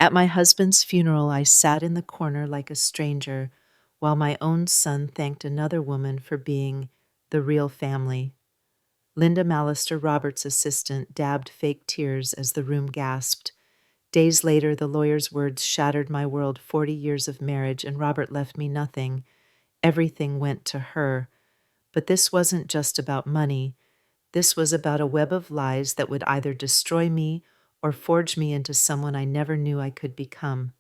At my husband's funeral, I sat in the corner like a stranger while my own son thanked another woman for being the real family. Linda Mallister, Robert's assistant, dabbed fake tears as the room gasped. Days later, the lawyer's words shattered my world. 40 years of marriage, and Robert left me nothing. Everything went to her. But this wasn't just about money. This was about a web of lies that would either destroy me or forge me into someone I never knew I could become.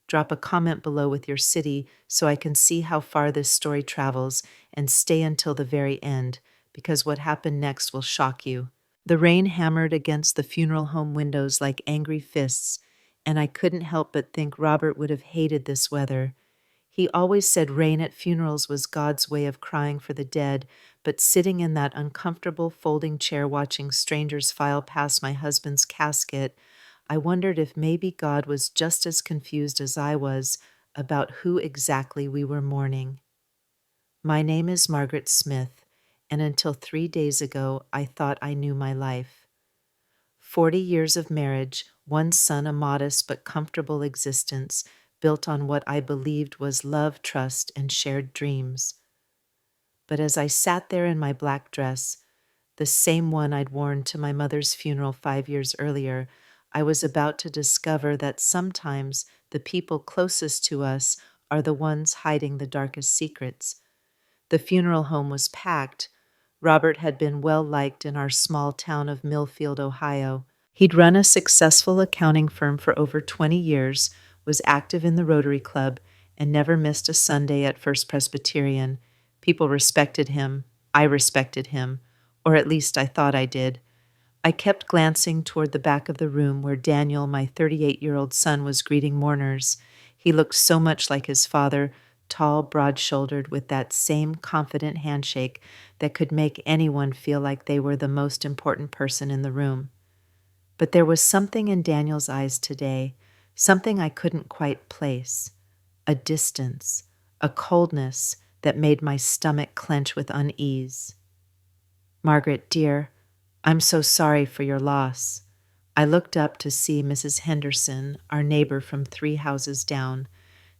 Drop a comment below with your city so I can see how far this story travels, and stay until the very end, because what happened next will shock you. The rain hammered against the funeral home windows like angry fists, and I couldn't help but think Robert would have hated this weather. He always said rain at funerals was God's way of crying for the dead, but sitting in that uncomfortable folding chair watching strangers file past my husband's casket, I wondered if maybe God was just as confused as I was about who exactly we were mourning. My name is Margaret Smith, and until 3 days ago, I thought I knew my life. 40 years of marriage, one son, a modest but comfortable existence built on what I believed was love, trust, and shared dreams. But as I sat there in my black dress, the same one I'd worn to my mother's funeral 5 years earlier, I was about to discover that sometimes the people closest to us are the ones hiding the darkest secrets. The funeral home was packed. Robert had been well liked in our small town of Millfield, Ohio. He'd run a successful accounting firm for over 20 years, was active in the Rotary Club, and never missed a Sunday at First Presbyterian. People respected him. I respected him, or at least I thought I did. I kept glancing toward the back of the room where Daniel, my 38-year-old son, was greeting mourners. He looked so much like his father, tall, broad-shouldered, with that same confident handshake that could make anyone feel like they were the most important person in the room. But there was something in Daniel's eyes today, something I couldn't quite place, a distance, a coldness that made my stomach clench with unease. Margaret, dear, I'm so sorry for your loss. I looked up to see Mrs. Henderson, our neighbor from 3 houses down.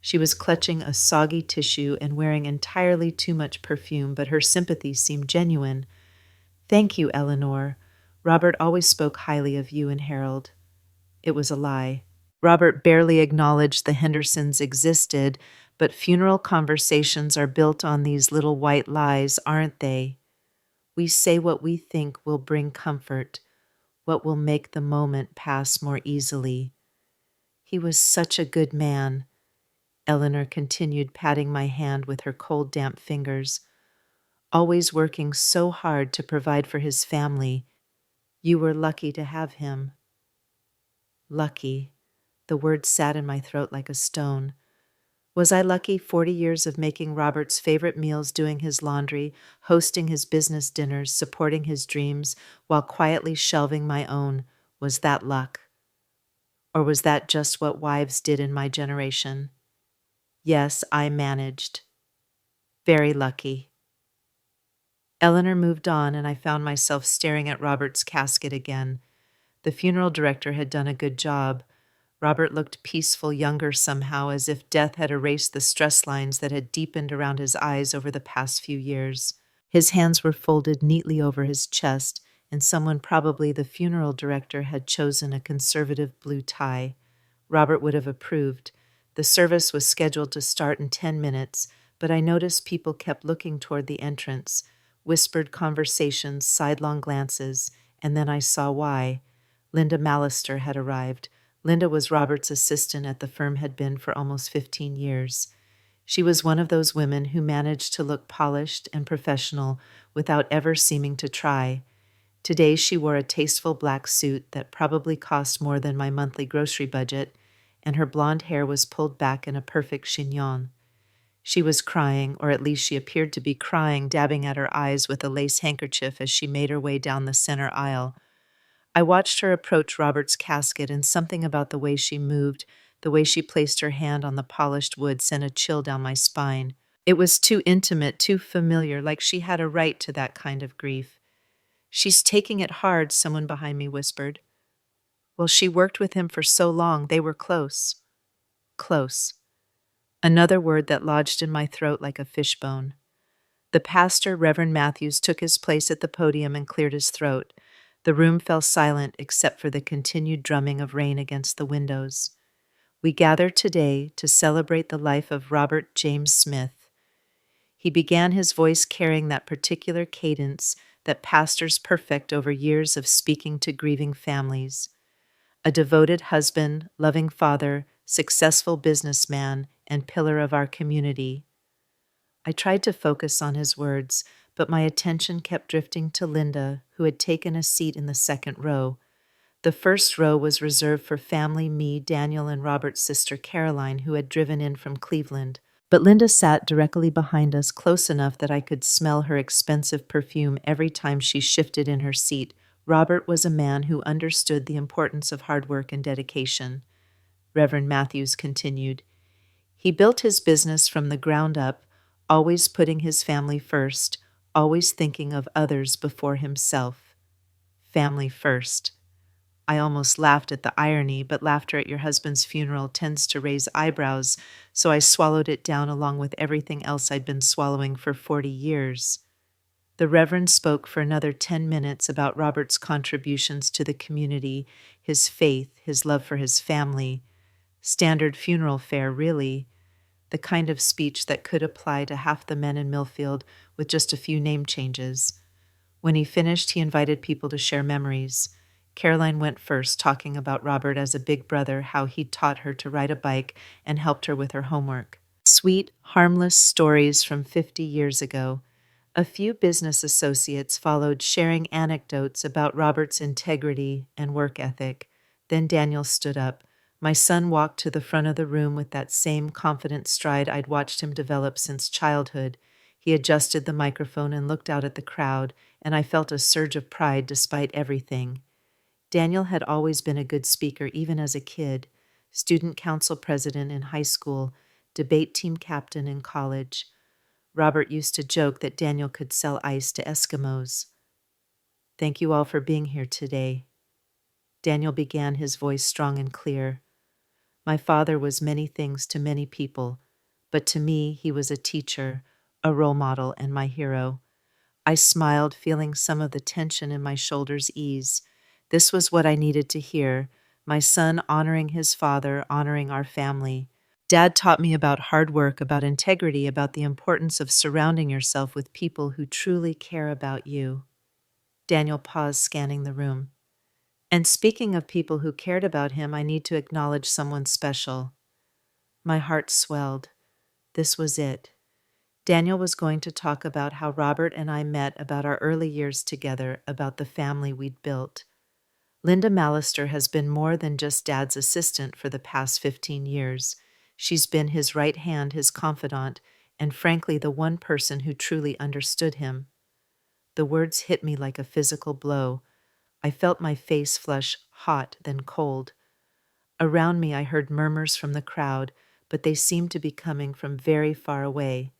She was clutching a soggy tissue and wearing entirely too much perfume, but her sympathy seemed genuine. Thank you, Eleanor. Robert always spoke highly of you and Harold. It was a lie. Robert barely acknowledged the Hendersons existed, but funeral conversations are built on these little white lies, aren't they? We say what we think will bring comfort, what will make the moment pass more easily. He was such a good man, Eleanor continued, patting my hand with her cold, damp fingers. Always working so hard to provide for his family. You were lucky to have him. Lucky. The word sat in my throat like a stone. Was I lucky? 40 years of making Robert's favorite meals, doing his laundry, hosting his business dinners, supporting his dreams, while quietly shelving my own. Was that luck? Or was that just what wives did in my generation? Yes, I managed. Very lucky. Eleanor moved on, and I found myself staring at Robert's casket again. The funeral director had done a good job. Robert looked peaceful, younger somehow, as if death had erased the stress lines that had deepened around his eyes over the past few years. His hands were folded neatly over his chest, and someone, probably the funeral director, had chosen a conservative blue tie. Robert would have approved. The service was scheduled to start in 10 minutes, but I noticed people kept looking toward the entrance. Whispered conversations, sidelong glances, and then I saw why. Linda Mallister had arrived. Linda was Robert's assistant at the firm, had been for almost 15 years. She was one of those women who managed to look polished and professional without ever seeming to try. Today she wore a tasteful black suit that probably cost more than my monthly grocery budget, and her blonde hair was pulled back in a perfect chignon. She was crying, or at least she appeared to be crying, dabbing at her eyes with a lace handkerchief as she made her way down the center aisle. I watched her approach Robert's casket, and something about the way she moved, the way she placed her hand on the polished wood, sent a chill down my spine. It was too intimate, too familiar, like she had a right to that kind of grief. She's taking it hard, someone behind me whispered. Well, she worked with him for so long, they were close. Close. Another word that lodged in my throat like a fishbone. The pastor, Reverend Matthews, took his place at the podium and cleared his throat. The room fell silent except for the continued drumming of rain against the windows. We gather today to celebrate the life of Robert James Smith. He began his voice carrying that particular cadence that pastors perfect over years of speaking to grieving families. A devoted husband, loving father, successful businessman, and pillar of our community. I tried to focus on his words, but my attention kept drifting to Linda, who had taken a seat in the second row. The first row was reserved for family, me, Daniel, and Robert's sister Caroline, who had driven in from Cleveland. But Linda sat directly behind us, close enough that I could smell her expensive perfume every time she shifted in her seat. Robert was a man who understood the importance of hard work and dedication. Reverend Matthews continued. He built his business from the ground up, always putting his family first, always thinking of others before himself. Family first. I almost laughed at the irony, but laughter at your husband's funeral tends to raise eyebrows, so I swallowed it down along with everything else I'd been swallowing for 40 years. The Reverend spoke for another 10 minutes about Robert's contributions to the community, his faith, his love for his family. Standard funeral fare, really. The kind of speech that could apply to half the men in Millfield with just a few name changes. When he finished, he invited people to share memories. Caroline went first, talking about Robert as a big brother, how he'd taught her to ride a bike and helped her with her homework. Sweet, harmless stories from 50 years ago. A few business associates followed, sharing anecdotes about Robert's integrity and work ethic. Then Daniel stood up. My son walked to the front of the room with that same confident stride I'd watched him develop since childhood. He adjusted the microphone and looked out at the crowd, and I felt a surge of pride despite everything. Daniel had always been a good speaker, even as a kid, student council president in high school, debate team captain in college. Robert used to joke that Daniel could sell ice to Eskimos. Thank you all for being here today. Daniel began, his voice strong and clear. My father was many things to many people, but to me he was a teacher, a role model, and my hero. I smiled, feeling some of the tension in my shoulders ease. This was what I needed to hear, my son honoring his father, honoring our family. Dad taught me about hard work, about integrity, about the importance of surrounding yourself with people who truly care about you. Daniel paused, scanning the room. And speaking of people who cared about him, I need to acknowledge someone special. My heart swelled. This was it. Daniel was going to talk about how Robert and I met, about our early years together, about the family we'd built. Linda Mallister has been more than just Dad's assistant for the past 15 years. She's been his right hand, his confidant, and frankly, the one person who truly understood him. The words hit me like a physical blow. I felt my face flush hot, then cold. Around me, I heard murmurs from the crowd, but they seemed to be coming from very far away.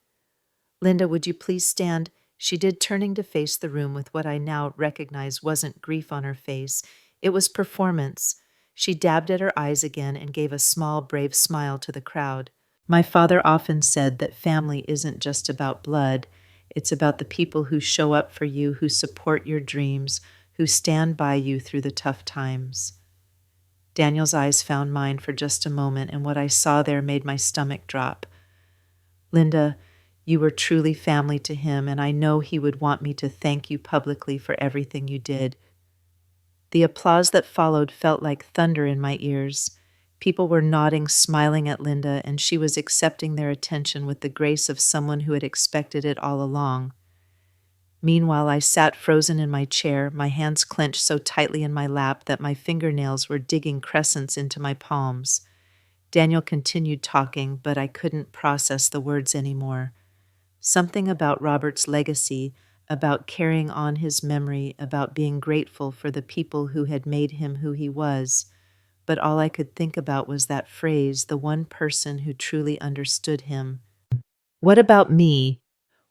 Linda, would you please stand? She did, turning to face the room with what I now recognize wasn't grief on her face. It was performance. She dabbed at her eyes again and gave a small, brave smile to the crowd. My father often said that family isn't just about blood. It's about the people who show up for you, who support your dreams, who stand by you through the tough times. Daniel's eyes found mine for just a moment, and what I saw there made my stomach drop. Linda, you were truly family to him, and I know he would want me to thank you publicly for everything you did. The applause that followed felt like thunder in my ears. People were nodding, smiling at Linda, and she was accepting their attention with the grace of someone who had expected it all along. Meanwhile, I sat frozen in my chair, my hands clenched so tightly in my lap that my fingernails were digging crescents into my palms. Daniel continued talking, but I couldn't process the words anymore. Something about Robert's legacy, about carrying on his memory, about being grateful for the people who had made him who he was. But all I could think about was that phrase, the one person who truly understood him. What about me?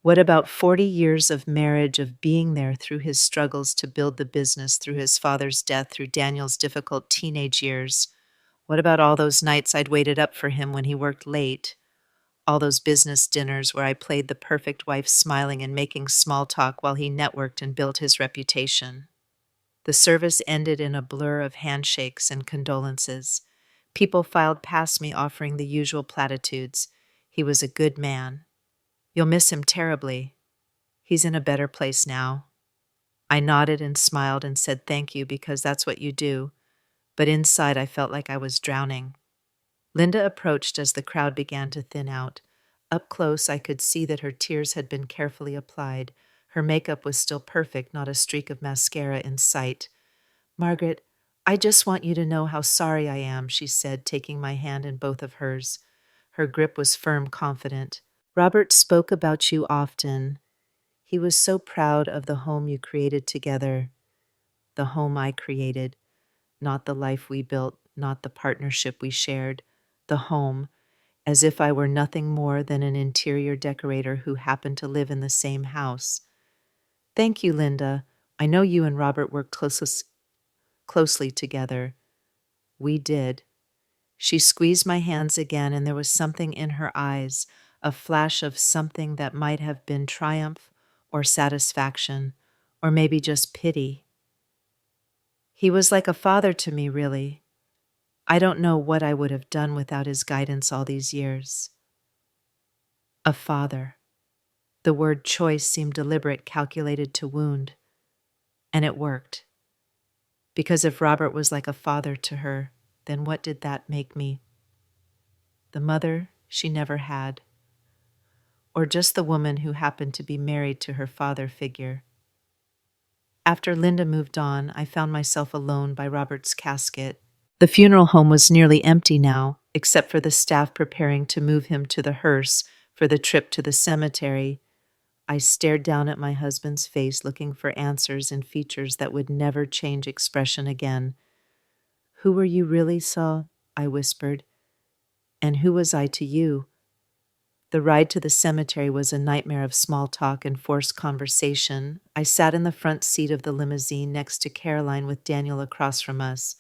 What about 40 years of marriage, of being there through his struggles to build the business, through his father's death, through Daniel's difficult teenage years? What about all those nights I'd waited up for him when he worked late? All those business dinners where I played the perfect wife, smiling and making small talk while he networked and built his reputation. The service ended in a blur of handshakes and condolences. People filed past me offering the usual platitudes. He was a good man. You'll miss him terribly. He's in a better place now. I nodded and smiled and said thank you because that's what you do, but inside I felt like I was drowning. Linda approached as the crowd began to thin out. Up close, I could see that her tears had been carefully applied. Her makeup was still perfect, not a streak of mascara in sight. "Margaret, I just want you to know how sorry I am," she said, taking my hand in both of hers. Her grip was firm, confident. "Robert spoke about you often. He was so proud of the home you created together, the home I created, not the life we built, not the partnership we shared, the home, as if I were nothing more than an interior decorator who happened to live in the same house. Thank you, Linda. I know you and Robert worked closely together." We did. She squeezed my hands again, and there was something in her eyes, a flash of something that might have been triumph or satisfaction, or maybe just pity. "He was like a father to me, really. I don't know what I would have done without his guidance all these years." A father. The word choice seemed deliberate, calculated to wound. And it worked. Because if Robert was like a father to her, then what did that make me? The mother she never had. Or just the woman who happened to be married to her father figure. After Linda moved on, I found myself alone by Robert's casket. The funeral home was nearly empty now, except for the staff preparing to move him to the hearse for the trip to the cemetery. I stared down at my husband's face, looking for answers in features that would never change expression again. "Who were you really, Saul?" I whispered. "And who was I to you?" The ride to the cemetery was a nightmare of small talk and forced conversation. I sat in the front seat of the limousine next to Caroline with Daniel across from us.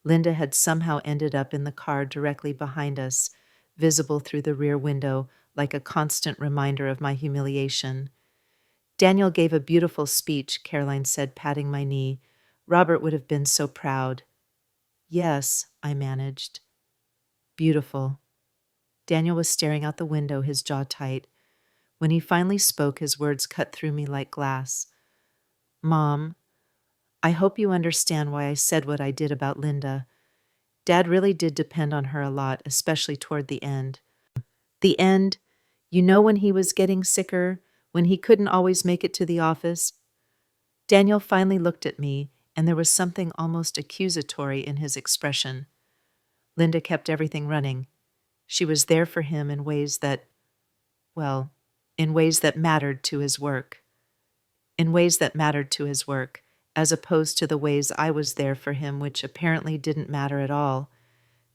Linda had somehow ended up in the car directly behind us, visible through the rear window, like a constant reminder of my humiliation. "Daniel gave a beautiful speech," Caroline said, patting my knee. "Robert would have been so proud." "Yes," I managed. "Beautiful." Daniel was staring out the window, his jaw tight. When he finally spoke, his words cut through me like glass. "Mom, I hope you understand why I said what I did about Linda. Dad really did depend on her a lot, especially toward the end. The end, you know, when he was getting sicker, when he couldn't always make it to the office." Daniel finally looked at me, and there was something almost accusatory in his expression. Linda kept everything running. She was there for him in ways that, well, in ways that mattered to his work. In ways that mattered to his work, as opposed to the ways I was there for him, which apparently didn't matter at all.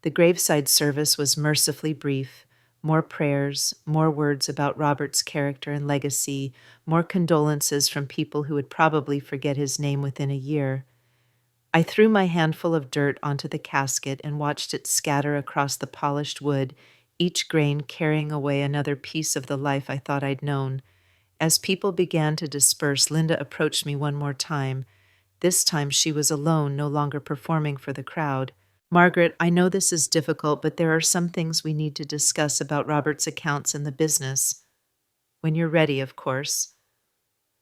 The graveside service was mercifully brief. More prayers, more words about Robert's character and legacy, more condolences from people who would probably forget his name within a year. I threw my handful of dirt onto the casket and watched it scatter across the polished wood, each grain carrying away another piece of the life I thought I'd known. As people began to disperse, Linda approached me one more time. This time she was alone, no longer performing for the crowd. "Margaret, I know this is difficult, but there are some things we need to discuss about Robert's accounts and the business. When you're ready, of course."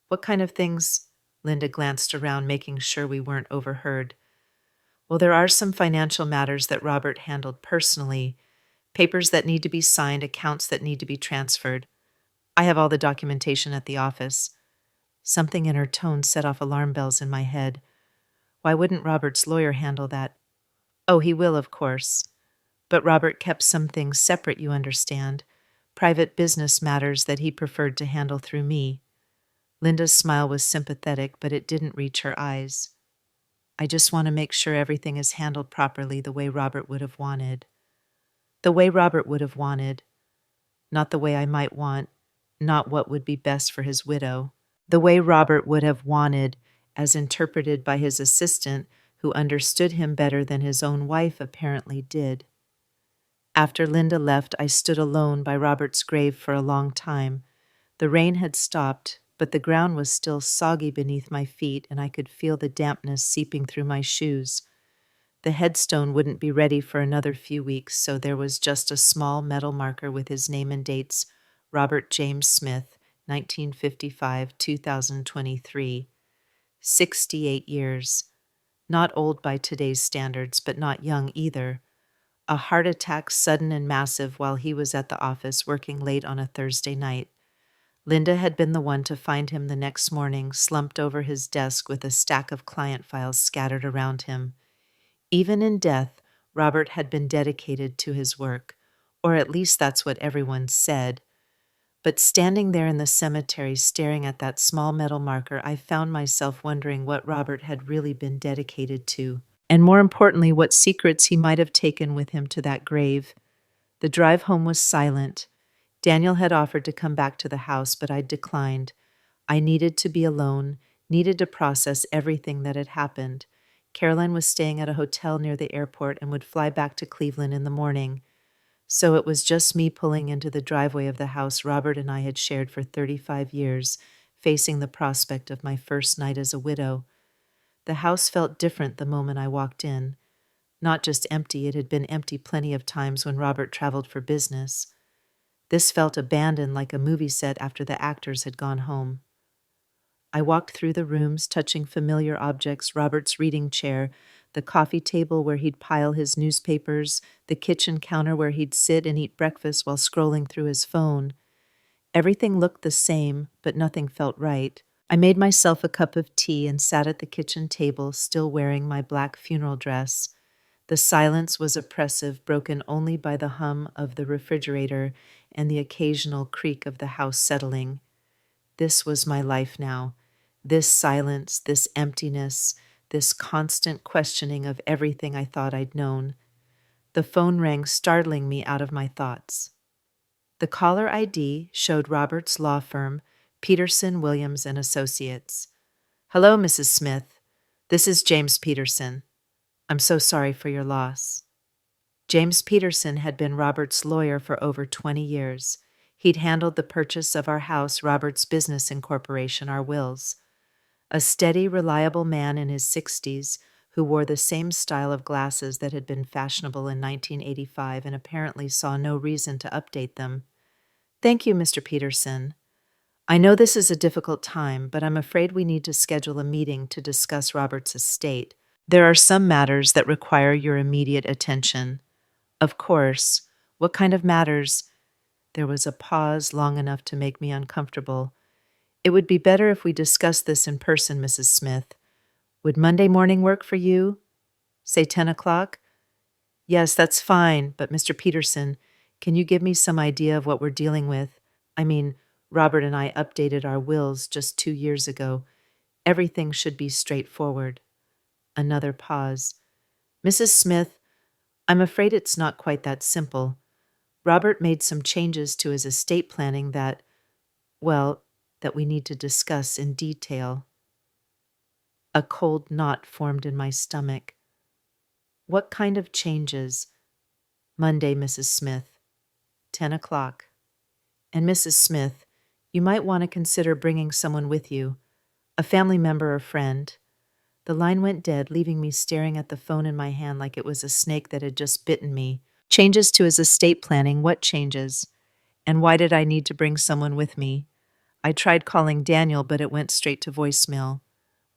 "What kind of things?" Linda glanced around, making sure we weren't overheard. "Well, there are some financial matters that Robert handled personally, papers that need to be signed, accounts that need to be transferred. I have all the documentation at the office." Something in her tone set off alarm bells in my head. "Why wouldn't Robert's lawyer handle that?" "Oh, he will, of course. But Robert kept some things separate, you understand. Private business matters that he preferred to handle through me." Linda's smile was sympathetic, but it didn't reach her eyes. "I just want to make sure everything is handled properly the way Robert would have wanted." The way Robert would have wanted, not the way I might want, not what would be best for his widow. The way Robert would have wanted, as interpreted by his assistant, who understood him better than his own wife apparently did. After Linda left, I stood alone by Robert's grave for a long time. The rain had stopped, but the ground was still soggy beneath my feet, and I could feel the dampness seeping through my shoes. The headstone wouldn't be ready for another few weeks, so there was just a small metal marker with his name and dates: Robert James Smith, 1955, 2023. 68 years. Not old by today's standards, but not young either. A heart attack sudden and massive while he was at the office working late on a Thursday night. Linda had been the one to find him the next morning, slumped over his desk with a stack of client files scattered around him. Even in death, Robert had been dedicated to his work, or at least that's what everyone said. But standing there in the cemetery staring at that small metal marker, I found myself wondering what Robert had really been dedicated to, and more importantly, what secrets he might have taken with him to that grave. The drive home was silent. Daniel had offered to come back to the house, but I declined. I needed to be alone, needed to process everything that had happened. Caroline was staying at a hotel near the airport and would fly back to Cleveland in the morning. So it was just me pulling into the driveway of the house Robert and I had shared for 35 years, facing the prospect of my first night as a widow. The house felt different the moment I walked in. Not just empty, it had been empty plenty of times when Robert traveled for business. This felt abandoned, like a movie set after the actors had gone home. I walked through the rooms, touching familiar objects: Robert's reading chair, the coffee table where he'd pile his newspapers, the kitchen counter where he'd sit and eat breakfast while scrolling through his phone. Everything looked the same, but nothing felt right. I made myself a cup of tea and sat at the kitchen table, still wearing my black funeral dress. The silence was oppressive, broken only by the hum of the refrigerator and the occasional creak of the house settling. This was my life now. This silence, this emptiness, this constant questioning of everything I thought I'd known. The phone rang, startling me out of my thoughts. The caller ID showed Robert's law firm, Peterson, Williams and Associates. "Hello, Mrs. Smith. This is James Peterson. I'm so sorry for your loss." James Peterson had been Robert's lawyer for over 20 years. He'd handled the purchase of our house, Robert's business incorporation, our wills. A steady, reliable man in his 60s who wore the same style of glasses that had been fashionable in 1985 and apparently saw no reason to update them. "Thank you, Mr. Peterson. I know this is a difficult time, but I'm afraid we need to schedule a meeting to discuss Robert's estate. There are some matters that require your immediate attention." "Of course. What kind of matters?" There was a pause long enough to make me uncomfortable. "It would be better if we discussed this in person, Mrs. Smith. Would Monday morning work for you? Say 10 o'clock? "Yes, that's fine, but Mr. Peterson, can you give me some idea of what we're dealing with? I mean, Robert and I updated our wills just 2 years ago. Everything should be straightforward." Another pause. "Mrs. Smith, I'm afraid it's not quite that simple. Robert made some changes to his estate planning that we need to discuss in detail." A cold knot formed in my stomach. "What kind of changes?" "Monday, Mrs. Smith, 10 o'clock. And Mrs. Smith, you might want to consider bringing someone with you, a family member or friend." The line went dead, leaving me staring at the phone in my hand like it was a snake that had just bitten me. Changes to his estate planning? What changes? And why did I need to bring someone with me? I tried calling Daniel, but it went straight to voicemail.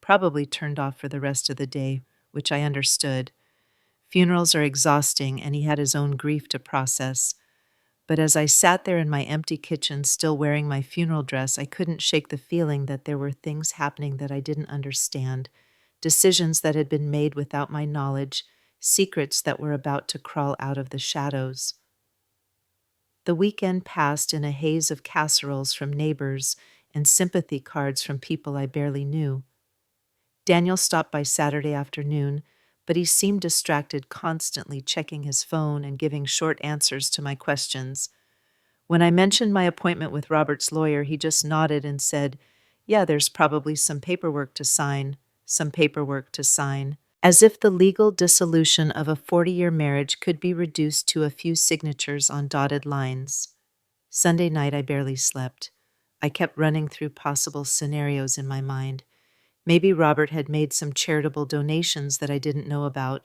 Probably turned off for the rest of the day, which I understood. Funerals are exhausting, and he had his own grief to process. But as I sat there in my empty kitchen, still wearing my funeral dress, I couldn't shake the feeling that there were things happening that I didn't understand, decisions that had been made without my knowledge, secrets that were about to crawl out of the shadows. The weekend passed in a haze of casseroles from neighbors and sympathy cards from people I barely knew. Daniel stopped by Saturday afternoon, but he seemed distracted, constantly checking his phone and giving short answers to my questions. When I mentioned my appointment with Robert's lawyer, he just nodded and said, "Yeah, there's probably some paperwork to sign, some paperwork to sign." As if the legal dissolution of a 40-year marriage could be reduced to a few signatures on dotted lines. Sunday night, I barely slept. I kept running through possible scenarios in my mind. Maybe Robert had made some charitable donations that I didn't know about.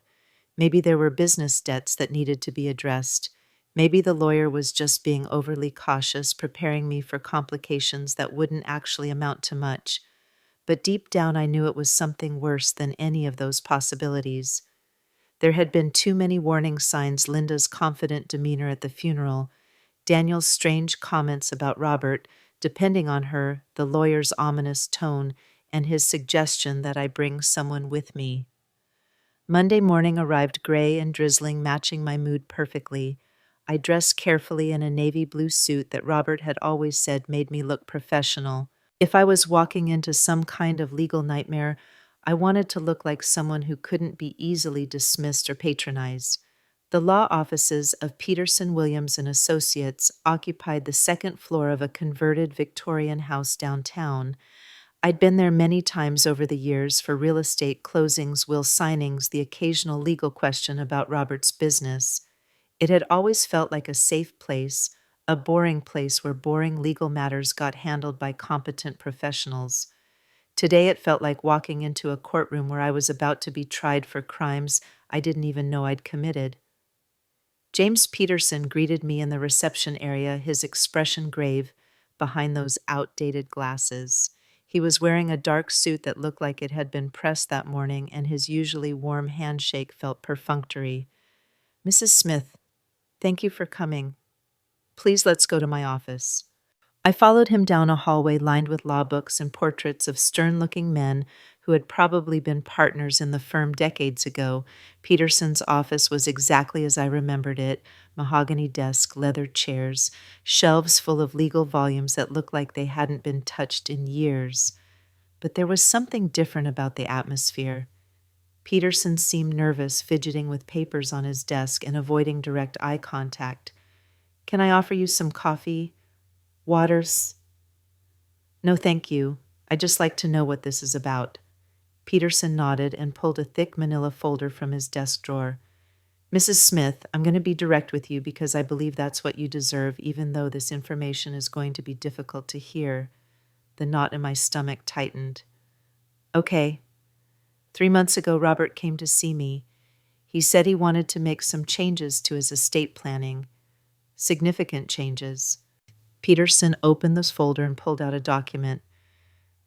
Maybe there were business debts that needed to be addressed. Maybe the lawyer was just being overly cautious, preparing me for complications that wouldn't actually amount to much. But deep down, I knew it was something worse than any of those possibilities. There had been too many warning signs: Linda's confident demeanor at the funeral, Daniel's strange comments about Robert, depending on her, the lawyer's ominous tone, and his suggestion that I bring someone with me. Monday morning arrived gray and drizzling, matching my mood perfectly. I dressed carefully in a navy blue suit that Robert had always said made me look professional. If I was walking into some kind of legal nightmare, I wanted to look like someone who couldn't be easily dismissed or patronized. The law offices of Peterson Williams and Associates occupied the second floor of a converted Victorian house downtown. I'd been there many times over the years for real estate closings, will signings, the occasional legal question about Robert's business. It had always felt like a safe place, a boring place where boring legal matters got handled by competent professionals. Today it felt like walking into a courtroom where I was about to be tried for crimes I didn't even know I'd committed. James Peterson greeted me in the reception area, his expression grave behind those outdated glasses. He was wearing a dark suit that looked like it had been pressed that morning, and his usually warm handshake felt perfunctory. "Mrs. Smith, thank you for coming. Please let's go to my office." I followed him down a hallway lined with law books and portraits of stern-looking men who had probably been partners in the firm decades ago. Peterson's office was exactly as I remembered it: mahogany desk, leather chairs, shelves full of legal volumes that looked like they hadn't been touched in years. But there was something different about the atmosphere. Peterson seemed nervous, fidgeting with papers on his desk and avoiding direct eye contact. "Can I offer you some coffee? Waters?" "No, thank you. I'd just like to know what this is about." Peterson nodded and pulled a thick manila folder from his desk drawer. "Mrs. Smith, I'm going to be direct with you because I believe that's what you deserve, even though this information is going to be difficult to hear." The knot in my stomach tightened. "Okay. 3 months ago, Robert came to see me. He said he wanted to make some changes to his estate planning. Significant changes." Peterson opened this folder and pulled out a document.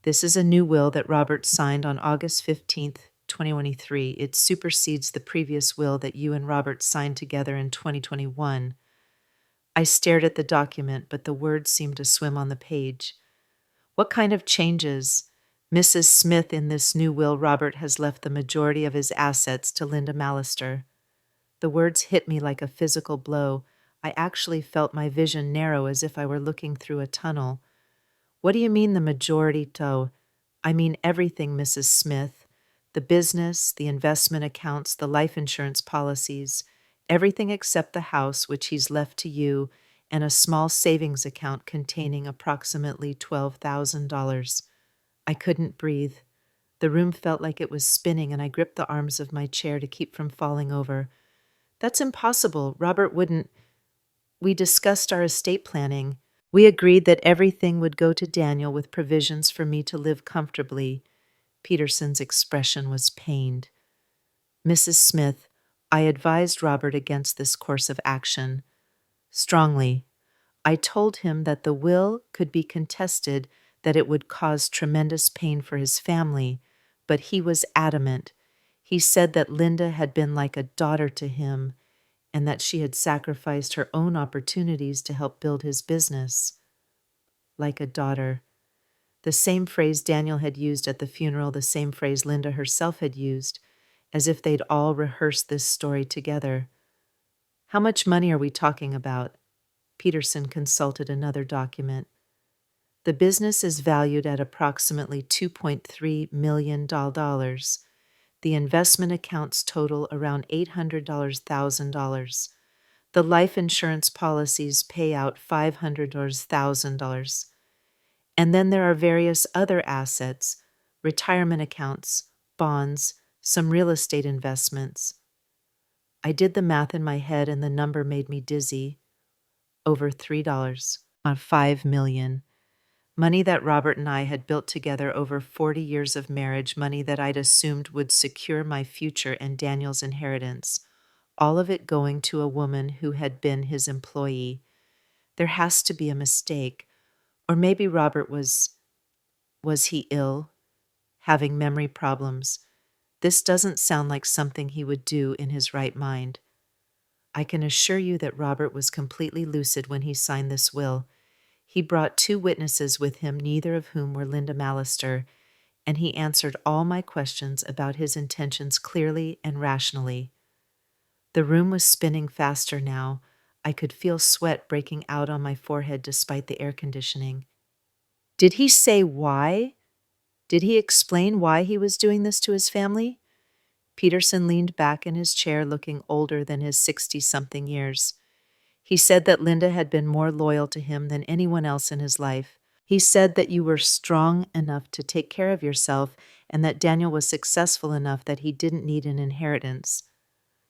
"This is a new will that Robert signed on August 15th, 2023. It supersedes the previous will that you and Robert signed together in 2021. I stared at the document, but the words seemed to swim on the page. "What kind of changes?" "Mrs. Smith, in this new will, Robert has left the majority of his assets to Linda Mallister." The words hit me like a physical blow. I actually felt my vision narrow, as if I were looking through a tunnel. "What do you mean the majority to?" "I mean everything, Mrs. Smith. The business, the investment accounts, the life insurance policies, everything except the house, which he's left to you, and a small savings account containing approximately $12,000. I couldn't breathe. The room felt like it was spinning, and I gripped the arms of my chair to keep from falling over. "That's impossible. Robert wouldn't—" "We discussed our estate planning. We agreed that everything would go to Daniel with provisions for me to live comfortably." Peterson's expression was pained. "Mrs. Smith, I advised Robert against this course of action. Strongly. I told him that the will could be contested, that it would cause tremendous pain for his family, but he was adamant. He said that Linda had been like a daughter to him, and that she had sacrificed her own opportunities to help build his business." Like a daughter. The same phrase Daniel had used at the funeral, the same phrase Linda herself had used, as if they'd all rehearsed this story together. "How much money are we talking about?" Peterson consulted another document. "The business is valued at approximately $2.3 million. The investment accounts total around $800,000. The life insurance policies pay out $500 or $1,000. And then there are various other assets, retirement accounts, bonds, some real estate investments. I did the math in my head and the number made me dizzy. Over $3 on $5 million. Money that Robert and I had built together over 40 years of marriage, money that I'd assumed would secure my future and Daniel's inheritance. All of it going to a woman who had been his employee. There has to be a mistake. Or maybe Robert was he ill? Having memory problems? This doesn't sound like something he would do in his right mind. I can assure you that Robert was completely lucid when he signed this will. He brought 2 witnesses with him, neither of whom were Linda Mallister, and he answered all my questions about his intentions clearly and rationally. The room was spinning faster now. I could feel sweat breaking out on my forehead despite the air conditioning. Did he say why? Did he explain why he was doing this to his family? Peterson leaned back in his chair, looking older than his 60-something years. He said that Linda had been more loyal to him than anyone else in his life. He said that you were strong enough to take care of yourself and that Daniel was successful enough that he didn't need an inheritance.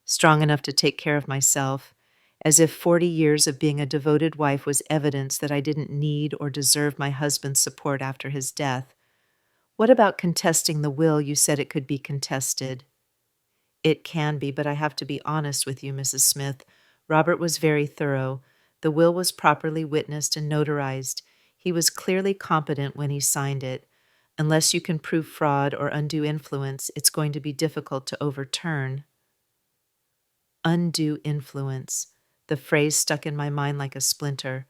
Strong enough to take care of myself, as if 40 years of being a devoted wife was evidence that I didn't need or deserve my husband's support after his death. What about contesting the will? You said it could be contested. It can be, but I have to be honest with you, Mrs. Smith. Robert was very thorough. The will was properly witnessed and notarized. He was clearly competent when he signed it. Unless you can prove fraud or undue influence, it's going to be difficult to overturn. Undue influence. The phrase stuck in my mind like a splinter.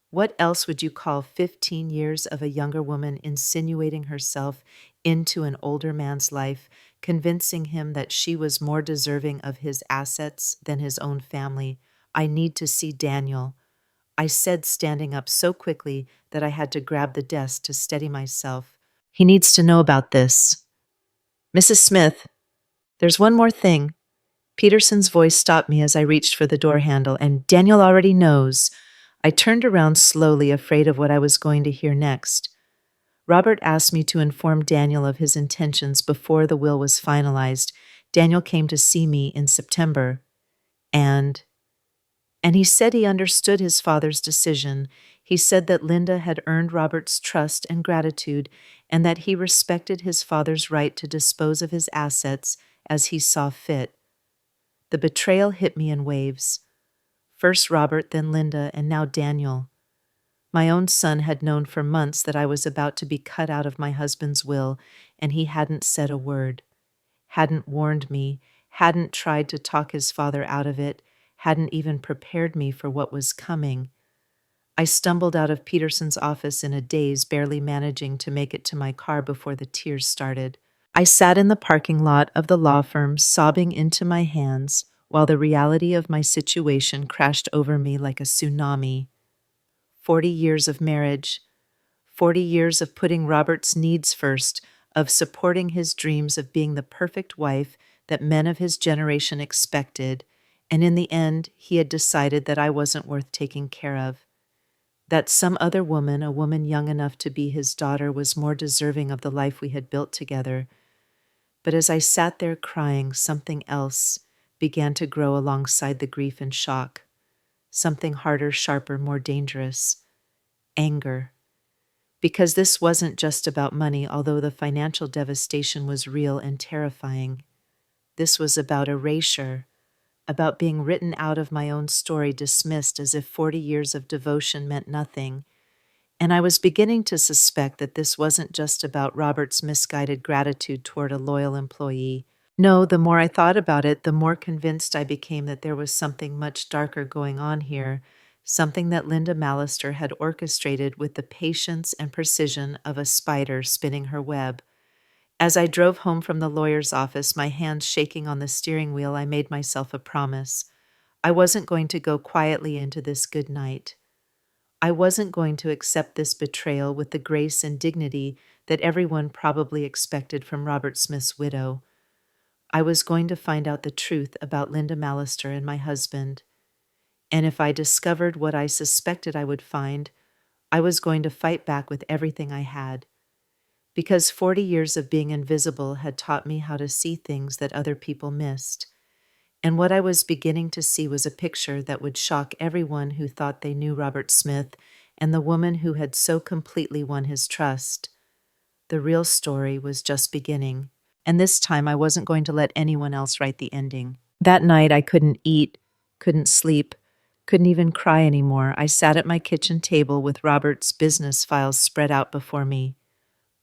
What else would you call 15 years of a younger woman insinuating herself into an older man's life, convincing him that she was more deserving of his assets than his own family? I need to see Daniel. I said, standing up so quickly that I had to grab the desk to steady myself. He needs to know about this. Mrs. Smith, there's one more thing. Peterson's voice stopped me as I reached for the door handle, and Daniel already knows. I turned around slowly, afraid of what I was going to hear next. Robert asked me to inform Daniel of his intentions before the will was finalized. Daniel came to see me in September, and he said he understood his father's decision. He said that Linda had earned Robert's trust and gratitude, and that he respected his father's right to dispose of his assets as he saw fit. The betrayal hit me in waves. First Robert, then Linda, and now Daniel. My own son had known for months that I was about to be cut out of my husband's will, and he hadn't said a word, hadn't warned me, hadn't tried to talk his father out of it, hadn't even prepared me for what was coming. I stumbled out of Peterson's office in a daze, barely managing to make it to my car before the tears started. I sat in the parking lot of the law firm, sobbing into my hands, while the reality of my situation crashed over me like a tsunami. 40 years of marriage, 40 years of putting Robert's needs first, of supporting his dreams of being the perfect wife that men of his generation expected, and in the end, he had decided that I wasn't worth taking care of. That some other woman, a woman young enough to be his daughter, was more deserving of the life we had built together. But as I sat there crying, something else began to grow alongside the grief and shock. Something harder, sharper, more dangerous. Anger. Because this wasn't just about money, although the financial devastation was real and terrifying. This was about erasure, about being written out of my own story, dismissed as if 40 years of devotion meant nothing. And I was beginning to suspect that this wasn't just about Robert's misguided gratitude toward a loyal employee. No, the more I thought about it, the more convinced I became that there was something much darker going on here, something that Linda Mallister had orchestrated with the patience and precision of a spider spinning her web. As I drove home from the lawyer's office, my hands shaking on the steering wheel, I made myself a promise. I wasn't going to go quietly into this good night. I wasn't going to accept this betrayal with the grace and dignity that everyone probably expected from Robert Smith's widow. I was going to find out the truth about Linda Mallister and my husband. And if I discovered what I suspected I would find, I was going to fight back with everything I had. Because 40 years of being invisible had taught me how to see things that other people missed. And what I was beginning to see was a picture that would shock everyone who thought they knew Robert Smith and the woman who had so completely won his trust. The real story was just beginning, and this time I wasn't going to let anyone else write the ending. That night I couldn't eat, couldn't sleep, couldn't even cry anymore. I sat at my kitchen table with Robert's business files spread out before me.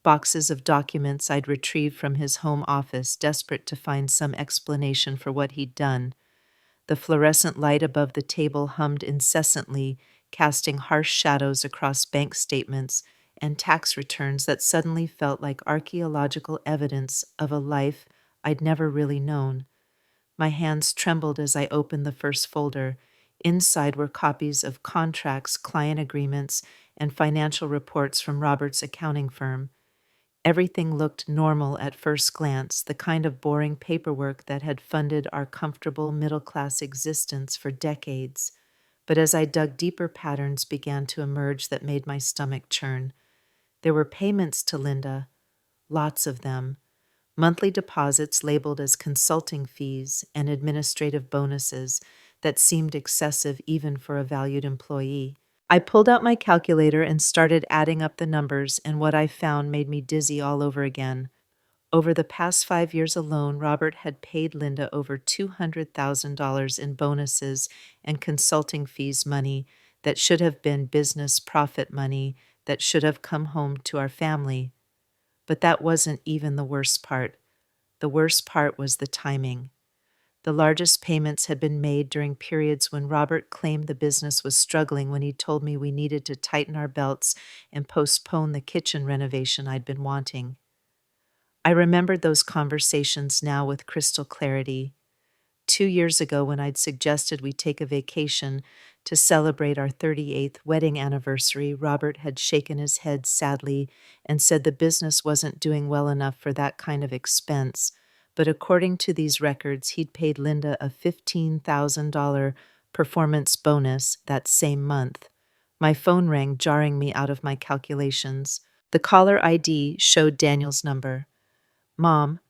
Boxes of documents I'd retrieved from his home office, desperate to find some explanation for what he'd done. The fluorescent light above the table hummed incessantly, casting harsh shadows across bank statements and tax returns that suddenly felt like archaeological evidence of a life I'd never really known. My hands trembled as I opened the first folder. Inside were copies of contracts, client agreements, and financial reports from Robert's accounting firm. Everything looked normal at first glance, the kind of boring paperwork that had funded our comfortable middle-class existence for decades. But as I dug deeper, patterns began to emerge that made my stomach churn. There were payments to Linda, lots of them, monthly deposits labeled as consulting fees and administrative bonuses that seemed excessive even for a valued employee. I pulled out my calculator and started adding up the numbers, and what I found made me dizzy all over again. Over the past 5 years alone, Robert had paid Linda over $200,000 in bonuses and consulting fees money that should have been business profit money that should have come home to our family. But that wasn't even the worst part. The worst part was the timing. The largest payments had been made during periods when Robert claimed the business was struggling, when he told me we needed to tighten our belts and postpone the kitchen renovation I'd been wanting. I remembered those conversations now with crystal clarity. 2 years ago, when I'd suggested we take a vacation to celebrate our 38th wedding anniversary, Robert had shaken his head sadly and said the business wasn't doing well enough for that kind of expense. But according to these records, he'd paid Linda a $15,000 performance bonus that same month. My phone rang, jarring me out of my calculations. The caller ID showed Daniel's number. "Mom,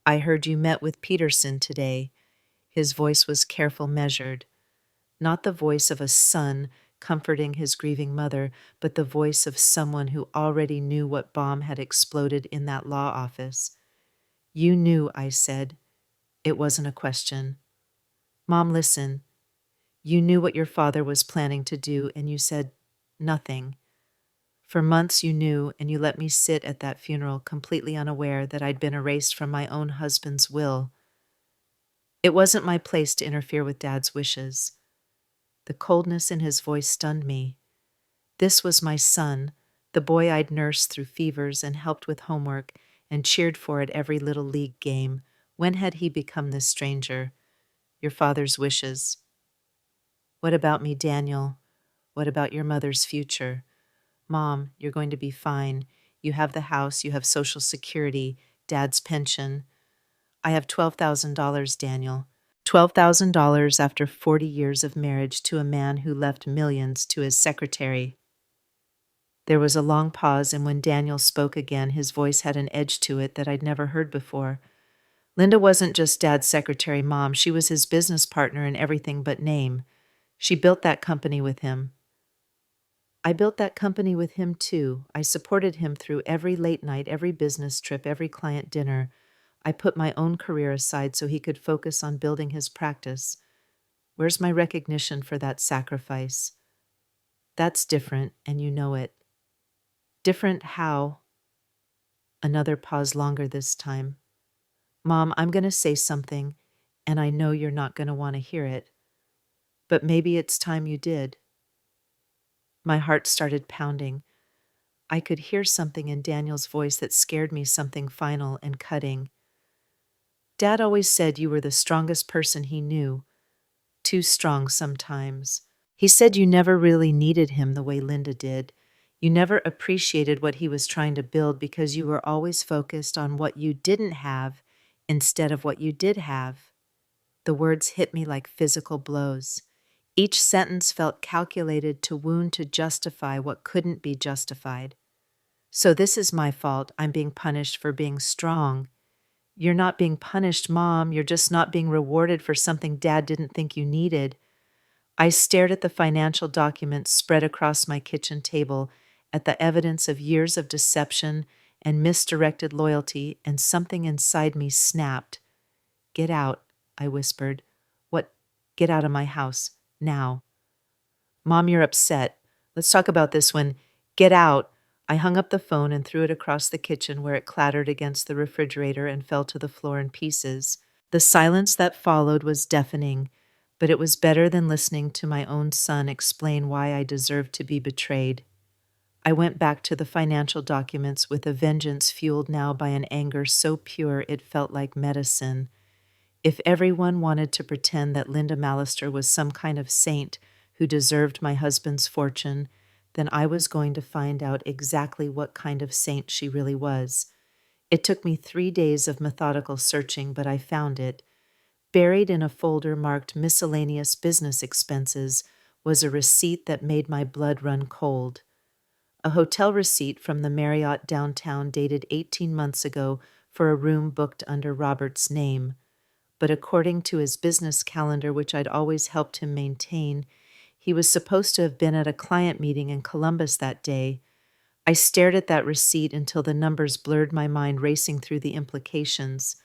I heard you met with Peterson today." His voice was careful, measured. Not the voice of a son comforting his grieving mother, but the voice of someone who already knew what bomb had exploded in that law office. "You knew," I said. It wasn't a question. "Mom, listen. You knew what your father was planning to do, and you said nothing. For months you knew, and you let me sit at that funeral completely unaware that I'd been erased from my own husband's will. It wasn't my place to interfere with Dad's wishes." The coldness in his voice stunned me. This was my son, the boy I'd nursed through fevers and helped with homework and cheered for at every little league game. When had he become this stranger? Your father's wishes. What about me, Daniel? What about your mother's future? Mom, you're going to be fine. You have the house, you have Social Security, Dad's pension. I have $12,000, Daniel. $12,000 after 40 years of marriage to a man who left millions to his secretary. There was a long pause, and when Daniel spoke again, his voice had an edge to it that I'd never heard before. Linda wasn't just Dad's secretary, Mom. She was his business partner in everything but name. She built that company with him. I built that company with him, too. I supported him through every late night, every business trip, every client dinner. I put my own career aside so he could focus on building his practice. Where's my recognition for that sacrifice? That's different, and you know it. Different how? Another pause, longer this time. Mom, I'm going to say something, and I know you're not going to want to hear it. But maybe it's time you did. My heart started pounding. I could hear something in Daniel's voice that scared me, something final and cutting. Dad always said you were the strongest person he knew. Too strong sometimes. He said you never really needed him the way Linda did. You never appreciated what he was trying to build because you were always focused on what you didn't have instead of what you did have. The words hit me like physical blows. Each sentence felt calculated to wound to justify what couldn't be justified. So this is my fault. I'm being punished for being strong. You're not being punished, Mom. You're just not being rewarded for something Dad didn't think you needed. I stared at the financial documents spread across my kitchen table, at the evidence of years of deception and misdirected loyalty, and something inside me snapped. Get out, I whispered. What? Get out of my house. Now. Mom, you're upset. Let's talk about this one. Get out. I hung up the phone and threw it across the kitchen where it clattered against the refrigerator and fell to the floor in pieces. The silence that followed was deafening, but it was better than listening to my own son explain why I deserved to be betrayed. I went back to the financial documents with a vengeance fueled now by an anger so pure it felt like medicine. If everyone wanted to pretend that Linda Mallister was some kind of saint who deserved my husband's fortune, then I was going to find out exactly what kind of saint she really was. It took me 3 days of methodical searching, but I found it. Buried in a folder marked miscellaneous business expenses was a receipt that made my blood run cold. A hotel receipt from the Marriott downtown dated 18 months ago for a room booked under Robert's name. But according to his business calendar, which I'd always helped him maintain, he was supposed to have been at a client meeting in Columbus that day. I stared at that receipt until the numbers blurred my mind, racing through the implications.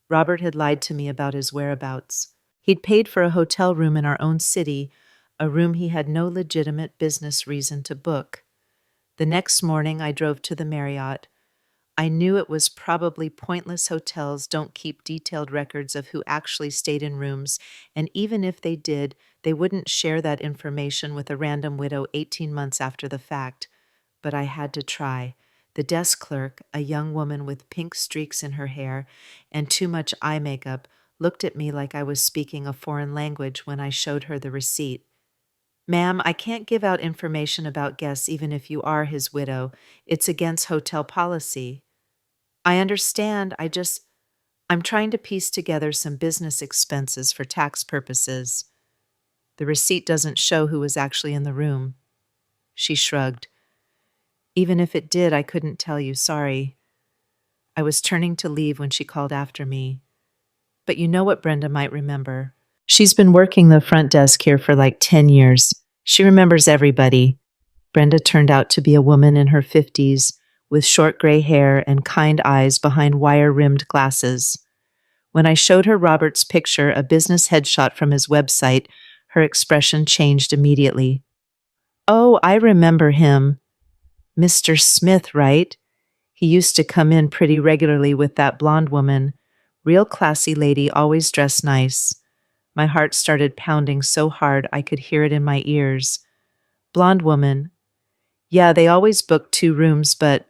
Robert had lied to me about his whereabouts. He'd paid for a hotel room in our own city, a room he had no legitimate business reason to book. The next morning, I drove to the Marriott. I knew it was probably pointless. Hotels don't keep detailed records of who actually stayed in rooms, and even if they did, they wouldn't share that information with a random widow 18 months after the fact. But I had to try. The desk clerk, a young woman with pink streaks in her hair and too much eye makeup, looked at me like I was speaking a foreign language when I showed her the receipt. Ma'am, I can't give out information about guests even if you are his widow. It's against hotel policy. I understand. I'm trying to piece together some business expenses for tax purposes. The receipt doesn't show who was actually in the room. She shrugged. Even if it did, I couldn't tell you. Sorry. I was turning to leave when she called after me. But you know what Brenda might remember. She's been working the front desk here for like 10 years. She remembers everybody. Brenda turned out to be a woman in her 50s, with short gray hair and kind eyes behind wire-rimmed glasses. When I showed her Robert's picture, a business headshot from his website, her expression changed immediately. Oh, I remember him. Mr. Smith, right? He used to come in pretty regularly with that blonde woman. Real classy lady, always dressed nice. My heart started pounding so hard I could hear it in my ears. Blonde woman. Yeah, they always booked 2 rooms, but...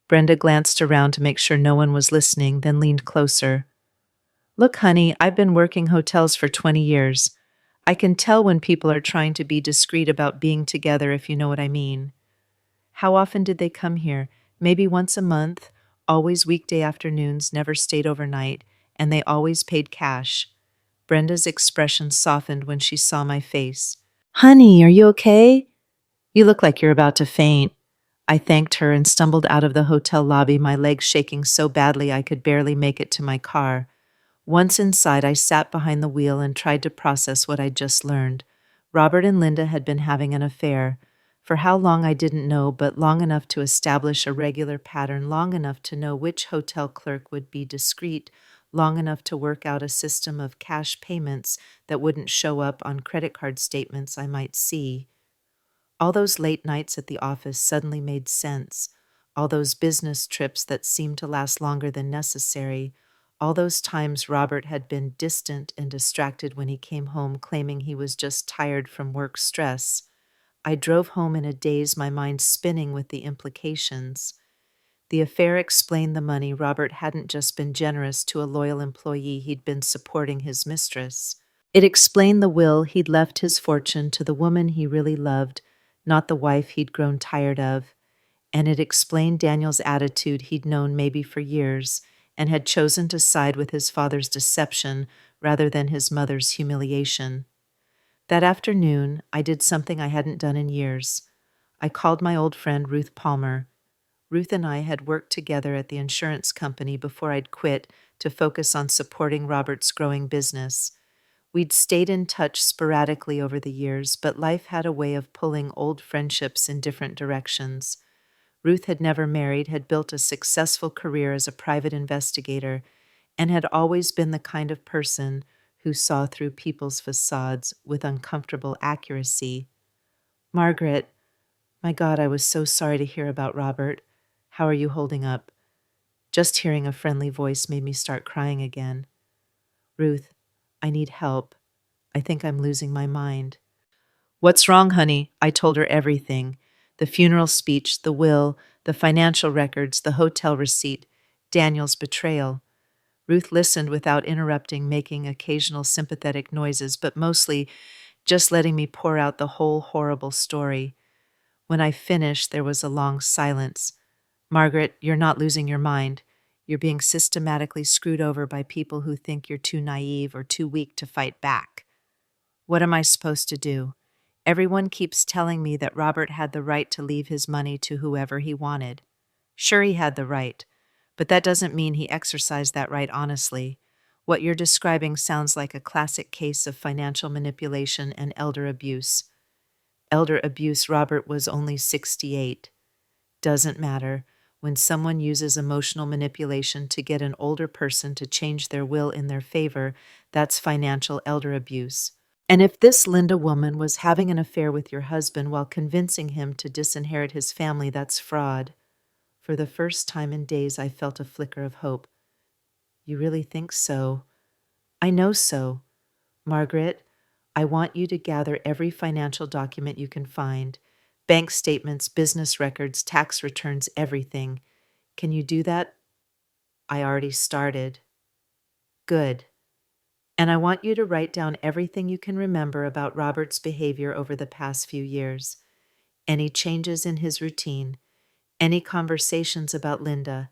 Brenda glanced around to make sure no one was listening, then leaned closer. Look, honey, I've been working hotels for 20 years. I can tell when people are trying to be discreet about being together, if you know what I mean. How often did they come here? Maybe once a month, always weekday afternoons, never stayed overnight, and they always paid cash. Brenda's expression softened when she saw my face. Honey, are you okay? You look like you're about to faint. I thanked her and stumbled out of the hotel lobby, my legs shaking so badly I could barely make it to my car. Once inside, I sat behind the wheel and tried to process what I'd just learned. Robert and Linda had been having an affair. For how long I didn't know, but long enough to establish a regular pattern, long enough to know which hotel clerk would be discreet, long enough to work out a system of cash payments that wouldn't show up on credit card statements I might see. All those late nights at the office suddenly made sense. All those business trips that seemed to last longer than necessary. All those times Robert had been distant and distracted when he came home, claiming he was just tired from work stress. I drove home in a daze, my mind spinning with the implications. The affair explained the money. Robert hadn't just been generous to a loyal employee, he'd been supporting his mistress. It explained the will. He'd left his fortune to the woman he really loved, not the wife he'd grown tired of. And it explained Daniel's attitude he'd known maybe for years and had chosen to side with his father's deception rather than his mother's humiliation. That afternoon, I did something I hadn't done in years. I called my old friend Ruth Palmer. Ruth and I had worked together at the insurance company before I'd quit to focus on supporting Robert's growing business. We'd stayed in touch sporadically over the years, but life had a way of pulling old friendships in different directions. Ruth had never married, had built a successful career as a private investigator, and had always been the kind of person who saw through people's facades with uncomfortable accuracy. Margaret, my God, I was so sorry to hear about Robert. How are you holding up? Just hearing a friendly voice made me start crying again. Ruth, I need help. I think I'm losing my mind. What's wrong, honey? I told her everything. The funeral speech, the will, the financial records, the hotel receipt, Daniel's betrayal. Ruth listened without interrupting, making occasional sympathetic noises, but mostly just letting me pour out the whole horrible story. When I finished, there was a long silence. Margaret, you're not losing your mind. You're being systematically screwed over by people who think you're too naive or too weak to fight back. What am I supposed to do? Everyone keeps telling me that Robert had the right to leave his money to whoever he wanted. Sure, he had the right, but that doesn't mean he exercised that right honestly. What you're describing sounds like a classic case of financial manipulation and elder abuse. Elder abuse, Robert was only 68. Doesn't matter. When someone uses emotional manipulation to get an older person to change their will in their favor, that's financial elder abuse. And if this Linda woman was having an affair with your husband while convincing him to disinherit his family, that's fraud. For the first time in days, I felt a flicker of hope. You really think so? I know so. Margaret, I want you to gather every financial document you can find. Bank statements, business records, tax returns, everything. Can you do that? I already started. Good. And I want you to write down everything you can remember about Robert's behavior over the past few years. Any changes in his routine, any conversations about Linda,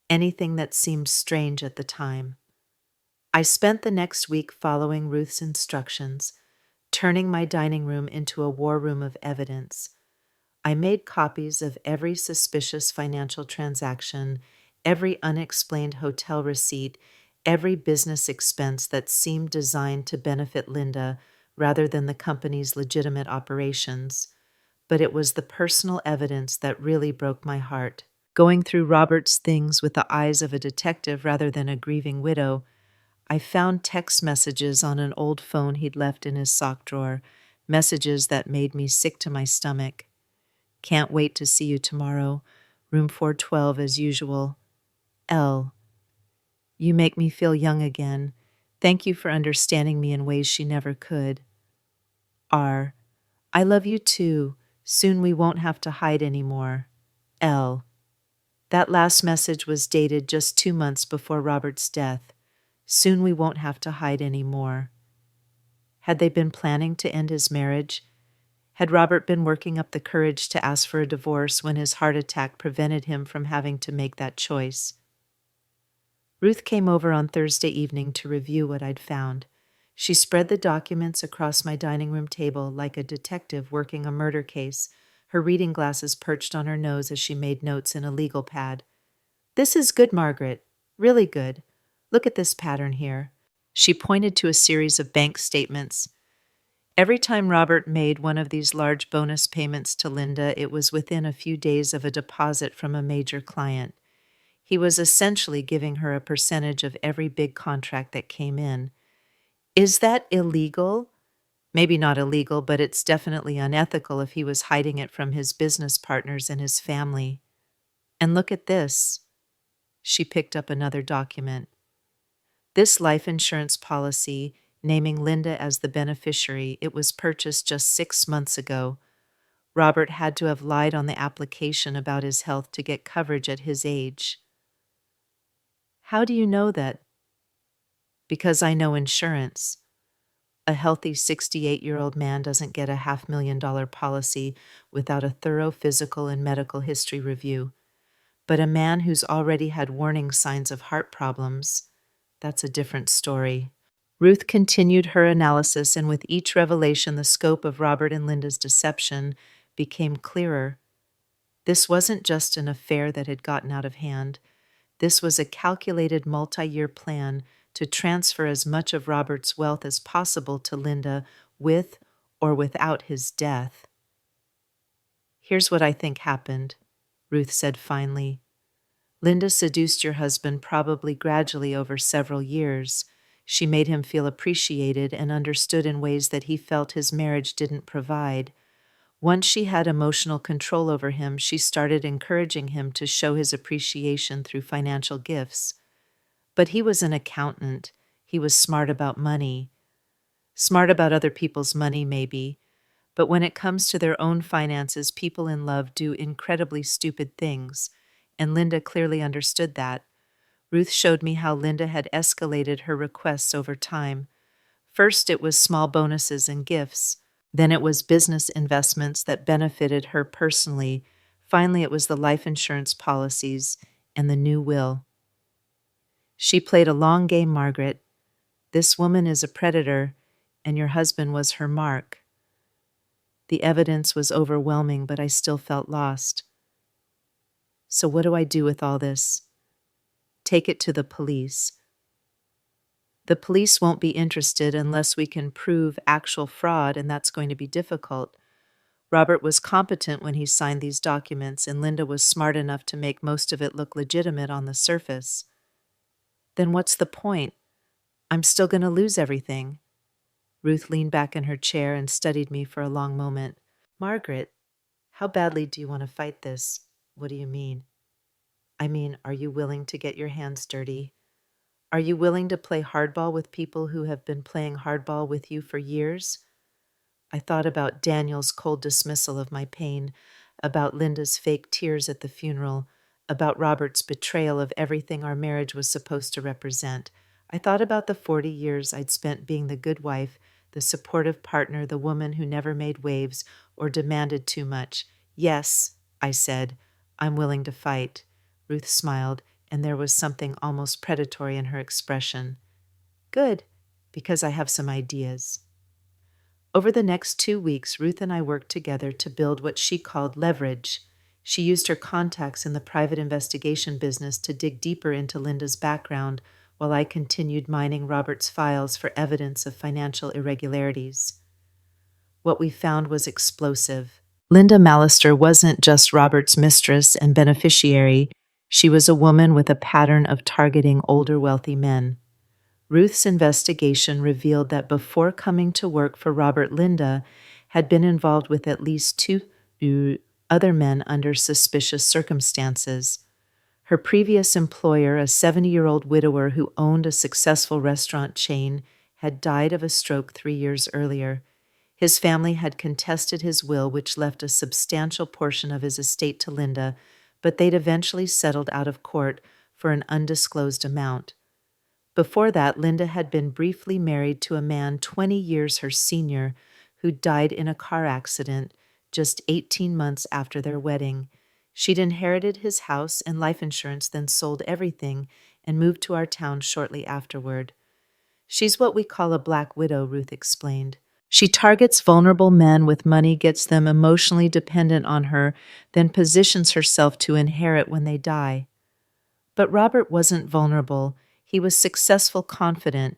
anything that seemed strange at the time. I spent the next week following Ruth's instructions, turning my dining room into a war room of evidence. I made copies of every suspicious financial transaction, every unexplained hotel receipt, every business expense that seemed designed to benefit Linda rather than the company's legitimate operations. But it was the personal evidence that really broke my heart. Going through Robert's things with the eyes of a detective rather than a grieving widow, I found text messages on an old phone he'd left in his sock drawer, messages that made me sick to my stomach. Can't wait to see you tomorrow. Room 412 as usual. L. You make me feel young again. Thank you for understanding me in ways she never could. R. I love you too. Soon we won't have to hide anymore. L. That last message was dated just 2 months before Robert's death. Soon we won't have to hide anymore. Had they been planning to end his marriage? Had Robert been working up the courage to ask for a divorce when his heart attack prevented him from having to make that choice? Ruth came over on Thursday evening to review what I'd found. She spread the documents across my dining room table like a detective working a murder case, her reading glasses perched on her nose as she made notes in a legal pad. This is good, Margaret. Really good. Look at this pattern here. She pointed to a series of bank statements. Every time Robert made one of these large bonus payments to Linda, it was within a few days of a deposit from a major client. He was essentially giving her a percentage of every big contract that came in. Is that illegal? Maybe not illegal, but it's definitely unethical if he was hiding it from his business partners and his family. And look at this. She picked up another document. This life insurance policy, naming Linda as the beneficiary, it was purchased just 6 months ago. Robert had to have lied on the application about his health to get coverage at his age. How do you know that? Because I know insurance. A healthy 68-year-old man doesn't get a $500,000 policy without a thorough physical and medical history review. But a man who's already had warning signs of heart problems, that's a different story. Ruth continued her analysis, and with each revelation, the scope of Robert and Linda's deception became clearer. This wasn't just an affair that had gotten out of hand. This was a calculated multi-year plan to transfer as much of Robert's wealth as possible to Linda with or without his death. "Here's what I think happened," Ruth said finally. "Linda seduced your husband probably gradually over several years. She made him feel appreciated and understood in ways that he felt his marriage didn't provide. Once she had emotional control over him, she started encouraging him to show his appreciation through financial gifts. But he was an accountant. He was smart about money. Smart about other people's money, maybe. But when it comes to their own finances, people in love do incredibly stupid things. And Linda clearly understood that. Ruth showed me how Linda had escalated her requests over time. First, it was small bonuses and gifts. Then it was business investments that benefited her personally. Finally, it was the life insurance policies and the new will. She played a long game, Margaret. This woman is a predator, and your husband was her mark. The evidence was overwhelming, but I still felt lost. So what do I do with all this? Take it to the police. The police won't be interested unless we can prove actual fraud, and that's going to be difficult. Robert was competent when he signed these documents, and Linda was smart enough to make most of it look legitimate on the surface. Then what's the point? I'm still going to lose everything. Ruth leaned back in her chair and studied me for a long moment. "Margaret, how badly do you want to fight this?" "What do you mean?" "I mean, are you willing to get your hands dirty? Are you willing to play hardball with people who have been playing hardball with you for years?" I thought about Daniel's cold dismissal of my pain, about Linda's fake tears at the funeral, about Robert's betrayal of everything our marriage was supposed to represent. I thought about the 40 years I'd spent being the good wife, the supportive partner, the woman who never made waves or demanded too much. "Yes," I said, "I'm willing to fight." Ruth smiled, and there was something almost predatory in her expression. "Good, because I have some ideas." Over the next 2 weeks, Ruth and I worked together to build what she called leverage. She used her contacts in the private investigation business to dig deeper into Linda's background, while I continued mining Robert's files for evidence of financial irregularities. What we found was explosive. Linda Mallister wasn't just Robert's mistress and beneficiary. She was a woman with a pattern of targeting older wealthy men. Ruth's investigation revealed that before coming to work for Robert, Linda had been involved with at least 2 other men under suspicious circumstances. Her previous employer, a 70-year-old widower who owned a successful restaurant chain, had died of a stroke 3 years earlier. His family had contested his will, which left a substantial portion of his estate to Linda, but they'd eventually settled out of court for an undisclosed amount. Before that, Linda had been briefly married to a man 20 years her senior who died in a car accident just 18 months after their wedding. She'd inherited his house and life insurance, then sold everything and moved to our town shortly afterward. "She's what we call a black widow," Ruth explained. "She targets vulnerable men with money, gets them emotionally dependent on her, then positions herself to inherit when they die." But Robert wasn't vulnerable. He was successful, confident.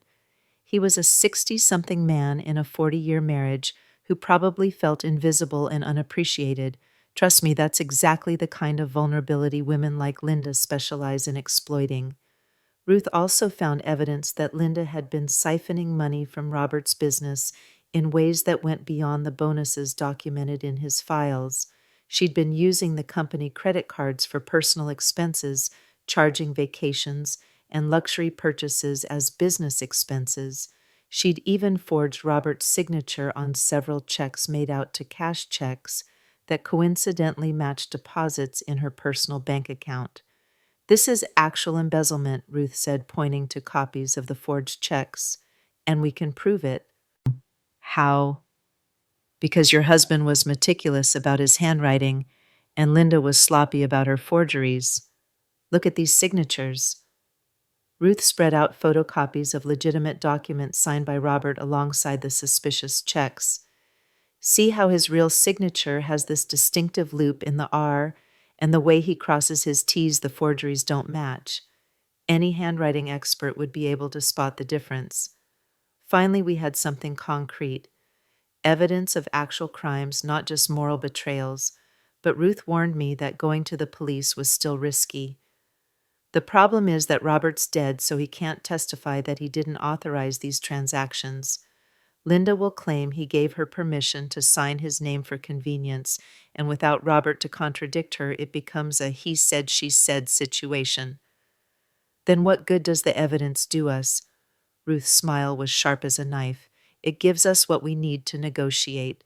He was a 60-something man in a 40-year marriage who probably felt invisible and unappreciated. Trust me, that's exactly the kind of vulnerability women like Linda specialize in exploiting. Ruth also found evidence that Linda had been siphoning money from Robert's business in ways that went beyond the bonuses documented in his files. She'd been using the company credit cards for personal expenses, charging vacations and luxury purchases as business expenses. She'd even forged Robert's signature on several checks made out to cash checks that coincidentally matched deposits in her personal bank account. "This is actual embezzlement," Ruth said, pointing to copies of the forged checks, "and we can prove it." "How?" "Because your husband was meticulous about his handwriting, and Linda was sloppy about her forgeries. Look at these signatures." Ruth spread out photocopies of legitimate documents signed by Robert alongside the suspicious checks. See how his real signature has this distinctive loop in the R, and the way he crosses his T's the forgeries don't match. Any handwriting expert would be able to spot the difference. Finally, we had something concrete. Evidence of actual crimes, not just moral betrayals, but Ruth warned me that going to the police was still risky. The problem is that Robert's dead, so he can't testify that he didn't authorize these transactions. Linda will claim he gave her permission to sign his name for convenience, and without Robert to contradict her, it becomes a he said, she said situation. Then what good does the evidence do us? Ruth's smile was sharp as a knife. It gives us what we need to negotiate.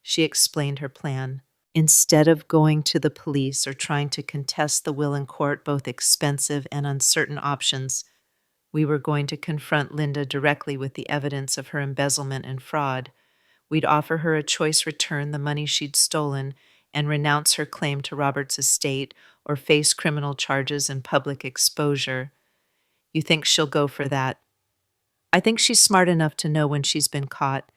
She explained her plan. Instead of going to the police or trying to contest the will in court, both expensive and uncertain options, we were going to confront Linda directly with the evidence of her embezzlement and fraud. We'd offer her a choice return the money she'd stolen and renounce her claim to Robert's estate or face criminal charges and public exposure. You think she'll go for that? I think she's smart enough to know when she's been caught,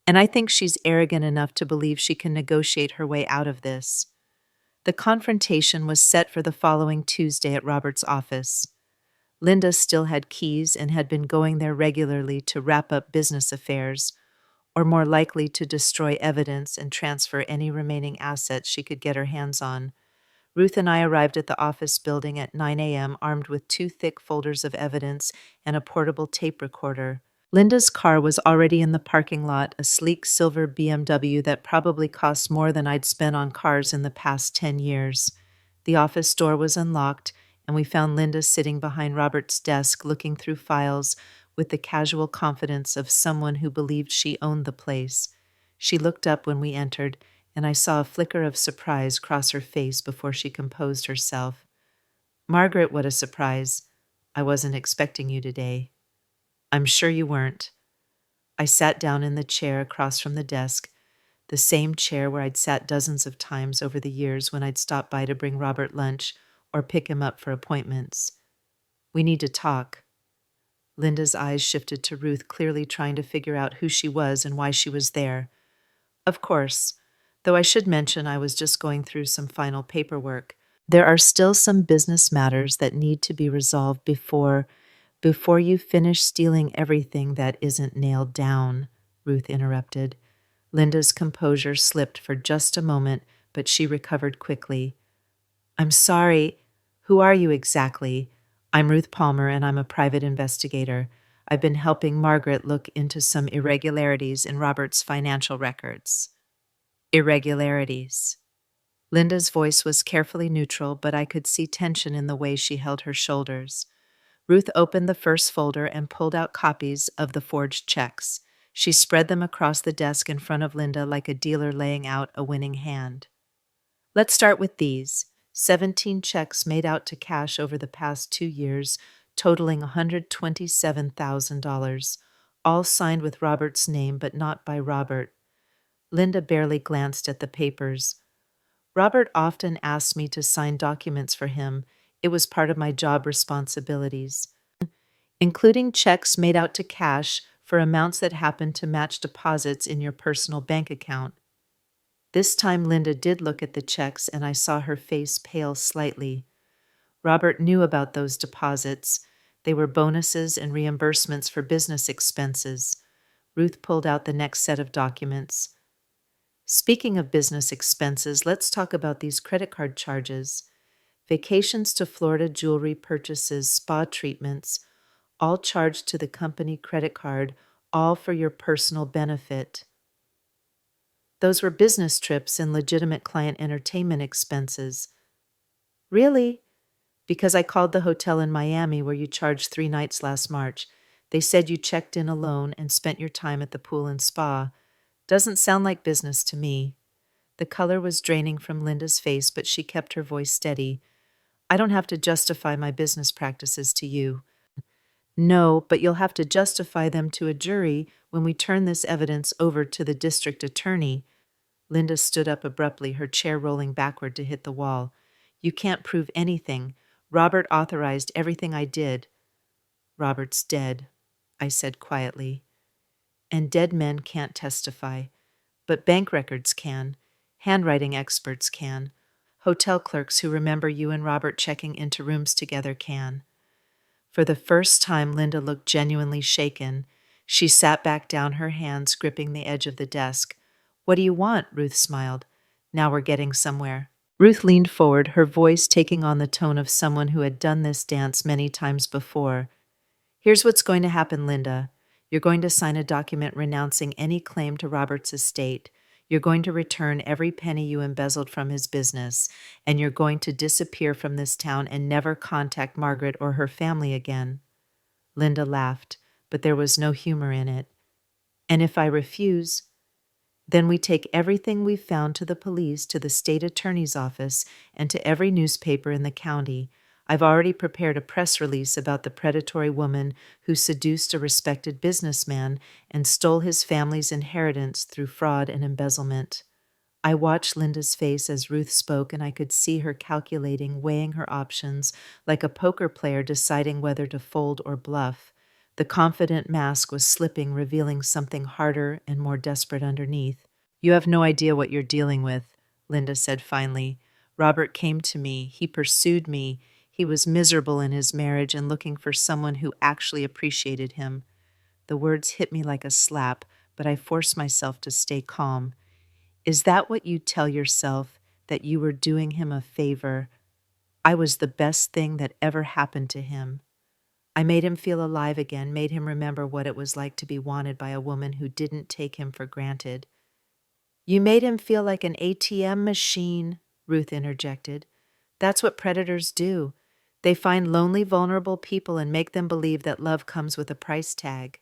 and I think she's arrogant enough to believe she can negotiate her way out of this. The confrontation was set for the following Tuesday at Robert's office. Linda still had keys and had been going there regularly to wrap up business affairs, or more likely to destroy evidence and transfer any remaining assets she could get her hands on. Ruth and I arrived at the office building at 9 a.m. armed with 2 thick folders of evidence and a portable tape recorder. Linda's car was already in the parking lot, a sleek silver BMW that probably cost more than I'd spent on cars in the past 10 years. The office door was unlocked, and we found Linda sitting behind Robert's desk looking through files with the casual confidence of someone who believed she owned the place. She looked up when we entered, and I saw a flicker of surprise cross her face before she composed herself. "Margaret, what a surprise. I wasn't expecting you today." "I'm sure you weren't." I sat down in the chair across from the desk, the same chair where I'd sat dozens of times over the years when I'd stopped by to bring Robert lunch or pick him up for appointments. "We need to talk." Linda's eyes shifted to Ruth, clearly trying to figure out who she was and why she was there. "Of course, though I should mention I was just going through some final paperwork. There are still some business matters that need to be resolved before you finish stealing everything that isn't nailed down," Ruth interrupted. Linda's composure slipped for just a moment, but she recovered quickly. "I'm sorry. Who are you exactly?" "I'm Ruth Palmer, and I'm a private investigator. I've been helping Margaret look into some irregularities in Robert's financial records." "Irregularities." Linda's voice was carefully neutral, but I could see tension in the way she held her shoulders. Ruth opened the first folder and pulled out copies of the forged checks. She spread them across the desk in front of Linda like a dealer laying out a winning hand. "Let's start with these. 17 checks made out to cash over the past 2 years, totaling $127,000, all signed with Robert's name but not by Robert." Linda barely glanced at the papers. "Robert often asked me to sign documents for him. It was part of my job responsibilities, including checks made out to cash for amounts that happened to match deposits in your personal bank account." This time Linda did look at the checks, and I saw her face pale slightly. Robert knew about those deposits. They were bonuses and reimbursements for business expenses. Ruth pulled out the next set of documents. "Speaking of business expenses, let's talk about these credit card charges. Vacations to Florida, jewelry purchases, spa treatments, all charged to the company credit card, all for your personal benefit." "Those were business trips and legitimate client entertainment expenses." "Really?" "Because I called the hotel in Miami where you charged 3 nights last March. They said you checked in alone and spent your time at the pool and spa. Doesn't sound like business to me." The color was draining from Linda's face, but she kept her voice steady. "I don't have to justify my business practices to you." "No, but you'll have to justify them to a jury when we turn this evidence over to the district attorney." Linda stood up abruptly, her chair rolling backward to hit the wall. "You can't prove anything. Robert authorized everything I did." Robert's dead, I said quietly. And dead men can't testify, but bank records can, handwriting experts can, hotel clerks who remember you and Robert checking into rooms together can. For the first time, Linda looked genuinely shaken. She sat back down, her hands gripping the edge of the desk. "What do you want?" Ruth smiled. "Now we're getting somewhere." Ruth leaned forward, her voice taking on the tone of someone who had done this dance many times before. "Here's what's going to happen, Linda. You're going to sign a document renouncing any claim to Robert's estate. You're going to return every penny you embezzled from his business, and you're going to disappear from this town and never contact Margaret or her family again." Linda laughed, but there was no humor in it. "And if I refuse, then we take everything we've found to the police, to the state attorney's office, and to every newspaper in the county. I've already prepared a press release about the predatory woman who seduced a respected businessman and stole his family's inheritance through fraud and embezzlement." I watched Linda's face as Ruth spoke, and I could see her calculating, weighing her options, like a poker player deciding whether to fold or bluff. The confident mask was slipping, revealing something harder and more desperate underneath. "You have no idea what you're dealing with," Linda said finally. "Robert came to me. He pursued me. He was miserable in his marriage and looking for someone who actually appreciated him." The words hit me like a slap, but I forced myself to stay calm. "Is that what you tell yourself, that you were doing him a favor? I was the best thing that ever happened to him. I made him feel alive again, made him remember what it was like to be wanted by a woman who didn't take him for granted." "You made him feel like an ATM machine," Ruth interjected. "That's what predators do. They find lonely, vulnerable people and make them believe that love comes with a price tag."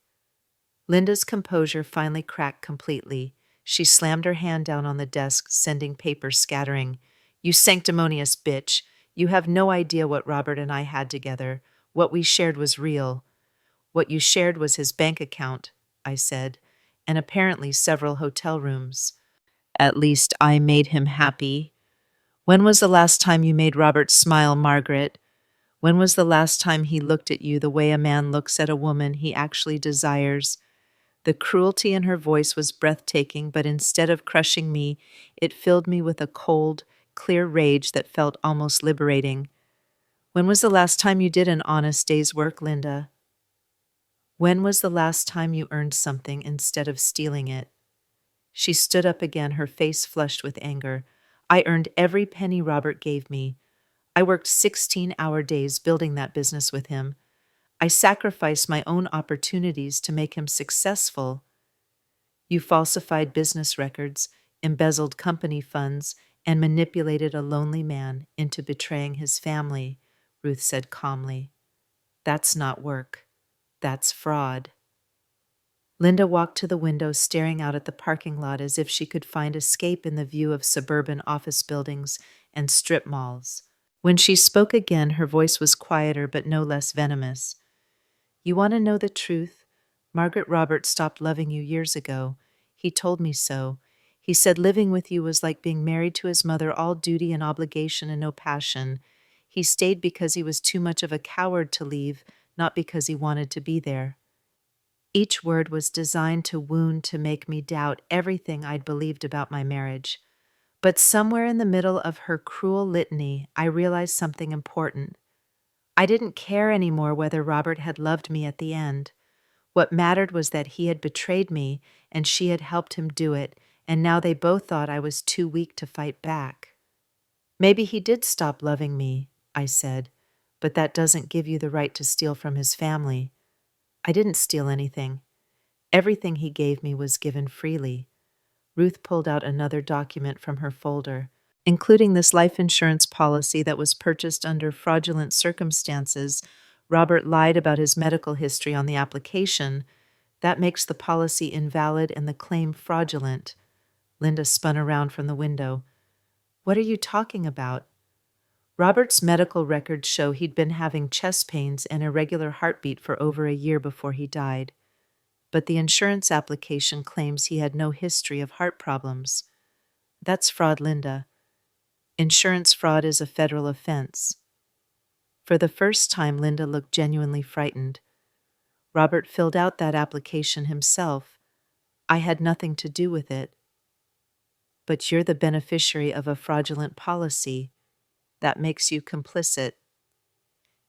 Linda's composure finally cracked completely. She slammed her hand down on the desk, sending papers scattering. "You sanctimonious bitch! You have no idea what Robert and I had together. What we shared was real." "What you shared was his bank account," I said, "and apparently several hotel rooms. At least I made him happy. When was the last time you made Robert smile, Margaret? When was the last time he looked at you the way a man looks at a woman he actually desires?" The cruelty in her voice was breathtaking, but instead of crushing me, it filled me with a cold, clear rage that felt almost liberating. "When was the last time you did an honest day's work, Linda? When was the last time you earned something instead of stealing it?" She stood up again, her face flushed with anger. "I earned every penny Robert gave me. I worked 16-hour days building that business with him. I sacrificed my own opportunities to make him successful. You falsified business records, embezzled company funds, and manipulated a lonely man into betraying his family," Ruth said calmly. "That's not work. That's fraud." Linda walked to the window, staring out at the parking lot as if she could find escape in the view of suburban office buildings and strip malls. When she spoke again, her voice was quieter but no less venomous. "You want to know the truth? Margaret Roberts stopped loving you years ago. He told me so. He said living with you was like being married to his mother, all duty and obligation and no passion. He stayed because he was too much of a coward to leave, not because he wanted to be there." Each word was designed to wound, to make me doubt everything I'd believed about my marriage. But somewhere in the middle of her cruel litany, I realized something important. I didn't care anymore whether Robert had loved me at the end. What mattered was that he had betrayed me and she had helped him do it, and now they both thought I was too weak to fight back. "Maybe he did stop loving me," I said, "but that doesn't give you the right to steal from his family." "I didn't steal anything. Everything he gave me was given freely." Ruth pulled out another document from her folder, including this life insurance policy that was purchased under fraudulent circumstances. Robert lied about his medical history on the application. That makes the policy invalid and the claim fraudulent. Linda spun around from the window. "What are you talking about?" "Robert's medical records show he'd been having chest pains and irregular heartbeat for over a year before he died. But the insurance application claims he had no history of heart problems. That's fraud, Linda. Insurance fraud is a federal offense." For the first time, Linda looked genuinely frightened. Robert filled out that application himself. I had nothing to do with it. But you're the beneficiary of a fraudulent policy. That makes you complicit.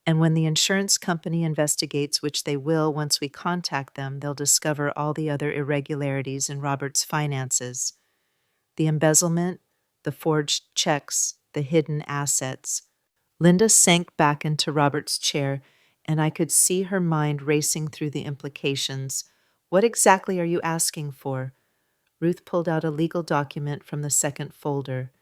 And when the insurance company investigates, which they will once we contact them, they'll discover all the other irregularities in Robert's finances. The embezzlement, the forged checks, the hidden assets. Linda sank back into Robert's chair, and I could see her mind racing through the implications. What exactly are you asking for? Ruth pulled out a legal document from the second folder.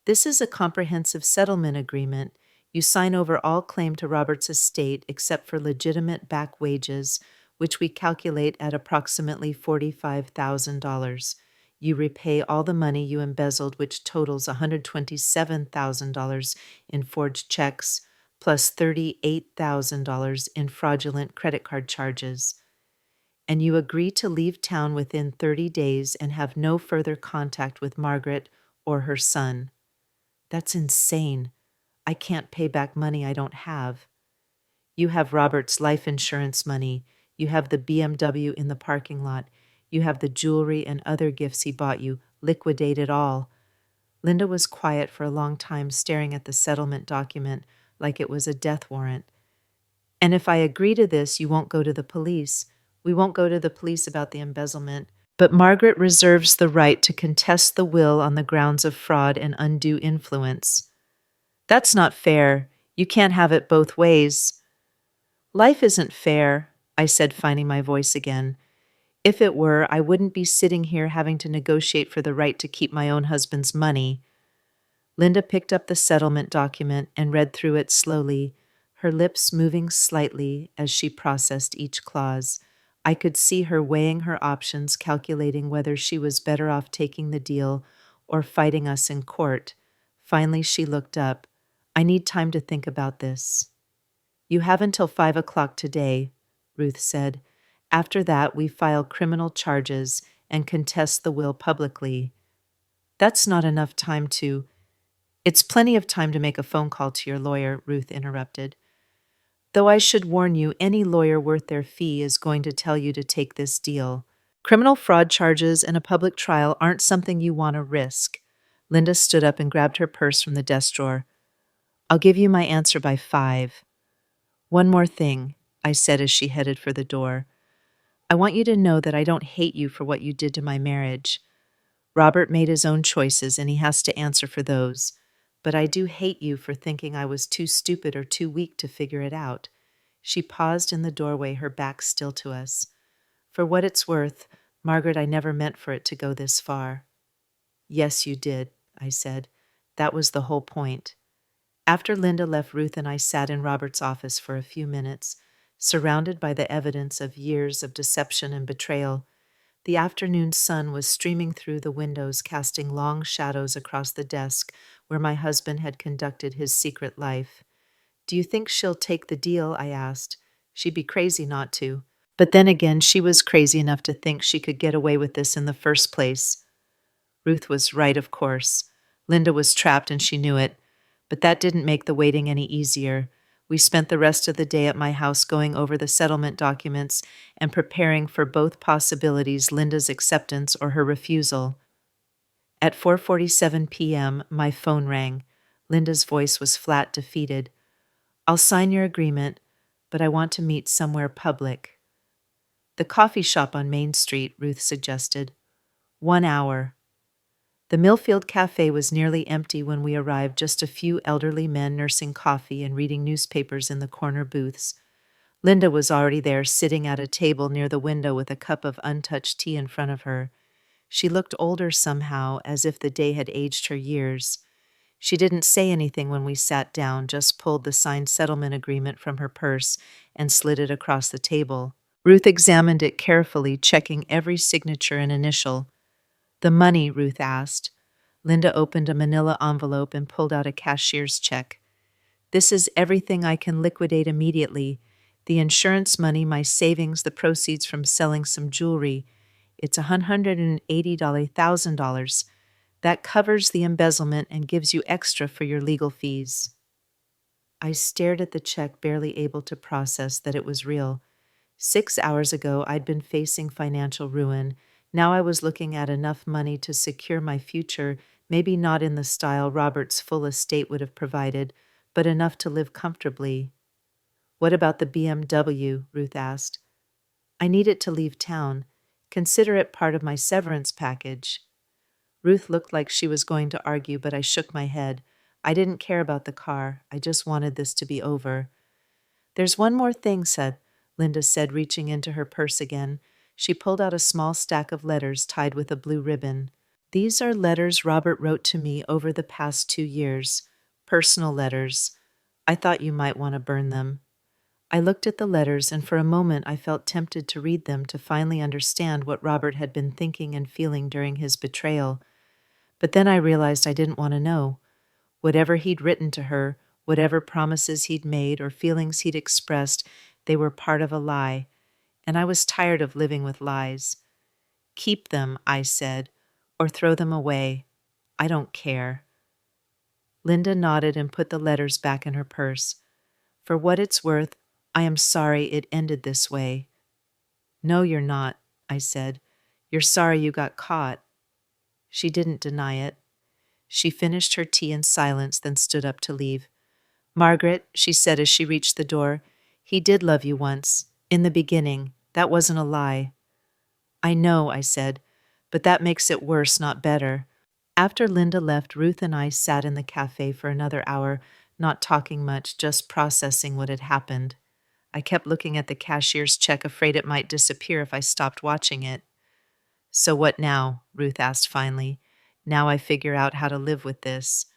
This is a comprehensive settlement agreement. You sign over all claim to Robert's estate except for legitimate back wages, which we calculate at approximately $45,000. You repay all the money you embezzled, which totals $127,000 in forged checks, plus $38,000 in fraudulent credit card charges. And you agree to leave town within 30 days and have no further contact with Margaret or her son. That's insane. I can't pay back money I don't have. You have Robert's life insurance money. You have the BMW in the parking lot. You have the jewelry and other gifts he bought you. Liquidate it all. Linda was quiet for a long time, staring at the settlement document like it was a death warrant. And if I agree to this, you won't go to the police. We won't go to the police about the embezzlement. But Margaret reserves the right to contest the will on the grounds of fraud and undue influence. That's not fair. You can't have it both ways. Life isn't fair, I said, finding my voice again. If it were, I wouldn't be sitting here having to negotiate for the right to keep my own husband's money. Linda picked up the settlement document and read through it slowly, her lips moving slightly as she processed each clause. I could see her weighing her options, calculating whether she was better off taking the deal or fighting us in court. Finally, she looked up. I need time to think about this. You have until 5 o'clock today, Ruth said. After that, we file criminal charges and contest the will publicly. That's not enough time to... It's plenty of time to make a phone call to your lawyer, Ruth interrupted. Though I should warn you, any lawyer worth their fee is going to tell you to take this deal. Criminal fraud charges and a public trial aren't something you want to risk. Linda stood up and grabbed her purse from the desk drawer. I'll give you my answer by 5. One more thing, I said as she headed for the door. I want you to know that I don't hate you for what you did to my marriage. Robert made his own choices and he has to answer for those. But I do hate you for thinking I was too stupid or too weak to figure it out. She paused in the doorway, her back still to us. For what it's worth, Margaret, I never meant for it to go this far. Yes, you did, I said. That was the whole point. After Linda left, Ruth and I sat in Robert's office for a few minutes, surrounded by the evidence of years of deception and betrayal. The afternoon sun was streaming through the windows, casting long shadows across the desk where my husband had conducted his secret life. Do you think she'll take the deal? I asked. She'd be crazy not to. But then again, she was crazy enough to think she could get away with this in the first place. Ruth was right, of course. Linda was trapped and she knew it. But that didn't make the waiting any easier. We spent the rest of the day at my house going over the settlement documents and preparing for both possibilities, Linda's acceptance or her refusal. At 4:47 p.m., my phone rang. Linda's voice was flat, defeated. I'll sign your agreement, but I want to meet somewhere public. The coffee shop on Main Street, Ruth suggested. 1 hour. The Millfield Cafe was nearly empty when we arrived, just a few elderly men nursing coffee and reading newspapers in the corner booths. Linda was already there, sitting at a table near the window with a cup of untouched tea in front of her. She looked older somehow, as if the day had aged her years. She didn't say anything when we sat down, just pulled the signed settlement agreement from her purse and slid it across the table. Ruth examined it carefully, checking every signature and initial. The money, Ruth asked. Linda opened a manila envelope and pulled out a cashier's check. This is everything I can liquidate immediately. The insurance money, my savings, the proceeds from selling some jewelry. It's $180,000. That covers the embezzlement and gives you extra for your legal fees. I stared at the check, barely able to process that it was real. 6 hours ago, I'd been facing financial ruin. Now I was looking at enough money to secure my future, maybe not in the style Robert's full estate would have provided, but enough to live comfortably. What about the BMW? Ruth asked. I need it to leave town. Consider it part of my severance package. Ruth looked like she was going to argue, but I shook my head. I didn't care about the car. I just wanted this to be over. There's one more thing, Linda said, reaching into her purse again. She pulled out a small stack of letters tied with a blue ribbon. These are letters Robert wrote to me over the past 2 years. Personal letters. I thought you might want to burn them. I looked at the letters, and for a moment I felt tempted to read them to finally understand what Robert had been thinking and feeling during his betrayal. But then I realized I didn't want to know. Whatever he'd written to her, whatever promises he'd made or feelings he'd expressed, they were part of a lie, and I was tired of living with lies. Keep them, I said, or throw them away. I don't care. Linda nodded and put the letters back in her purse. For what it's worth, I am sorry it ended this way. No, you're not, I said. You're sorry you got caught. She didn't deny it. She finished her tea in silence, then stood up to leave. Margaret, she said as she reached the door, he did love you once, in the beginning. That wasn't a lie. I know, I said, but that makes it worse, not better. After Linda left, Ruth and I sat in the cafe for another hour, not talking much, just processing what had happened. I kept looking at the cashier's check, afraid it might disappear if I stopped watching it. So what now? Ruth asked finally. Now I figure out how to live with this.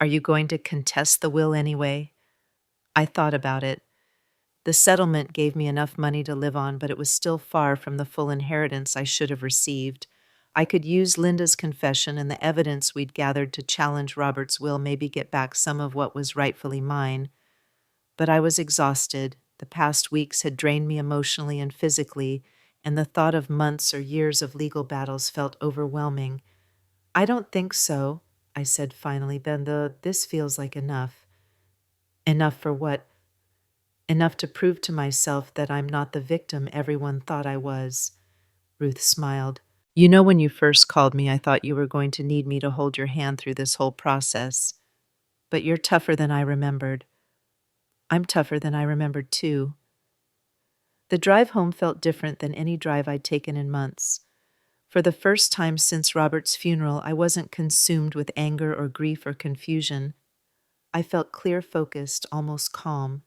Are you going to contest the will anyway? I thought about it. The settlement gave me enough money to live on, but it was still far from the full inheritance I should have received. I could use Linda's confession and the evidence we'd gathered to challenge Robert's will, maybe get back some of what was rightfully mine. But I was exhausted. The past weeks had drained me emotionally and physically, and the thought of months or years of legal battles felt overwhelming. I don't think so, I said finally. This feels like enough. Enough for what? Enough to prove to myself that I'm not the victim everyone thought I was. Ruth smiled. You know, when you first called me, I thought you were going to need me to hold your hand through this whole process. But you're tougher than I remembered. I'm tougher than I remembered, too. The drive home felt different than any drive I'd taken in months. For the first time since Robert's funeral, I wasn't consumed with anger or grief or confusion. I felt clear-focused, almost calm.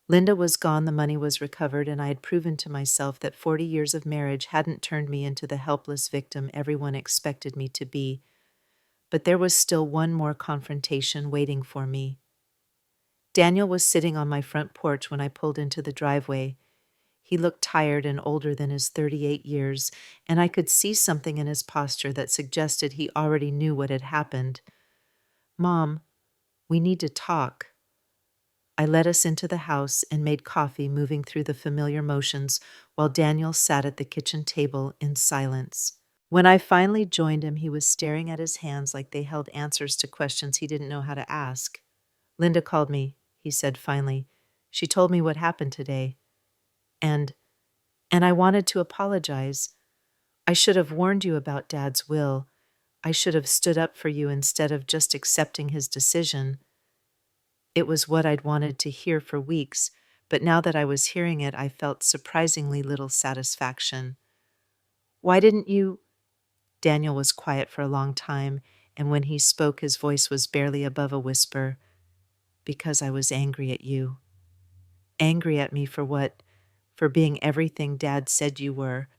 Linda was gone, the money was recovered, and I had proven to myself that 40 years of marriage hadn't turned me into the helpless victim everyone expected me to be. But there was still one more confrontation waiting for me. Daniel was sitting on my front porch when I pulled into the driveway. He looked tired and older than his 38 years, and I could see something in his posture that suggested he already knew what had happened. Mom, we need to talk. I led us into the house and made coffee, moving through the familiar motions while Daniel sat at the kitchen table in silence. When I finally joined him, he was staring at his hands like they held answers to questions he didn't know how to ask. Linda called me, he said finally. She told me what happened today. And I wanted to apologize. I should have warned you about Dad's will. I should have stood up for you instead of just accepting his decision. It was what I'd wanted to hear for weeks, but now that I was hearing it, I felt surprisingly little satisfaction. Why didn't you? Daniel was quiet for a long time, and when he spoke, his voice was barely above a whisper. Because I was angry at you. Angry at me for what? For being everything Dad said you were,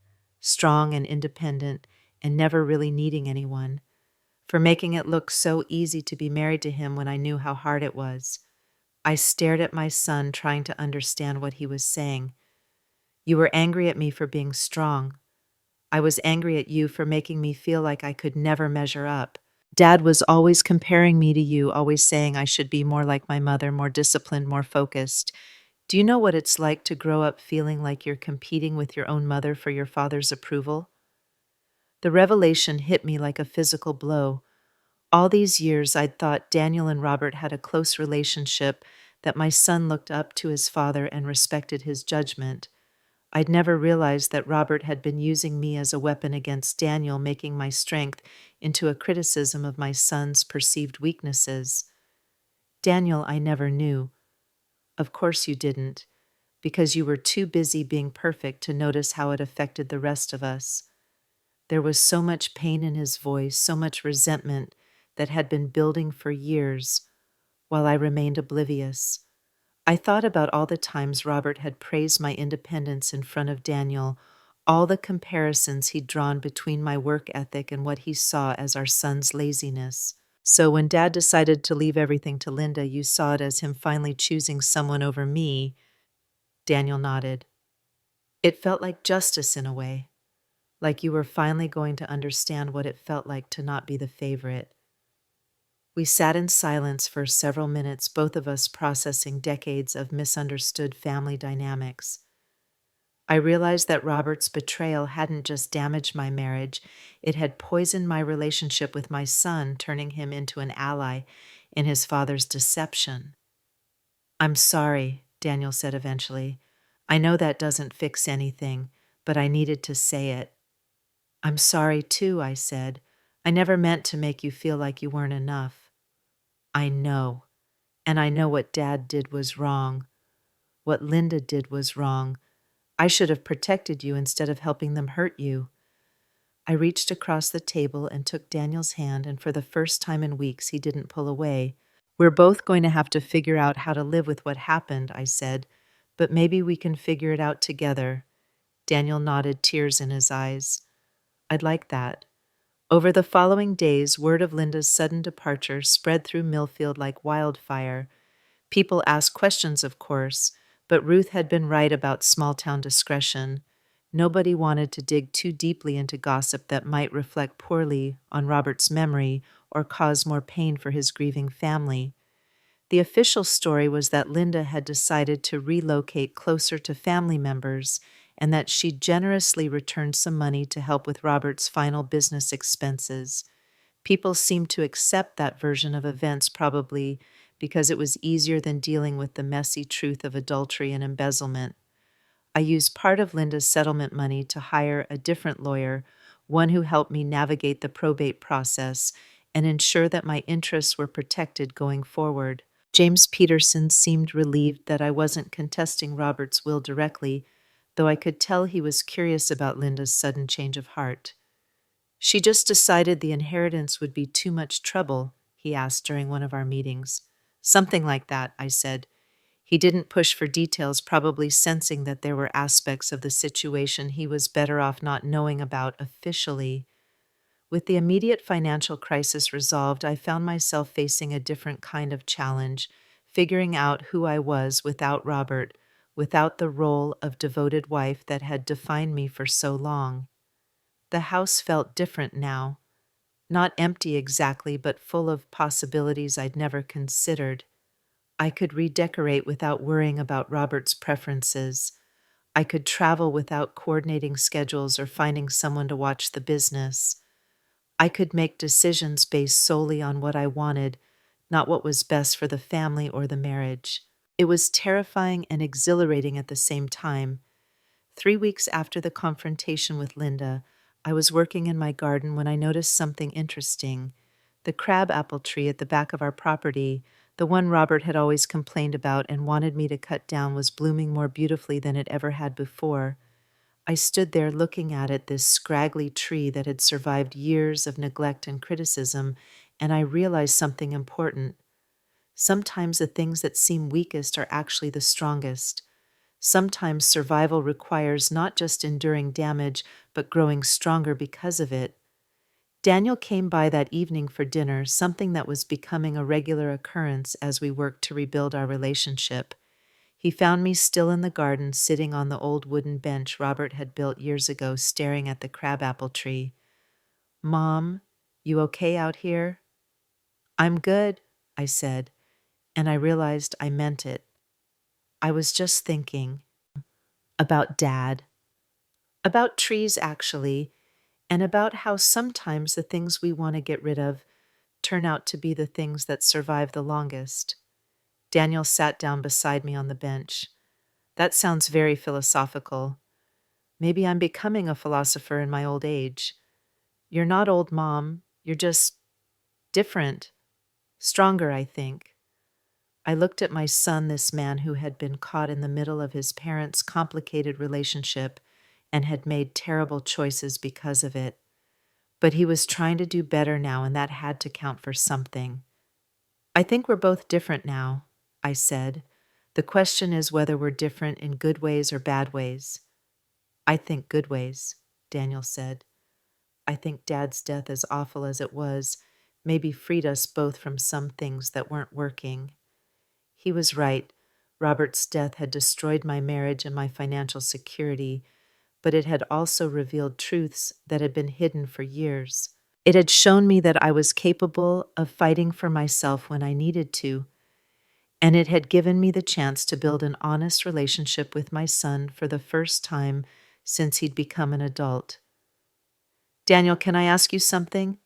strong and independent and never really needing anyone. For making it look so easy to be married to him when I knew how hard it was. I stared at my son, trying to understand what he was saying. You were angry at me for being strong. I was angry at you for making me feel like I could never measure up. Dad was always comparing me to you, always saying I should be more like my mother, more disciplined, more focused. Do you know what it's like to grow up feeling like you're competing with your own mother for your father's approval? The revelation hit me like a physical blow. All these years I'd thought Daniel and Robert had a close relationship, that my son looked up to his father and respected his judgment. I'd never realized that Robert had been using me as a weapon against Daniel, making my strength into a criticism of my son's perceived weaknesses. Daniel, I never knew. Of course you didn't, because you were too busy being perfect to notice how it affected the rest of us. There was so much pain in his voice, so much resentment that had been building for years, while I remained oblivious. I thought about all the times Robert had praised my independence in front of Daniel, all the comparisons he'd drawn between my work ethic and what he saw as our son's laziness. So when Dad decided to leave everything to Linda, you saw it as him finally choosing someone over me. Daniel nodded. It felt like justice in a way, like you were finally going to understand what it felt like to not be the favorite. We sat in silence for several minutes, both of us processing decades of misunderstood family dynamics. I realized that Robert's betrayal hadn't just damaged my marriage, it had poisoned my relationship with my son, turning him into an ally in his father's deception. "I'm sorry," Daniel said eventually. "I know that doesn't fix anything, but I needed to say it." "I'm sorry too," I said. "I never meant to make you feel like you weren't enough." "I know. And I know what Dad did was wrong. What Linda did was wrong. I should have protected you instead of helping them hurt you." I reached across the table and took Daniel's hand, and for the first time in weeks, he didn't pull away. "We're both going to have to figure out how to live with what happened," I said, "but maybe we can figure it out together." Daniel nodded, tears in his eyes. "I'd like that." Over the following days, word of Linda's sudden departure spread through Millfield like wildfire. People asked questions, of course, but Ruth had been right about small-town discretion. Nobody wanted to dig too deeply into gossip that might reflect poorly on Robert's memory or cause more pain for his grieving family. The official story was that Linda had decided to relocate closer to family members and that she generously returned some money to help with Robert's final business expenses. People seemed to accept that version of events probably because it was easier than dealing with the messy truth of adultery and embezzlement. I used part of Linda's settlement money to hire a different lawyer, one who helped me navigate the probate process and ensure that my interests were protected going forward. James Peterson seemed relieved that I wasn't contesting Robert's will directly, though I could tell he was curious about Linda's sudden change of heart. "She just decided the inheritance would be too much trouble," he asked during one of our meetings. "Something like that," I said. He didn't push for details, probably sensing that there were aspects of the situation he was better off not knowing about officially. With the immediate financial crisis resolved, I found myself facing a different kind of challenge, figuring out who I was without Robert, without the role of devoted wife that had defined me for so long. The house felt different now, not empty exactly, but full of possibilities I'd never considered. I could redecorate without worrying about Robert's preferences. I could travel without coordinating schedules or finding someone to watch the business. I could make decisions based solely on what I wanted, not what was best for the family or the marriage. It was terrifying and exhilarating at the same time. 3 weeks after the confrontation with Linda, I was working in my garden when I noticed something interesting. The crab apple tree at the back of our property, the one Robert had always complained about and wanted me to cut down, was blooming more beautifully than it ever had before. I stood there looking at it, this scraggly tree that had survived years of neglect and criticism, and I realized something important. Sometimes the things that seem weakest are actually the strongest. Sometimes survival requires not just enduring damage, but growing stronger because of it. Daniel came by that evening for dinner, something that was becoming a regular occurrence as we worked to rebuild our relationship. He found me still in the garden, sitting on the old wooden bench Robert had built years ago, staring at the crabapple tree. "Mom, you okay out here?" "I'm good," I said, and I realized I meant it. I was just thinking about Dad. About trees, actually, and about how sometimes the things we want to get rid of turn out to be the things that survive the longest. Daniel sat down beside me on the bench. "That sounds very philosophical. Maybe I'm becoming a philosopher in my old age. You're not old, Mom. You're just different, stronger, I think. I looked at my son, this man who had been caught in the middle of his parents' complicated relationship and had made terrible choices because of it. But he was trying to do better now, and that had to count for something. I think we're both different now, I said. The question is whether we're different in good ways or bad ways. I think good ways, Daniel said. I think Dad's death, as awful as it was, maybe freed us both from some things that weren't working. He was right. Robert's death had destroyed my marriage and my financial security, but it had also revealed truths that had been hidden for years. It had shown me that I was capable of fighting for myself when I needed to, and it had given me the chance to build an honest relationship with my son for the first time since he'd become an adult. Daniel, can I ask you something?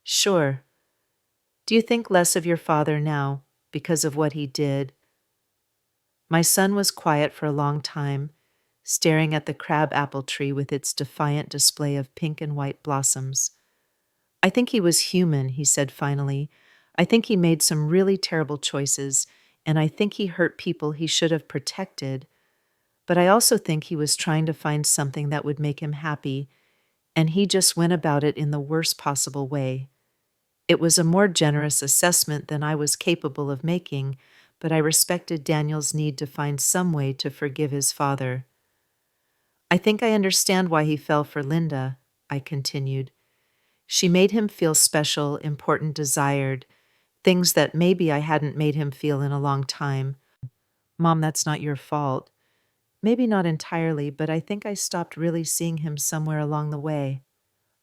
Sure. Do you think less of your father now because of what he did? My son was quiet for a long time, staring at the crabapple tree with its defiant display of pink and white blossoms. I think he was human, he said finally. I think he made some really terrible choices, and I think he hurt people he should have protected. But I also think he was trying to find something that would make him happy, and he just went about it in the worst possible way. It was a more generous assessment than I was capable of making, but I respected Daniel's need to find some way to forgive his father. I think I understand why he fell for Linda, I continued. She made him feel special, important, desired, things that maybe I hadn't made him feel in a long time. Mom, that's not your fault. Maybe not entirely, but I think I stopped really seeing him somewhere along the way.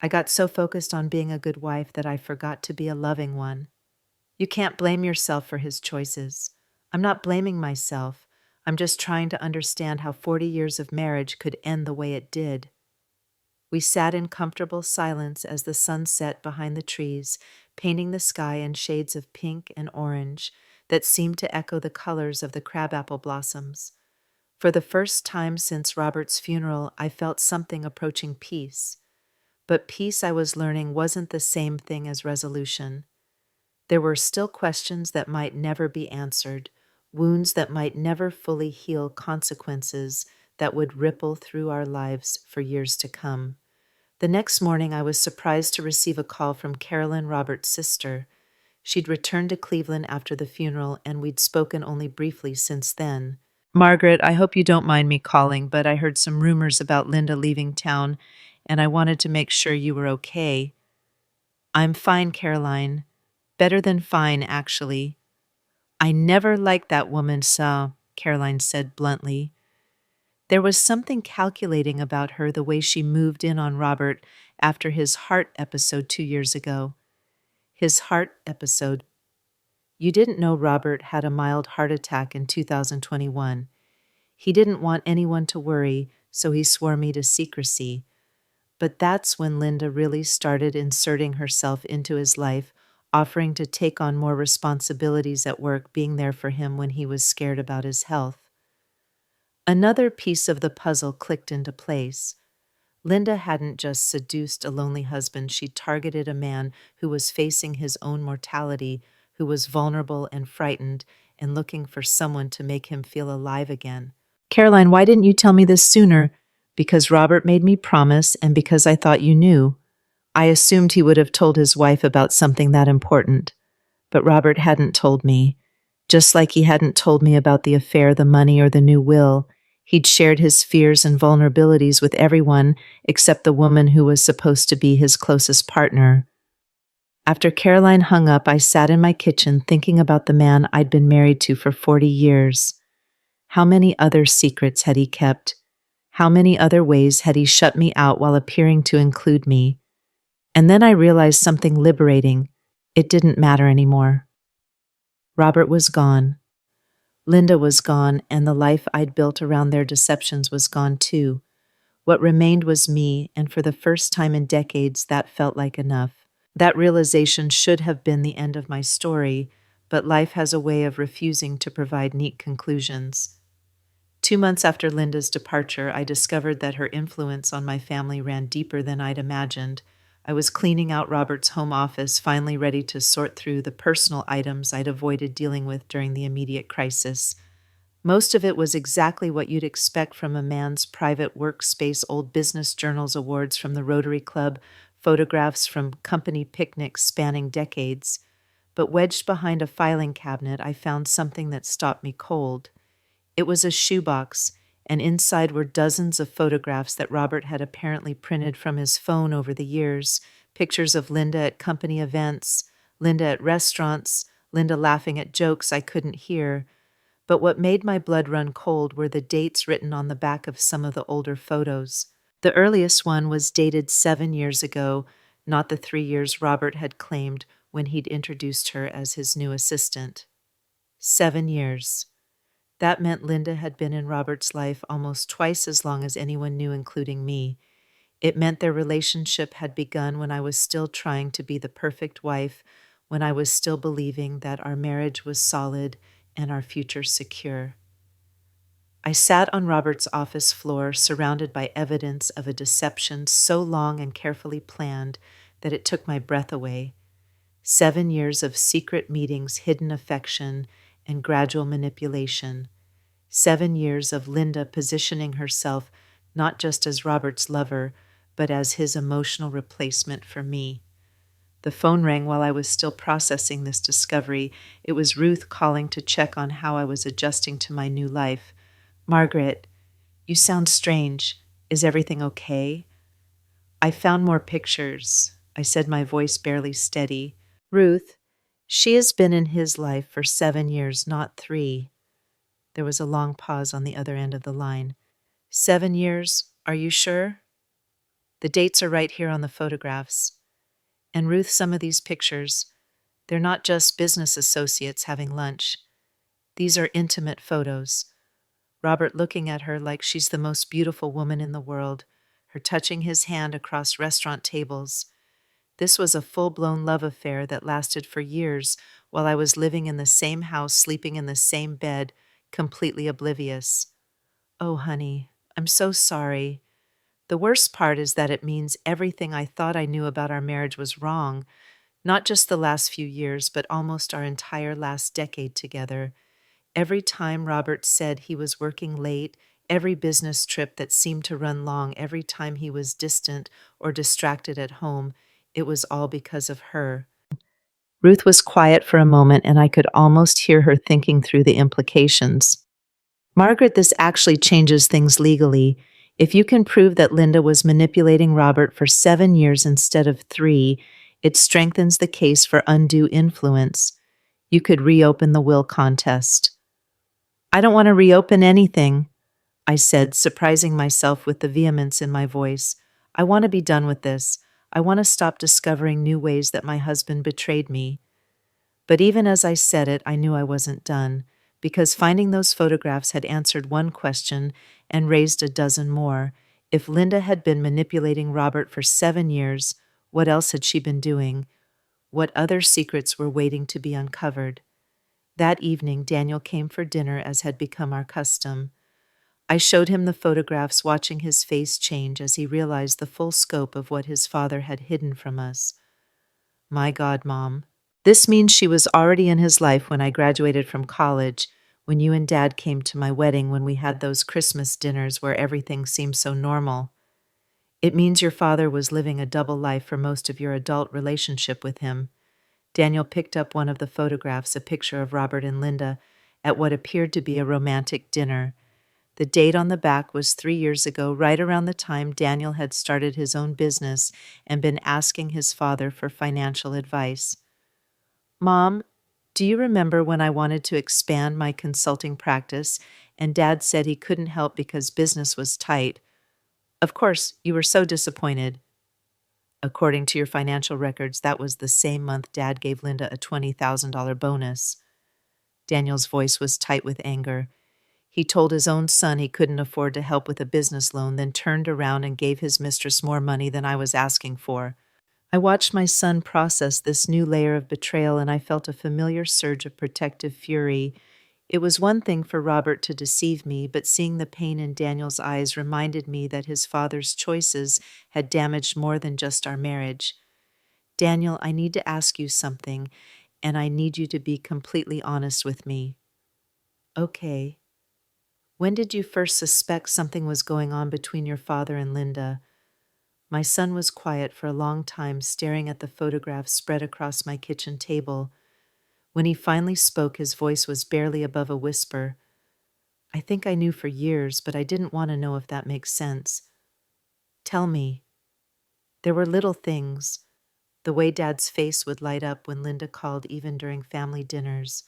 I got so focused on being a good wife that I forgot to be a loving one. You can't blame yourself for his choices. I'm not blaming myself. I'm just trying to understand how 40 years of marriage could end the way it did. We sat in comfortable silence as the sun set behind the trees, painting the sky in shades of pink and orange that seemed to echo the colors of the crabapple blossoms. For the first time since Robert's funeral, I felt something approaching peace. But peace, I was learning, wasn't the same thing as resolution. There were still questions that might never be answered, wounds that might never fully heal, consequences that would ripple through our lives for years to come. The next morning, I was surprised to receive a call from Carolyn, Robert's sister. She'd returned to Cleveland after the funeral, and we'd spoken only briefly since then. Margaret, I hope you don't mind me calling, but I heard some rumors about Linda leaving town, and I wanted to make sure you were okay. I'm fine, Caroline. Better than fine, actually. I never liked that woman, so, Caroline said bluntly. There was something calculating about her, the way she moved in on Robert after his heart episode 2 years ago. His heart episode. You didn't know Robert had a mild heart attack in 2021. He didn't want anyone to worry, so he swore me to secrecy. But that's when Linda really started inserting herself into his life, offering to take on more responsibilities at work, being there for him when he was scared about his health. Another piece of the puzzle clicked into place. Linda hadn't just seduced a lonely husband, she targeted a man who was facing his own mortality, who was vulnerable and frightened and looking for someone to make him feel alive again. Caroline, why didn't you tell me this sooner? Because Robert made me promise and because I thought you knew. I assumed he would have told his wife about something that important. But Robert hadn't told me. Just like he hadn't told me about the affair, the money, or the new will. He'd shared his fears and vulnerabilities with everyone except the woman who was supposed to be his closest partner. After Caroline hung up, I sat in my kitchen thinking about the man I'd been married to for 40 years. How many other secrets had he kept? How many other ways had he shut me out while appearing to include me? And then I realized something liberating. It didn't matter anymore. Robert was gone. Linda was gone, and the life I'd built around their deceptions was gone too. What remained was me, and for the first time in decades, that felt like enough. That realization should have been the end of my story, but life has a way of refusing to provide neat conclusions. 2 months after Linda's departure, I discovered that her influence on my family ran deeper than I'd imagined. I was cleaning out Robert's home office, finally ready to sort through the personal items I'd avoided dealing with during the immediate crisis. Most of it was exactly what you'd expect from a man's private workspace: old business journals, awards from the Rotary Club, photographs from company picnics spanning decades. But wedged behind a filing cabinet, I found something that stopped me cold. It was a shoebox, and inside were dozens of photographs that Robert had apparently printed from his phone over the years. Pictures of Linda at company events, Linda at restaurants, Linda laughing at jokes I couldn't hear. But what made my blood run cold were the dates written on the back of some of the older photos. The earliest one was dated 7 years ago, not the 3 years Robert had claimed when he'd introduced her as his new assistant. 7 years. That meant Linda had been in Robert's life almost twice as long as anyone knew, including me. It meant their relationship had begun when I was still trying to be the perfect wife, when I was still believing that our marriage was solid and our future secure. I sat on Robert's office floor, surrounded by evidence of a deception so long and carefully planned that it took my breath away. 7 years of secret meetings, hidden affection, and gradual manipulation. 7 years of Linda positioning herself not just as Robert's lover, but as his emotional replacement for me. The phone rang while I was still processing this discovery. It was Ruth calling to check on how I was adjusting to my new life. "Margaret, you sound strange. Is everything okay?" "I found more pictures," I said, my voice barely steady. "Ruth, she has been in his life for 7 years, not 3. There was a long pause on the other end of the line. 7 years, are you sure? The dates are right here on the photographs. And Ruth, some of these pictures, they're not just business associates having lunch. These are intimate photos. Robert looking at her like she's the most beautiful woman in the world, her touching his hand across restaurant tables. This was a full-blown love affair that lasted for years while I was living in the same house, sleeping in the same bed, completely oblivious. Oh, honey, I'm so sorry. The worst part is that it means everything I thought I knew about our marriage was wrong, not just the last few years, but almost our entire last decade together. Every time Robert said he was working late, every business trip that seemed to run long, every time he was distant or distracted at home, it was all because of her. Ruth was quiet for a moment, and I could almost hear her thinking through the implications. "Margaret, this actually changes things legally. If you can prove that Linda was manipulating Robert for 7 years instead of 3, it strengthens the case for undue influence. You could reopen the will contest." "I don't want to reopen anything," I said, surprising myself with the vehemence in my voice. "I want to be done with this. I want to stop discovering new ways that my husband betrayed me." But even as I said it, I knew I wasn't done, because finding those photographs had answered one question and raised a dozen more. If Linda had been manipulating Robert for 7 years, what else had she been doing? What other secrets were waiting to be uncovered? That evening, Daniel came for dinner, as had become our custom. I showed him the photographs, watching his face change as he realized the full scope of what his father had hidden from us. "My God, Mom. This means she was already in his life when I graduated from college, when you and Dad came to my wedding, when we had those Christmas dinners where everything seemed so normal. It means your father was living a double life for most of your adult relationship with him." Daniel picked up one of the photographs, a picture of Robert and Linda, at what appeared to be a romantic dinner. The date on the back was 3 years ago, right around the time Daniel had started his own business and been asking his father for financial advice. "Mom, do you remember when I wanted to expand my consulting practice and Dad said he couldn't help because business was tight? Of course, you were so disappointed." According to your financial records, that was the same month Dad gave Linda a $20,000 bonus. Daniel's voice was tight with anger. He told his own son he couldn't afford to help with a business loan, then turned around and gave his mistress more money than I was asking for. I watched my son process this new layer of betrayal, and I felt a familiar surge of protective fury. It was one thing for Robert to deceive me, but seeing the pain in Daniel's eyes reminded me that his father's choices had damaged more than just our marriage. Daniel, I need to ask you something, and I need you to be completely honest with me. Okay. When did you first suspect something was going on between your father and Linda? My son was quiet for a long time, staring at the photographs spread across my kitchen table. When he finally spoke, his voice was barely above a whisper. I think I knew for years, but I didn't want to know if that makes sense. Tell me. There were little things. The way Dad's face would light up when Linda called, even during family dinners.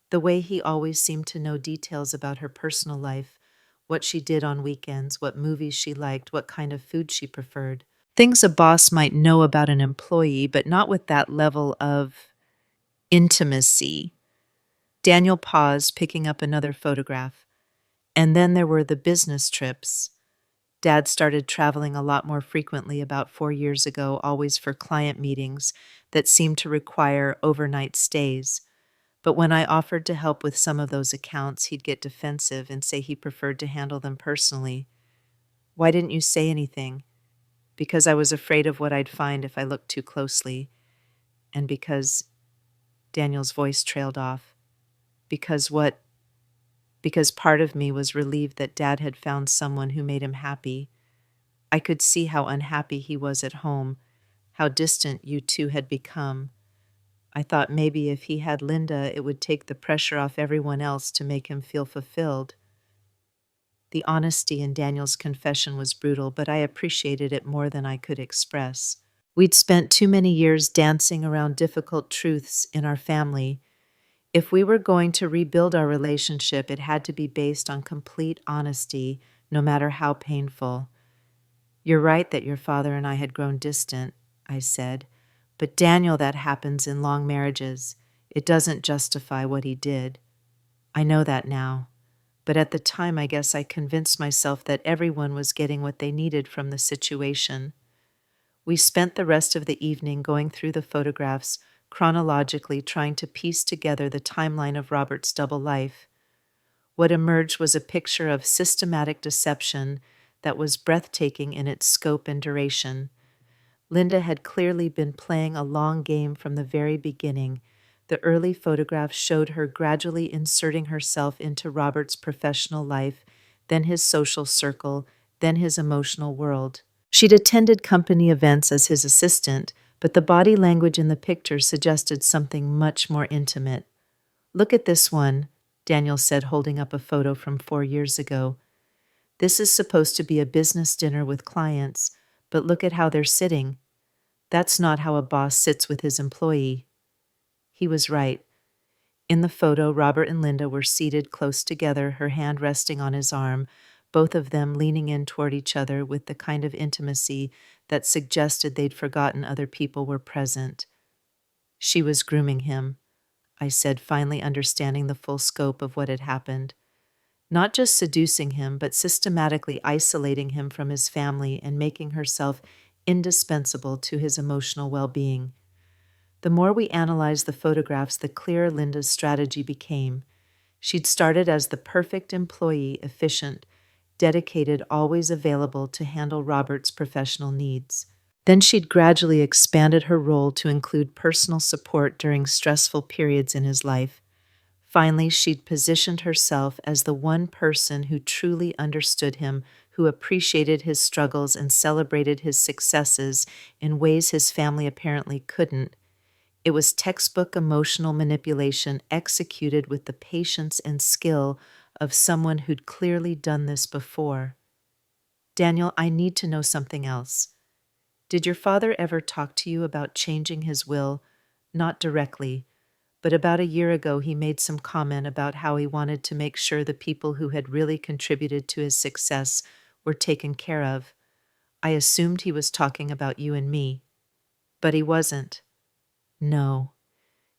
The way he always seemed to know details about her personal life, what she did on weekends, what movies she liked, what kind of food she preferred. Things a boss might know about an employee, but not with that level of intimacy. Daniel paused, picking up another photograph. And then there were the business trips. Dad started traveling a lot more frequently about 4 years ago, always for client meetings that seemed to require overnight stays. But when I offered to help with some of those accounts, he'd get defensive and say he preferred to handle them personally. Why didn't you say anything? Because I was afraid of what I'd find if I looked too closely. And because Daniel's voice trailed off. Because part of me was relieved that Dad had found someone who made him happy. I could see how unhappy he was at home, how distant you two had become. I thought maybe if he had Linda, it would take the pressure off everyone else to make him feel fulfilled. The honesty in Daniel's confession was brutal, but I appreciated it more than I could express. We'd spent too many years dancing around difficult truths in our family. If we were going to rebuild our relationship, it had to be based on complete honesty, no matter how painful. You're right that your father and I had grown distant, I said. But Daniel, that happens in long marriages. It doesn't justify what he did. I know that now. But at the time, I guess I convinced myself that everyone was getting what they needed from the situation. We spent the rest of the evening going through the photographs, chronologically trying to piece together the timeline of Robert's double life. What emerged was a picture of systematic deception that was breathtaking in its scope and duration. Linda had clearly been playing a long game from the very beginning. The early photographs showed her gradually inserting herself into Robert's professional life, then his social circle, then his emotional world. She'd attended company events as his assistant, but the body language in the pictures suggested something much more intimate. Look at this one, Daniel said, holding up a photo from 4 years ago. This is supposed to be a business dinner with clients, but look at how they're sitting. That's not how a boss sits with his employee. He was right. In the photo, Robert and Linda were seated close together, her hand resting on his arm, both of them leaning in toward each other with the kind of intimacy that suggested they'd forgotten other people were present. She was grooming him, I said, finally understanding the full scope of what had happened. Not just seducing him, but systematically isolating him from his family and making herself indispensable to his emotional well-being. The more we analyzed the photographs, the clearer Linda's strategy became. She'd started as the perfect employee, efficient, dedicated, always available to handle Robert's professional needs. Then she'd gradually expanded her role to include personal support during stressful periods in his life. Finally, she'd positioned herself as the one person who truly understood him, who appreciated his struggles and celebrated his successes in ways his family apparently couldn't. It was textbook emotional manipulation executed with the patience and skill of someone who'd clearly done this before. Daniel, I need to know something else. Did your father ever talk to you about changing his will? Not directly, but about a year ago he made some comment about how he wanted to make sure the people who had really contributed to his success were taken care of. I assumed he was talking about you and me, but he wasn't. No,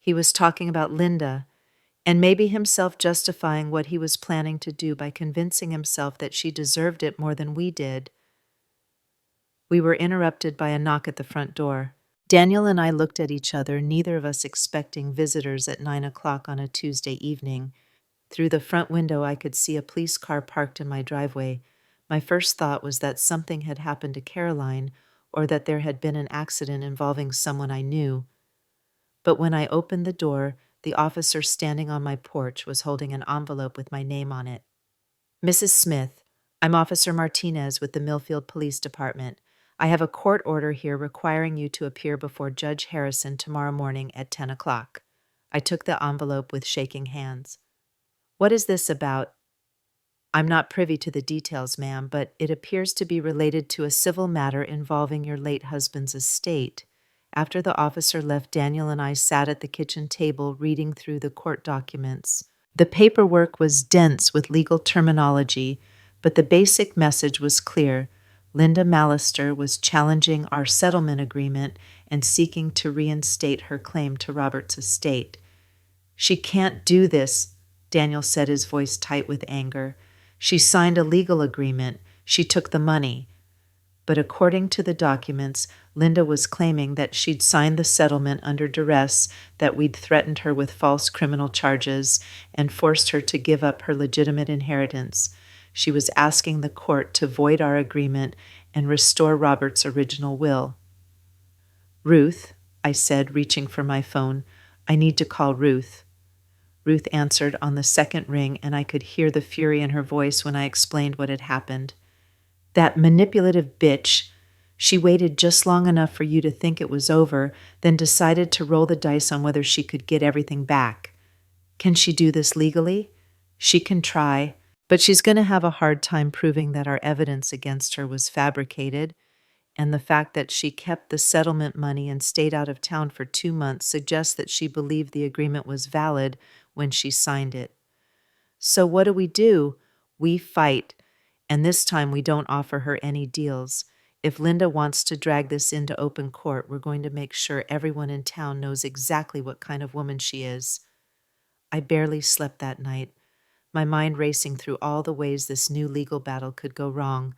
he was talking about Linda, and maybe himself justifying what he was planning to do by convincing himself that she deserved it more than we did. We were interrupted by a knock at the front door. Daniel and I looked at each other, neither of us expecting visitors at 9 o'clock on a Tuesday evening. Through the front window, I could see a police car parked in my driveway. My first thought was that something had happened to Caroline or that there had been an accident involving someone I knew. But when I opened the door, the officer standing on my porch was holding an envelope with my name on it. Mrs. Smith, I'm Officer Martinez with the Millfield Police Department. I have a court order here requiring you to appear before Judge Harrison tomorrow morning at 10 o'clock. I took the envelope with shaking hands. What is this about? I'm not privy to the details, ma'am, but it appears to be related to a civil matter involving your late husband's estate. After the officer left, Daniel and I sat at the kitchen table reading through the court documents. The paperwork was dense with legal terminology, but the basic message was clear. Linda Mallister was challenging our settlement agreement and seeking to reinstate her claim to Robert's estate. She can't do this, Daniel said, his voice tight with anger. She signed a legal agreement. She took the money. But according to the documents, Linda was claiming that she'd signed the settlement under duress, that we'd threatened her with false criminal charges and forced her to give up her legitimate inheritance. She was asking the court to void our agreement and restore Robert's original will. Ruth, I said, reaching for my phone. I need to call Ruth. Ruth answered on the second ring, and I could hear the fury in her voice when I explained what had happened. That manipulative bitch. She waited just long enough for you to think it was over, then decided to roll the dice on whether she could get everything back. Can she do this legally? She can try, but she's going to have a hard time proving that our evidence against her was fabricated, and the fact that she kept the settlement money and stayed out of town for 2 months suggests that she believed the agreement was valid when she signed it. So what do? We fight, and this time we don't offer her any deals. If Linda wants to drag this into open court, we're going to make sure everyone in town knows exactly what kind of woman she is. I barely slept that night, my mind racing through all the ways this new legal battle could go wrong.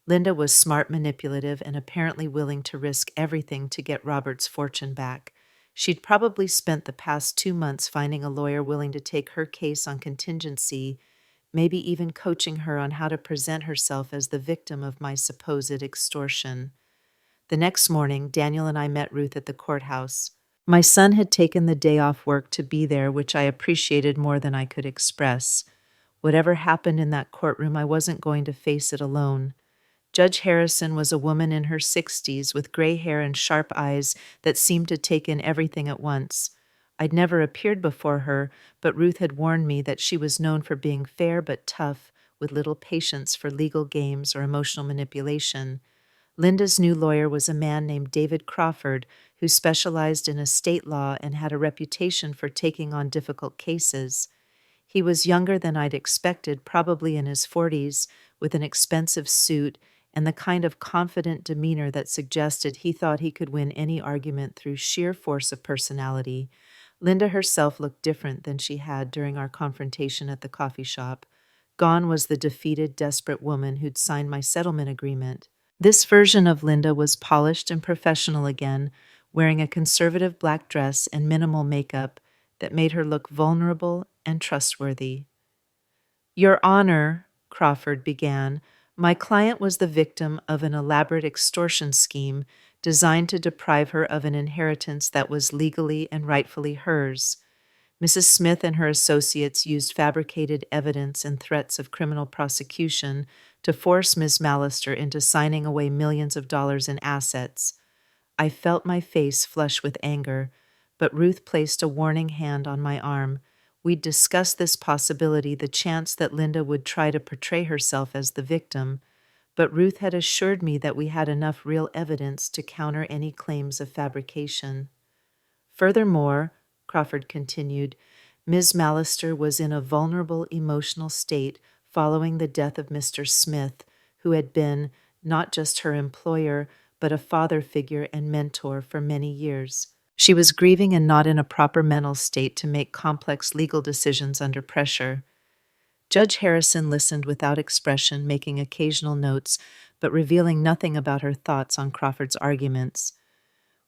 Linda was smart, manipulative, and apparently willing to risk everything to get Robert's fortune back. She'd probably spent the past 2 months finding a lawyer willing to take her case on contingency, maybe even coaching her on how to present herself as the victim of my supposed extortion. The next morning, Daniel and I met Ruth at the courthouse. My son had taken the day off work to be there, which I appreciated more than I could express. Whatever happened in that courtroom, I wasn't going to face it alone. Judge Harrison was a woman in her 60s with gray hair and sharp eyes that seemed to take in everything at once. I'd never appeared before her, but Ruth had warned me that she was known for being fair but tough, with little patience for legal games or emotional manipulation. Linda's new lawyer was a man named David Crawford, who specialized in estate law and had a reputation for taking on difficult cases. He was younger than I'd expected, probably in his 40s, with an expensive suit and the kind of confident demeanor that suggested he thought he could win any argument through sheer force of personality. Linda herself looked different than she had during our confrontation at the coffee shop. Gone was the defeated, desperate woman who'd signed my settlement agreement. This version of Linda was polished and professional again, wearing a conservative black dress and minimal makeup that made her look vulnerable and trustworthy. Your Honor, Crawford began, my client was the victim of an elaborate extortion scheme designed to deprive her of an inheritance that was legally and rightfully hers. Mrs. Smith and her associates used fabricated evidence and threats of criminal prosecution to force Ms. Mallister into signing away millions of dollars in assets. I felt my face flush with anger, but Ruth placed a warning hand on my arm. We'd discussed this possibility, the chance that Linda would try to portray herself as the victim, but Ruth had assured me that we had enough real evidence to counter any claims of fabrication. Furthermore, Crawford continued, Ms. Mallister was in a vulnerable emotional state following the death of Mr. Smith, who had been not just her employer, but a father figure and mentor for many years. She was grieving and not in a proper mental state to make complex legal decisions under pressure. Judge Harrison listened without expression, making occasional notes, but revealing nothing about her thoughts on Crawford's arguments.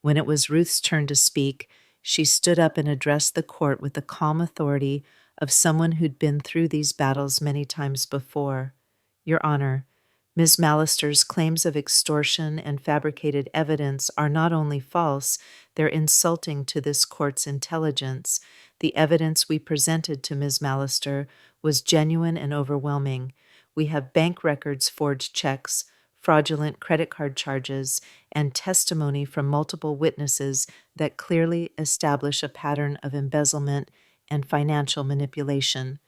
When it was Ruth's turn to speak, she stood up and addressed the court with the calm authority of someone who'd been through these battles many times before. Your Honor, Ms. Mallister's claims of extortion and fabricated evidence are not only false, they're insulting to this court's intelligence. The evidence we presented to Ms. Mallister was genuine and overwhelming. We have bank records, forged checks, fraudulent credit card charges, and testimony from multiple witnesses that clearly establish a pattern of embezzlement and financial manipulation.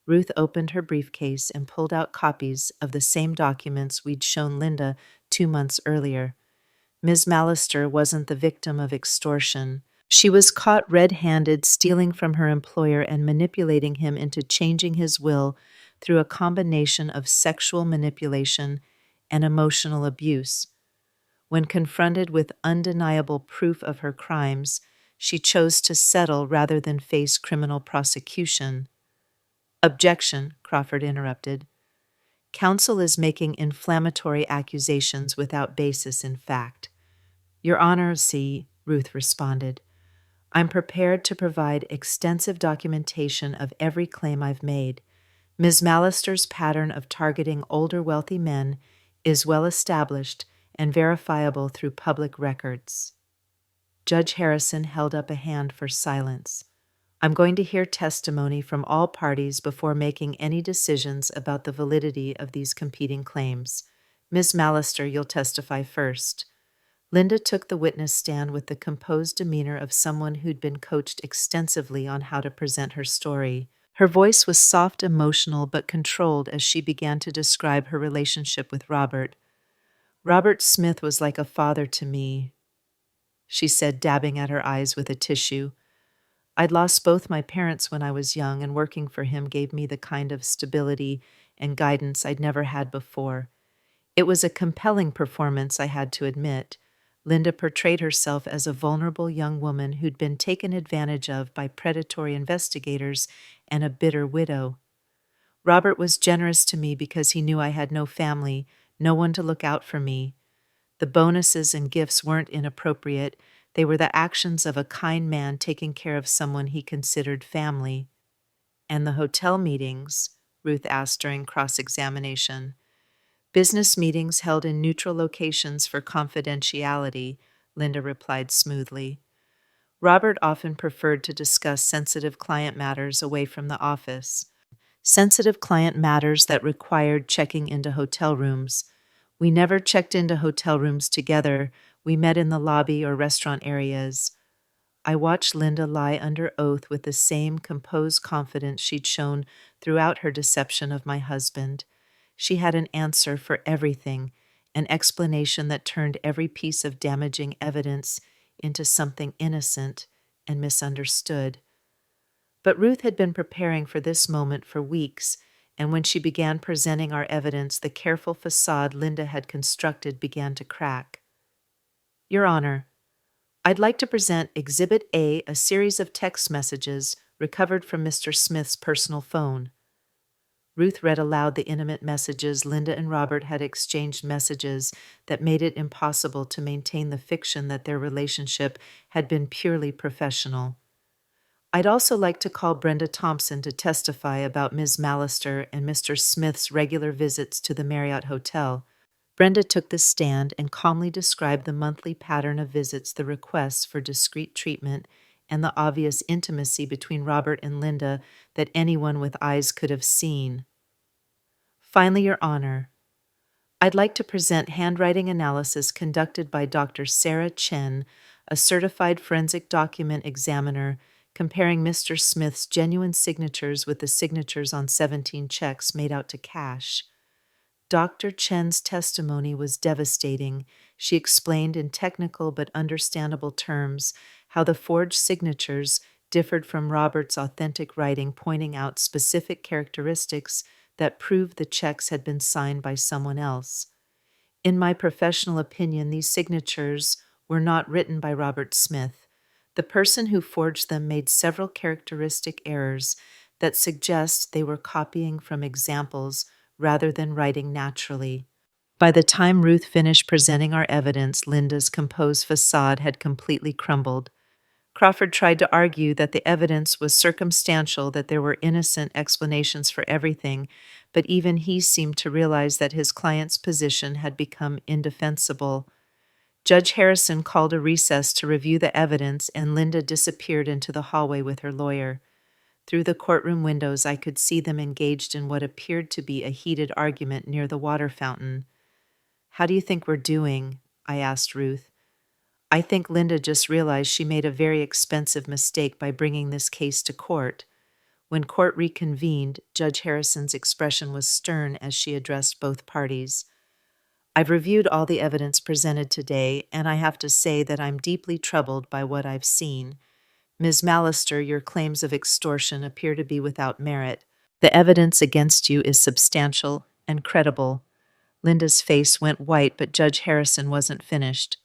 Ruth opened her briefcase and pulled out copies of the same documents we'd shown Linda 2 months earlier. Ms. Mallister wasn't the victim of extortion. She was caught red-handed stealing from her employer and manipulating him into changing his will through a combination of sexual manipulation and emotional abuse. When confronted with undeniable proof of her crimes, she chose to settle rather than face criminal prosecution. Objection, Crawford interrupted. Counsel is making inflammatory accusations without basis in fact. Your Honor, see, Ruth responded. I'm prepared to provide extensive documentation of every claim I've made. Ms. Mallister's pattern of targeting older wealthy men is well established and verifiable through public records. Judge Harrison held up a hand for silence. I'm going to hear testimony from all parties before making any decisions about the validity of these competing claims. Ms. Mallister, you'll testify first. Linda took the witness stand with the composed demeanor of someone who'd been coached extensively on how to present her story. Her voice was soft, emotional, but controlled as she began to describe her relationship with Robert. Robert Smith was like a father to me, she said, dabbing at her eyes with a tissue. I'd lost both my parents when I was young, and working for him gave me the kind of stability and guidance I'd never had before. It was a compelling performance, I had to admit. Linda portrayed herself as a vulnerable young woman who'd been taken advantage of by predatory investigators and a bitter widow. Robert was generous to me because he knew I had no family, no one to look out for me. The bonuses and gifts weren't inappropriate. They were the actions of a kind man taking care of someone he considered family. And the hotel meetings? Ruth asked during cross-examination. Business meetings held in neutral locations for confidentiality, Linda replied smoothly. Robert often preferred to discuss sensitive client matters away from the office. Sensitive client matters that required checking into hotel rooms. We never checked into hotel rooms together. We met in the lobby or restaurant areas. I watched Linda lie under oath with the same composed confidence she'd shown throughout her deception of my husband. She had an answer for everything, an explanation that turned every piece of damaging evidence into something innocent and misunderstood. But Ruth had been preparing for this moment for weeks, and when she began presenting our evidence, the careful facade Linda had constructed began to crack. Your Honor, I'd like to present Exhibit A, a series of text messages recovered from Mr. Smith's personal phone. Ruth read aloud the intimate messages. Linda and Robert had exchanged messages that made it impossible to maintain the fiction that their relationship had been purely professional. I'd also like to call Brenda Thompson to testify about Ms. Mallister and Mr. Smith's regular visits to the Marriott Hotel. Brenda took the stand and calmly described the monthly pattern of visits, the requests for discreet treatment, and the obvious intimacy between Robert and Linda that anyone with eyes could have seen. Finally, Your Honor, I'd like to present handwriting analysis conducted by Dr. Sarah Chen, a certified forensic document examiner, comparing Mr. Smith's genuine signatures with the signatures on 17 checks made out to cash. Dr. Chen's testimony was devastating. She explained in technical but understandable terms how the forged signatures differed from Robert's authentic writing, pointing out specific characteristics that proved the checks had been signed by someone else. In my professional opinion, these signatures were not written by Robert Smith. The person who forged them made several characteristic errors that suggest they were copying from examples rather than writing naturally. By the time Ruth finished presenting our evidence, Linda's composed facade had completely crumbled. Crawford tried to argue that the evidence was circumstantial, that there were innocent explanations for everything, but even he seemed to realize that his client's position had become indefensible. Judge Harrison called a recess to review the evidence, and Linda disappeared into the hallway with her lawyer. Through the courtroom windows, I could see them engaged in what appeared to be a heated argument near the water fountain. "How do you think we're doing?" I asked Ruth. "I think Linda just realized she made a very expensive mistake by bringing this case to court." When court reconvened, Judge Harrison's expression was stern as she addressed both parties. "I've reviewed all the evidence presented today, and I have to say that I'm deeply troubled by what I've seen. Ms. Mallister, your claims of extortion appear to be without merit. The evidence against you is substantial and credible." Linda's face went white, but Judge Harrison wasn't finished.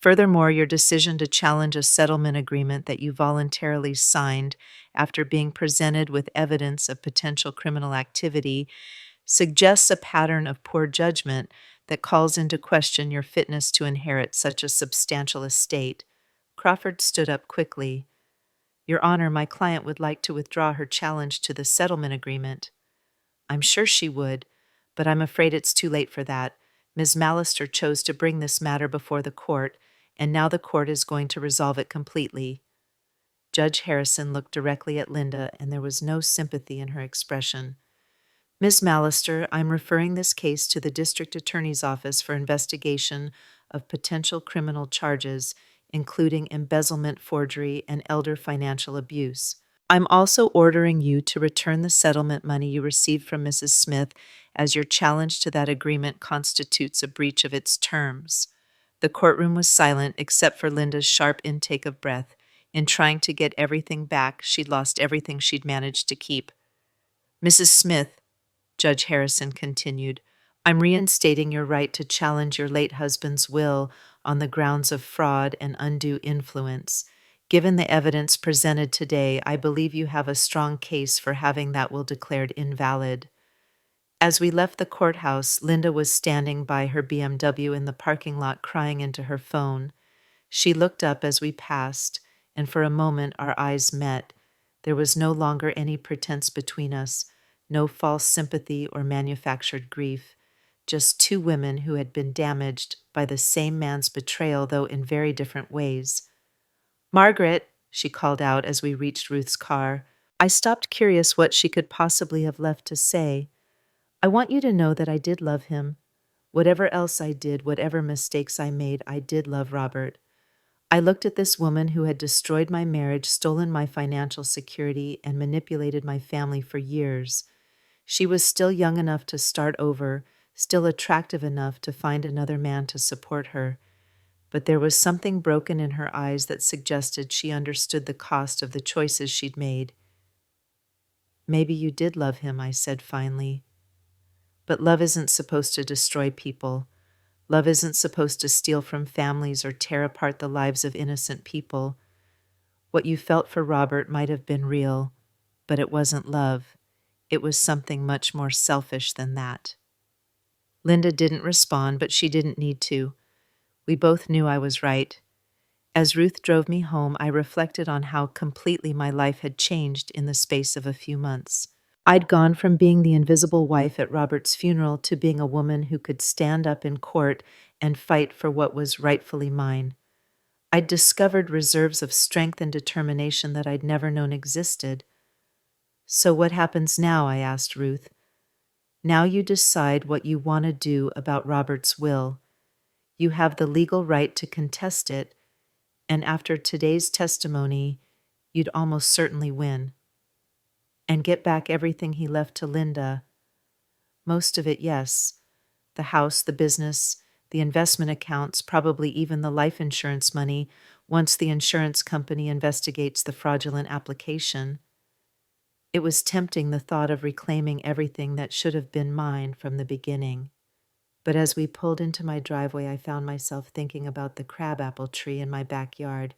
"Furthermore, your decision to challenge a settlement agreement that you voluntarily signed after being presented with evidence of potential criminal activity suggests a pattern of poor judgment that calls into question your fitness to inherit such a substantial estate." Crawford stood up quickly. "Your Honor, my client would like to withdraw her challenge to the settlement agreement." "I'm sure she would, but I'm afraid it's too late for that. Ms. Mallister chose to bring this matter before the court, and now the court is going to resolve it completely." Judge Harrison looked directly at Linda, and there was no sympathy in her expression. "Ms. Mallister, I'm referring this case to the district attorney's office for investigation of potential criminal charges, including embezzlement, forgery, and elder financial abuse. I'm also ordering you to return the settlement money you received from Mrs. Smith, as your challenge to that agreement constitutes a breach of its terms." The courtroom was silent except for Linda's sharp intake of breath. In trying to get everything back, she'd lost everything she'd managed to keep. "Mrs. Smith," Judge Harrison continued, "I'm reinstating your right to challenge your late husband's will on the grounds of fraud and undue influence. Given the evidence presented today, I believe you have a strong case for having that will declared invalid." As we left the courthouse, Linda was standing by her BMW in the parking lot crying into her phone. She looked up as we passed, and for a moment our eyes met. There was no longer any pretense between us, no false sympathy or manufactured grief, just two women who had been damaged by the same man's betrayal, though in very different ways. "Margaret," she called out as we reached Ruth's car. I stopped, curious what she could possibly have left to say. "I want you to know that I did love him. Whatever else I did, whatever mistakes I made, I did love Robert. I looked at this woman who had destroyed my marriage, stolen my financial security, and manipulated my family for years. She was still young enough to start over, still attractive enough to find another man to support her. But there was something broken in her eyes that suggested she understood the cost of the choices she'd made." "Maybe you did love him," I said finally. "But love isn't supposed to destroy people. Love isn't supposed to steal from families or tear apart the lives of innocent people. What you felt for Robert might have been real, but it wasn't love. It was something much more selfish than that." Linda didn't respond, but she didn't need to. We both knew I was right. As Ruth drove me home, I reflected on how completely my life had changed in the space of a few months. I'd gone from being the invisible wife at Robert's funeral to being a woman who could stand up in court and fight for what was rightfully mine. I'd discovered reserves of strength and determination that I'd never known existed. "So what happens now?" I asked Ruth. "Now you decide what you want to do about Robert's will. You have the legal right to contest it, and after today's testimony, you'd almost certainly win. And get back everything he left to Linda." "Most of it, yes. The house, the business, the investment accounts, probably even the life insurance money, once the insurance company investigates the fraudulent application." It was tempting, the thought of reclaiming everything that should have been mine from the beginning. But as we pulled into my driveway, I found myself thinking about the crabapple tree in my backyard,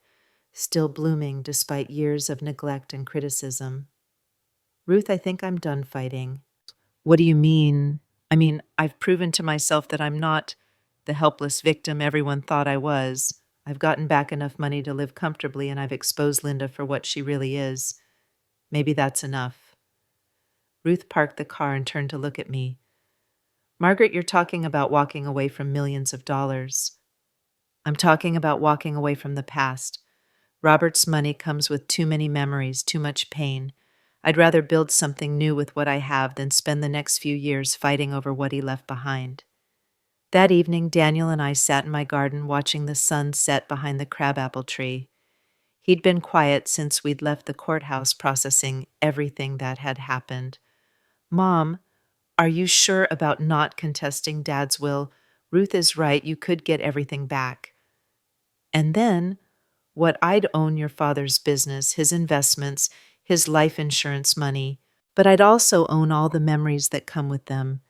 still blooming despite years of neglect and criticism. "Ruth, I think I'm done fighting." "What do you mean?" I've proven to myself that I'm not the helpless victim everyone thought I was." I've gotten back enough money to live comfortably, and I've exposed Linda for what she really is. Maybe that's enough." Ruth parked the car and turned to look at me. "Margaret, you're talking about walking away from millions of dollars." "I'm talking about walking away from the past. Robert's money comes with too many memories, too much pain. I'd rather build something new with what I have than spend the next few years fighting over what he left behind." That evening, Daniel and I sat in my garden watching the sun set behind the crabapple tree. He'd been quiet since we'd left the courthouse processing everything that had happened. "Mom, are you sure about not contesting Dad's will? Ruth is right, you could get everything back. And then, what I'd own your father's business, his investments, his life insurance money, but I'd also own all the memories that come with them.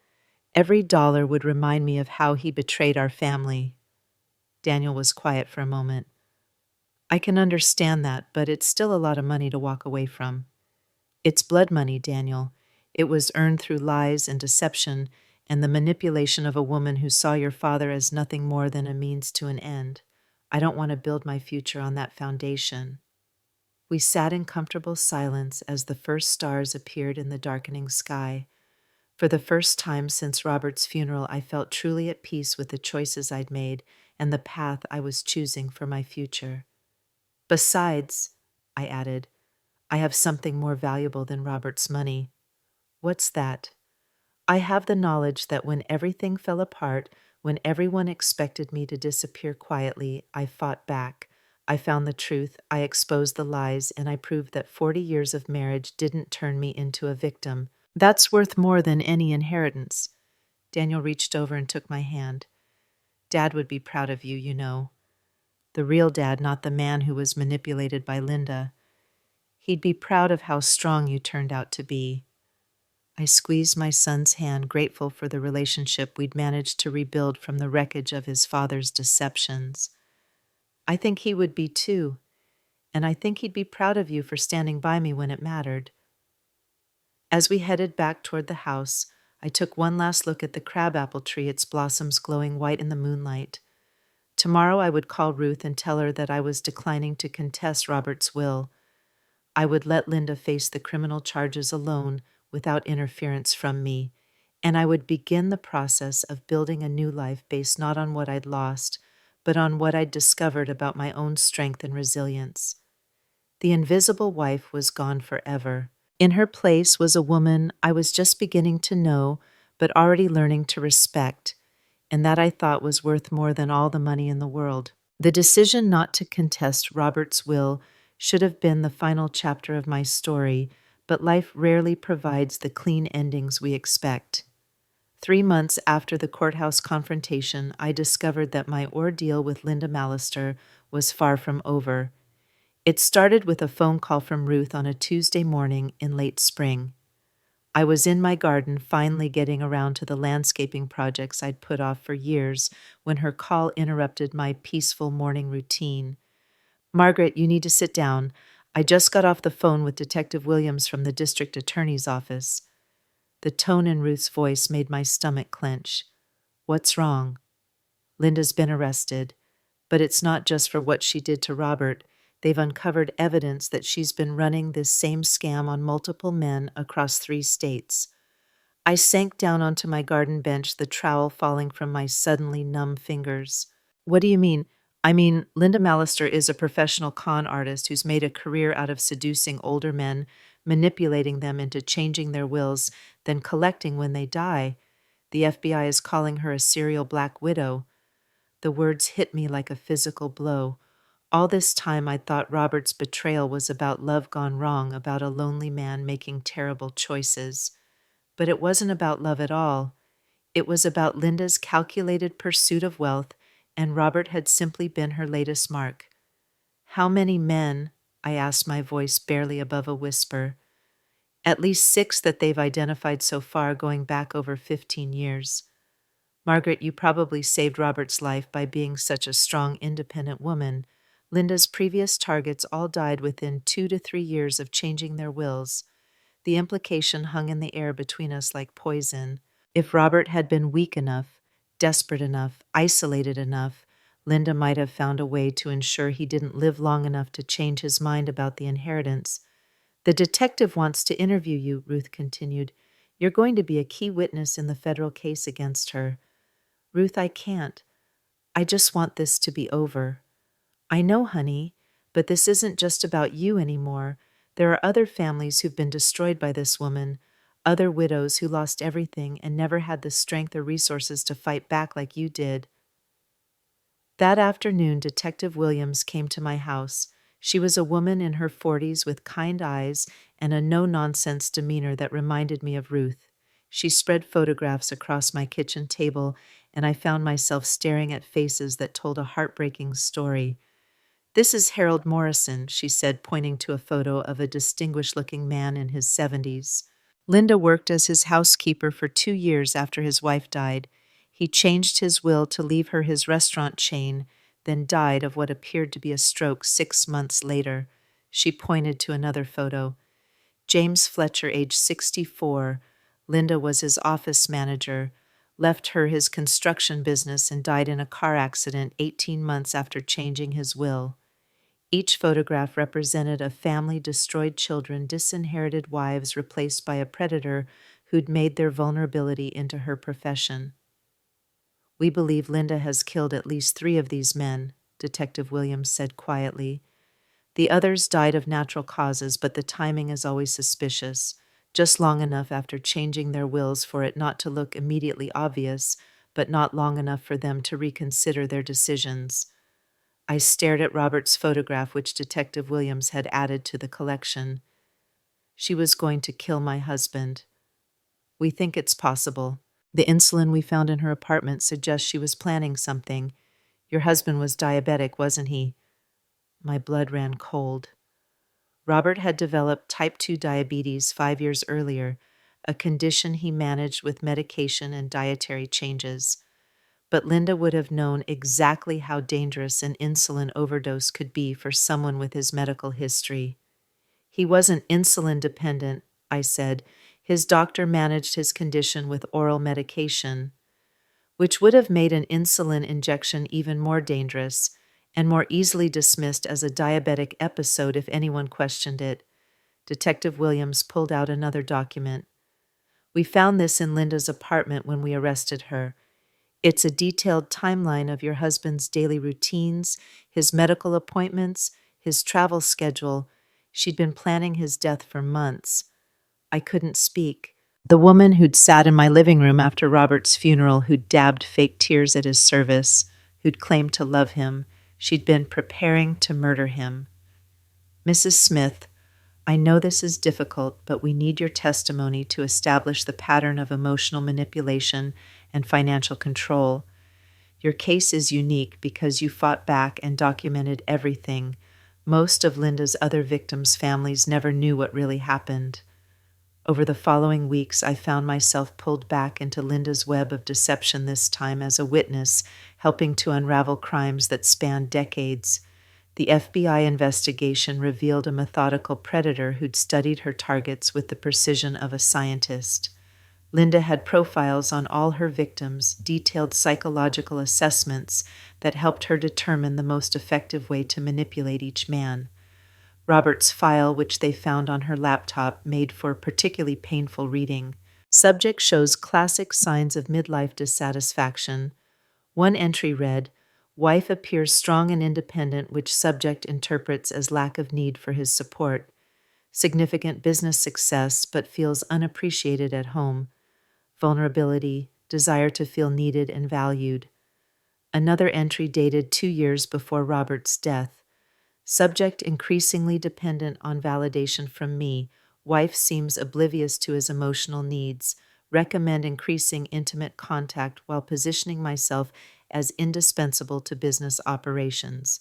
Every dollar would remind me of how he betrayed our family." Daniel was quiet for a moment. "I can understand that, but it's still a lot of money to walk away from." "It's blood money, Daniel. It was earned through lies and deception and the manipulation of a woman who saw your father as nothing more than a means to an end. I don't want to build my future on that foundation." We sat in comfortable silence as the first stars appeared in the darkening sky. For the first time since Robert's funeral, I felt truly at peace with the choices I'd made and the path I was choosing for my future. "Besides," I added, "I have something more valuable than Robert's money." "What's that?" "I have the knowledge that when everything fell apart, when everyone expected me to disappear quietly, I fought back. I found the truth, I exposed the lies, and I proved that 40 years of marriage didn't turn me into a victim. That's worth more than any inheritance." Daniel reached over and took my hand. "Dad would be proud of you, you know. The real Dad, not the man who was manipulated by Linda. He'd be proud of how strong you turned out to be." I squeezed my son's hand, grateful for the relationship we'd managed to rebuild from the wreckage of his father's deceptions. "I think he would be too, and I think he'd be proud of you for standing by me when it mattered." As we headed back toward the house, I took one last look at the crabapple tree, its blossoms glowing white in the moonlight. Tomorrow I would call Ruth and tell her that I was declining to contest Robert's will. I would let Linda face the criminal charges alone without interference from me, and I would begin the process of building a new life based not on what I'd lost, but on what I'd discovered about my own strength and resilience. The invisible wife was gone forever. In her place was a woman I was just beginning to know, but already learning to respect, and that I thought was worth more than all the money in the world. The decision not to contest Robert's will should have been the final chapter of my story, but life rarely provides the clean endings we expect. 3 months after the courthouse confrontation, I discovered that my ordeal with Linda Mallister was far from over. It started with a phone call from Ruth on a Tuesday morning in late spring. I was in my garden, finally getting around to the landscaping projects I'd put off for years, when her call interrupted my peaceful morning routine. "Margaret, you need to sit down. I just got off the phone with Detective Williams from the district attorney's office." The tone in Ruth's voice made my stomach clench. "What's wrong?" "Linda's been arrested, but it's not just for what she did to Robert. They've uncovered evidence that she's been running this same scam on multiple men across 3 states." I sank down onto my garden bench, the trowel falling from my suddenly numb fingers. "What do you mean?" "I mean, Linda Mallister is a professional con artist who's made a career out of seducing older men, manipulating them into changing their wills, then collecting when they die. The FBI is calling her a serial black widow." The words hit me like a physical blow. All this time I'd thought Robert's betrayal was about love gone wrong, about a lonely man making terrible choices. But it wasn't about love at all. It was about Linda's calculated pursuit of wealth, and Robert had simply been her latest mark. "How many men?" I asked, my voice barely above a whisper. "At least 6 that they've identified so far, going back over 15 years. Margaret, you probably saved Robert's life by being such a strong, independent woman. Linda's previous targets all died within 2 to 3 years of changing their wills. The implication hung in the air between us like poison. If Robert had been weak enough, desperate enough, isolated enough, Linda might have found a way to ensure he didn't live long enough to change his mind about the inheritance. The detective wants to interview you, Ruth continued. You're going to be a key witness in the federal case against her. Ruth, I can't. I just want this to be over. I know, honey, but this isn't just about you anymore. There are other families who've been destroyed by this woman, other widows who lost everything and never had the strength or resources to fight back like you did. That afternoon, Detective Williams came to my house. She was a woman in her 40s with kind eyes and a no-nonsense demeanor that reminded me of Ruth. She spread photographs across my kitchen table, and I found myself staring at faces that told a heartbreaking story. This is Harold Morrison, she said, pointing to a photo of a distinguished-looking man in his 70s. Linda worked as his housekeeper for 2 years after his wife died. He changed his will to leave her his restaurant chain, then died of what appeared to be a stroke 6 months later. She pointed to another photo. James Fletcher, age 64. Linda was his office manager, left her his construction business, and died in a car accident 18 months after changing his will. Each photograph represented a family, destroyed children, disinherited wives replaced by a predator who'd made their vulnerability into her profession. We believe Linda has killed at least 3 of these men, Detective Williams said quietly. The others died of natural causes, but the timing is always suspicious, just long enough after changing their wills for it not to look immediately obvious, but not long enough for them to reconsider their decisions. I stared at Robert's photograph, which Detective Williams had added to the collection. She was going to kill my husband. We think it's possible. The insulin we found in her apartment suggests she was planning something. Your husband was diabetic, wasn't he? My blood ran cold. Robert had developed type 2 diabetes 5 years earlier, a condition he managed with medication and dietary changes. But Linda would have known exactly how dangerous an insulin overdose could be for someone with his medical history. He wasn't insulin dependent, I said. His doctor managed his condition with oral medication, which would have made an insulin injection even more dangerous and more easily dismissed as a diabetic episode if anyone questioned it. Detective Williams pulled out another document. We found this in Linda's apartment when we arrested her. It's a detailed timeline of your husband's daily routines, his medical appointments, his travel schedule. She'd been planning his death for months. I couldn't speak. The woman who'd sat in my living room after Robert's funeral, who'd dabbed fake tears at his service, who'd claimed to love him, she'd been preparing to murder him. Mrs. Smith, I know this is difficult, but we need your testimony to establish the pattern of emotional manipulation and financial control. Your case is unique because you fought back and documented everything. Most of Linda's other victims' families never knew what really happened. Over the following weeks, I found myself pulled back into Linda's web of deception, this time as a witness, helping to unravel crimes that spanned decades. The FBI investigation revealed a methodical predator who'd studied her targets with the precision of a scientist. Linda had profiles on all her victims, detailed psychological assessments that helped her determine the most effective way to manipulate each man. Robert's file, which they found on her laptop, made for particularly painful reading. Subject shows classic signs of midlife dissatisfaction. One entry read, "Wife appears strong and independent, which subject interprets as lack of need for his support. Significant business success, but feels unappreciated at home. Vulnerability, desire to feel needed and valued." Another entry dated 2 years before Robert's death. Subject increasingly dependent on validation from me. Wife seems oblivious to his emotional needs. Recommend increasing intimate contact while positioning myself as indispensable to business operations.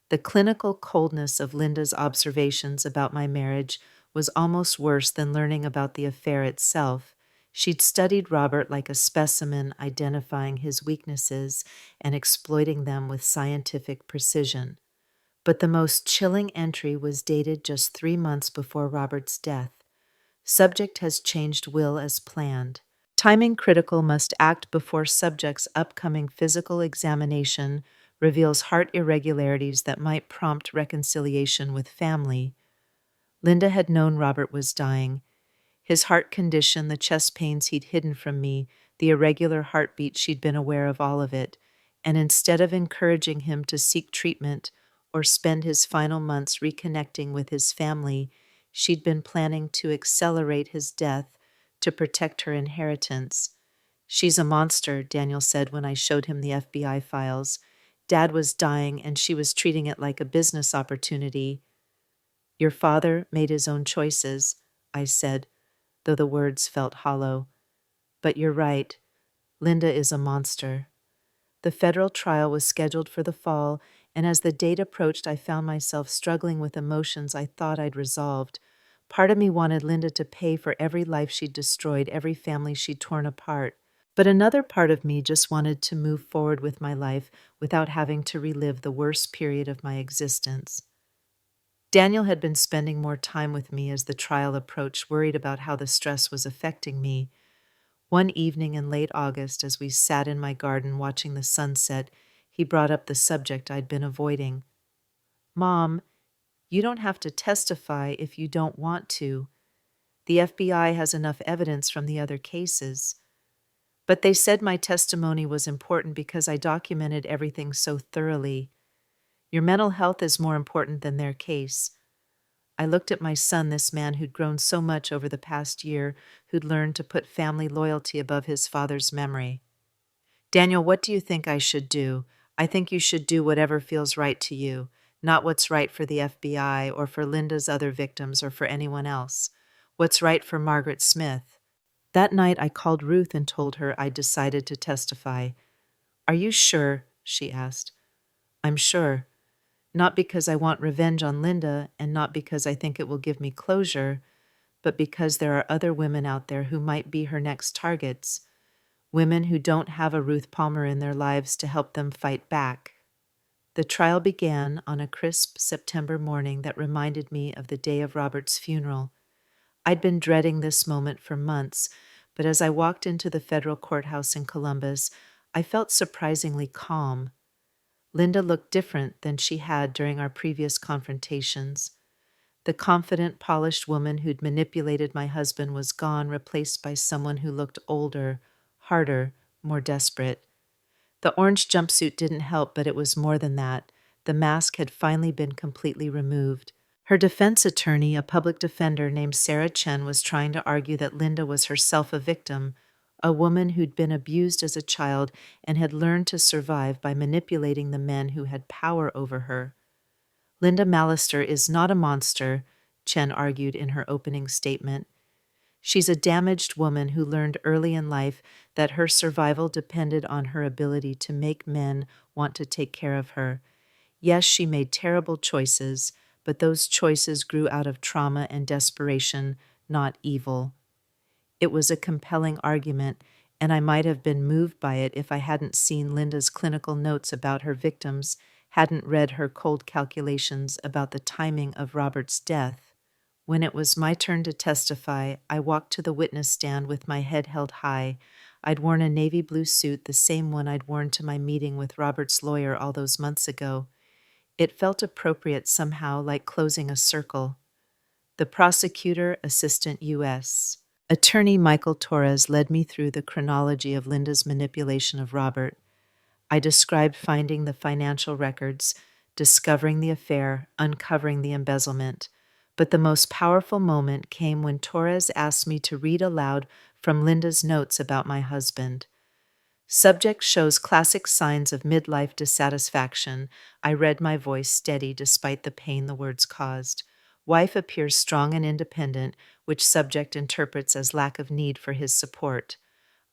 The clinical coldness of Linda's observations about my marriage was almost worse than learning about the affair itself. She'd studied Robert like a specimen, identifying his weaknesses and exploiting them with scientific precision. But the most chilling entry was dated just 3 months before Robert's death. Subject has changed will as planned. Timing critical, must act before subject's upcoming physical examination reveals heart irregularities that might prompt reconciliation with family. Linda had known Robert was dying. His heart condition, the chest pains he'd hidden from me, the irregular heartbeat, she'd been aware of all of it. And instead of encouraging him to seek treatment or spend his final months reconnecting with his family, she'd been planning to accelerate his death to protect her inheritance. "She's a monster," Daniel said when I showed him the FBI files. "Dad was dying, and she was treating it like a business opportunity." "Your father made his own choices," I said, though the words felt hollow. "But you're right. Linda is a monster." The federal trial was scheduled for the fall, and as the date approached, I found myself struggling with emotions I thought I'd resolved. Part of me wanted Linda to pay for every life she'd destroyed, every family she'd torn apart. But another part of me just wanted to move forward with my life without having to relive the worst period of my existence. Daniel had been spending more time with me as the trial approached, worried about how the stress was affecting me. One evening in late August, as we sat in my garden watching the sunset, he brought up the subject I'd been avoiding. "Mom, you don't have to testify if you don't want to. The FBI has enough evidence from the other cases." But they said my testimony was important because I documented everything so thoroughly. "Your mental health is more important than their case." I looked at my son, this man who'd grown so much over the past year, who'd learned to put family loyalty above his father's memory. "Daniel, what do you think I should do? I think you should do whatever feels right to you, not what's right for the FBI or for Linda's other victims or for anyone else. What's right for Margaret Smith." That night I called Ruth and told her I'd decided to testify. "Are you sure?" she asked. "I'm sure. Not because I want revenge on Linda, and not because I think it will give me closure, but because there are other women out there who might be her next targets, women who don't have a Ruth Palmer in their lives to help them fight back." The trial began on a crisp September morning that reminded me of the day of Robert's funeral. I'd been dreading this moment for months, but as I walked into the federal courthouse in Columbus, I felt surprisingly calm. Linda looked different than she had during our previous confrontations. The confident, polished woman who'd manipulated my husband was gone, replaced by someone who looked older, harder, more desperate. The orange jumpsuit didn't help, but it was more than that. The mask had finally been completely removed. Her defense attorney, a public defender named Sarah Chen, was trying to argue that Linda was herself a victim, a woman who'd been abused as a child and had learned to survive by manipulating the men who had power over her. "Linda Mallister is not a monster," Chen argued in her opening statement. "She's a damaged woman who learned early in life that her survival depended on her ability to make men want to take care of her. Yes, she made terrible choices, but those choices grew out of trauma and desperation, not evil." It was a compelling argument, and I might have been moved by it if I hadn't seen Linda's clinical notes about her victims, hadn't read her cold calculations about the timing of Robert's death. When it was my turn to testify, I walked to the witness stand with my head held high. I'd worn a navy blue suit, the same one I'd worn to my meeting with Robert's lawyer all those months ago. It felt appropriate somehow, like closing a circle. The prosecutor, Assistant U.S. Attorney Michael Torres led me through the chronology of Linda's manipulation of Robert. I described finding the financial records, discovering the affair, uncovering the embezzlement. But the most powerful moment came when Torres asked me to read aloud from Linda's notes about my husband. "Subject shows classic signs of midlife dissatisfaction." I read, my voice steady despite the pain the words caused. "Wife appears strong and independent, which subject interprets as lack of need for his support."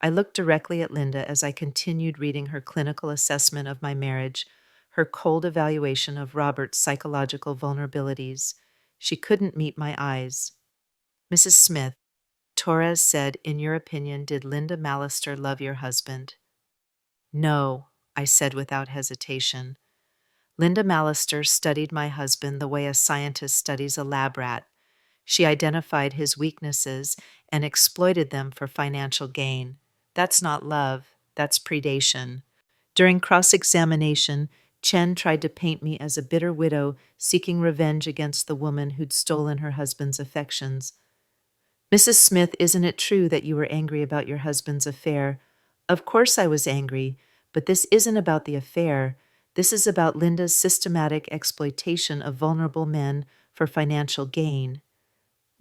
I looked directly at Linda as I continued reading her clinical assessment of my marriage, her cold evaluation of Robert's psychological vulnerabilities. She couldn't meet my eyes. "Mrs. Smith," Torres said, "in your opinion, did Linda Mallister love your husband?" "No," I said without hesitation. "Linda Mallister studied my husband the way a scientist studies a lab rat. She identified his weaknesses and exploited them for financial gain. That's not love, that's predation." During cross-examination, Chen tried to paint me as a bitter widow seeking revenge against the woman who'd stolen her husband's affections. Mrs. Smith, isn't it true that you were angry about your husband's affair? Of course I was angry, but this isn't about the affair. This is about Linda's systematic exploitation of vulnerable men for financial gain.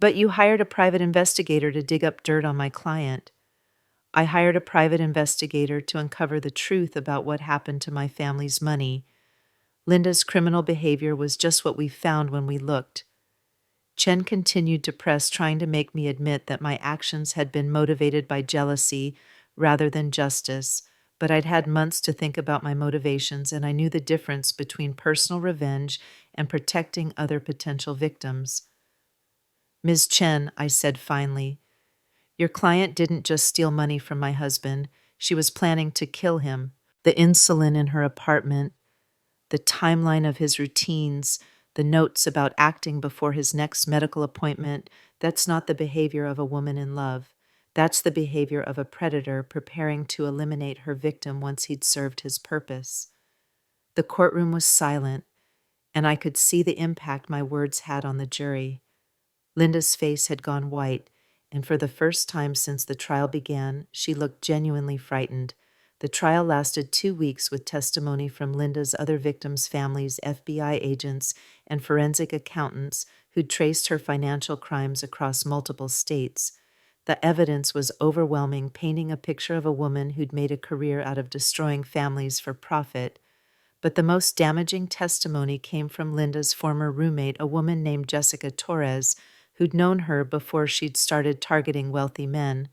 But you hired a private investigator to dig up dirt on my client. I hired a private investigator to uncover the truth about what happened to my family's money. Linda's criminal behavior was just what we found when we looked. Chen continued to press, trying to make me admit that my actions had been motivated by jealousy rather than justice, but I'd had months to think about my motivations, and I knew the difference between personal revenge and protecting other potential victims. Ms. Chen, I said finally, your client didn't just steal money from my husband. She was planning to kill him. The insulin in her apartment, the timeline of his routines, the notes about acting before his next medical appointment, that's not the behavior of a woman in love. That's the behavior of a predator preparing to eliminate her victim once he'd served his purpose. The courtroom was silent, and I could see the impact my words had on the jury. Linda's face had gone white, and for the first time since the trial began, she looked genuinely frightened. The trial lasted 2 weeks with testimony from Linda's other victims' families, FBI agents, and forensic accountants who'd traced her financial crimes across multiple states. The evidence was overwhelming, painting a picture of a woman who'd made a career out of destroying families for profit. But the most damaging testimony came from Linda's former roommate, a woman named Jessica Torres, who'd known her before she'd started targeting wealthy men.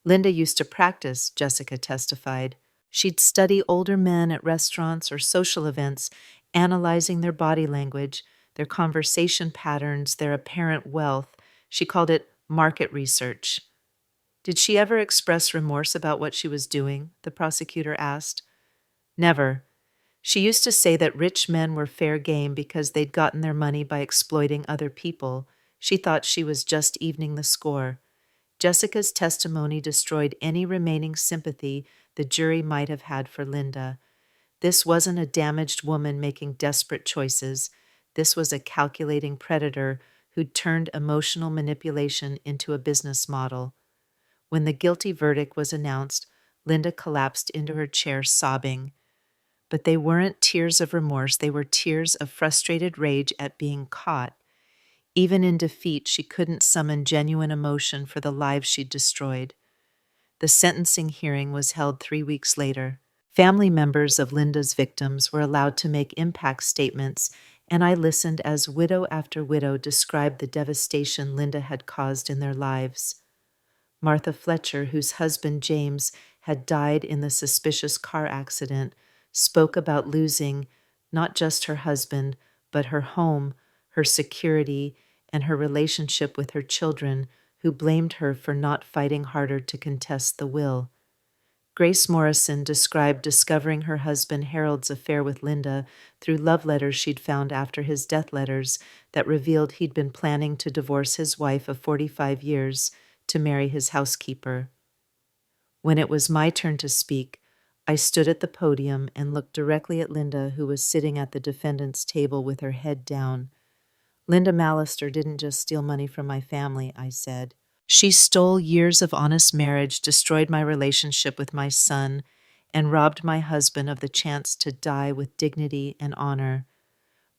Linda used to practice, Jessica testified. She'd study older men at restaurants or social events, analyzing their body language, their conversation patterns, their apparent wealth. She called it market research. Did she ever express remorse about what she was doing? The prosecutor asked. Never. She used to say that rich men were fair game because they'd gotten their money by exploiting other people. She thought she was just evening the score. Jessica's testimony destroyed any remaining sympathy the jury might have had for Linda. This wasn't a damaged woman making desperate choices. This was a calculating predator who'd turned emotional manipulation into a business model. When the guilty verdict was announced, Linda collapsed into her chair sobbing. But they weren't tears of remorse, they were tears of frustrated rage at being caught. Even in defeat, she couldn't summon genuine emotion for the lives she'd destroyed. The sentencing hearing was held 3 weeks later. Family members of Linda's victims were allowed to make impact statements, and I listened as widow after widow described the devastation Linda had caused in their lives. Martha Fletcher, whose husband James had died in the suspicious car accident, spoke about losing not just her husband, but her home, her security, and her relationship with her children, who blamed her for not fighting harder to contest the will. Grace Morrison described discovering her husband Harold's affair with Linda through love letters she'd found after his death letters that revealed he'd been planning to divorce his wife of 45 years to marry his housekeeper. When it was my turn to speak, I stood at the podium and looked directly at Linda, who was sitting at the defendant's table with her head down. Linda Mallister didn't just steal money from my family, I said. She stole years of honest marriage, destroyed my relationship with my son, and robbed my husband of the chance to die with dignity and honor.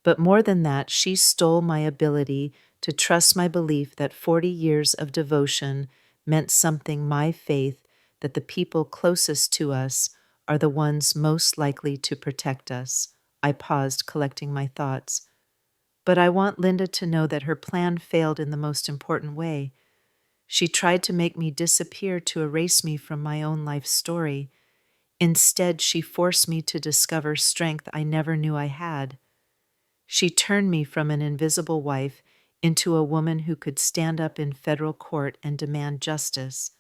But more than that, she stole my ability to trust my belief that 40 years of devotion meant something, my faith, that the people closest to us are the ones most likely to protect us. I paused, collecting my thoughts. But I want Linda to know that her plan failed in the most important way. She tried to make me disappear to erase me from my own life story. Instead, she forced me to discover strength I never knew I had. She turned me from an invisible wife into a woman who could stand up in federal court and demand justice.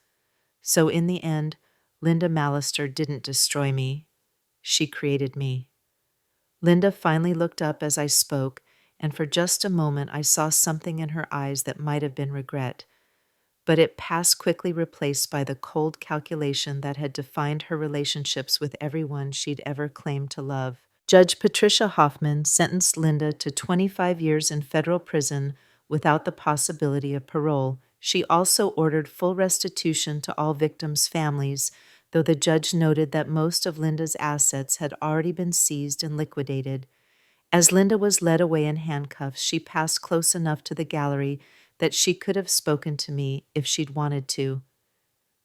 So in the end, Linda Mallister didn't destroy me. She created me. Linda finally looked up as I spoke, and for just a moment I saw something in her eyes that might have been regret. But it passed quickly, replaced by the cold calculation that had defined her relationships with everyone she'd ever claimed to love. Judge Patricia Hoffman sentenced Linda to 25 years in federal prison without the possibility of parole. She also ordered full restitution to all victims' families, though the judge noted that most of Linda's assets had already been seized and liquidated. As Linda was led away in handcuffs, she passed close enough to the gallery that she could have spoken to me if she'd wanted to.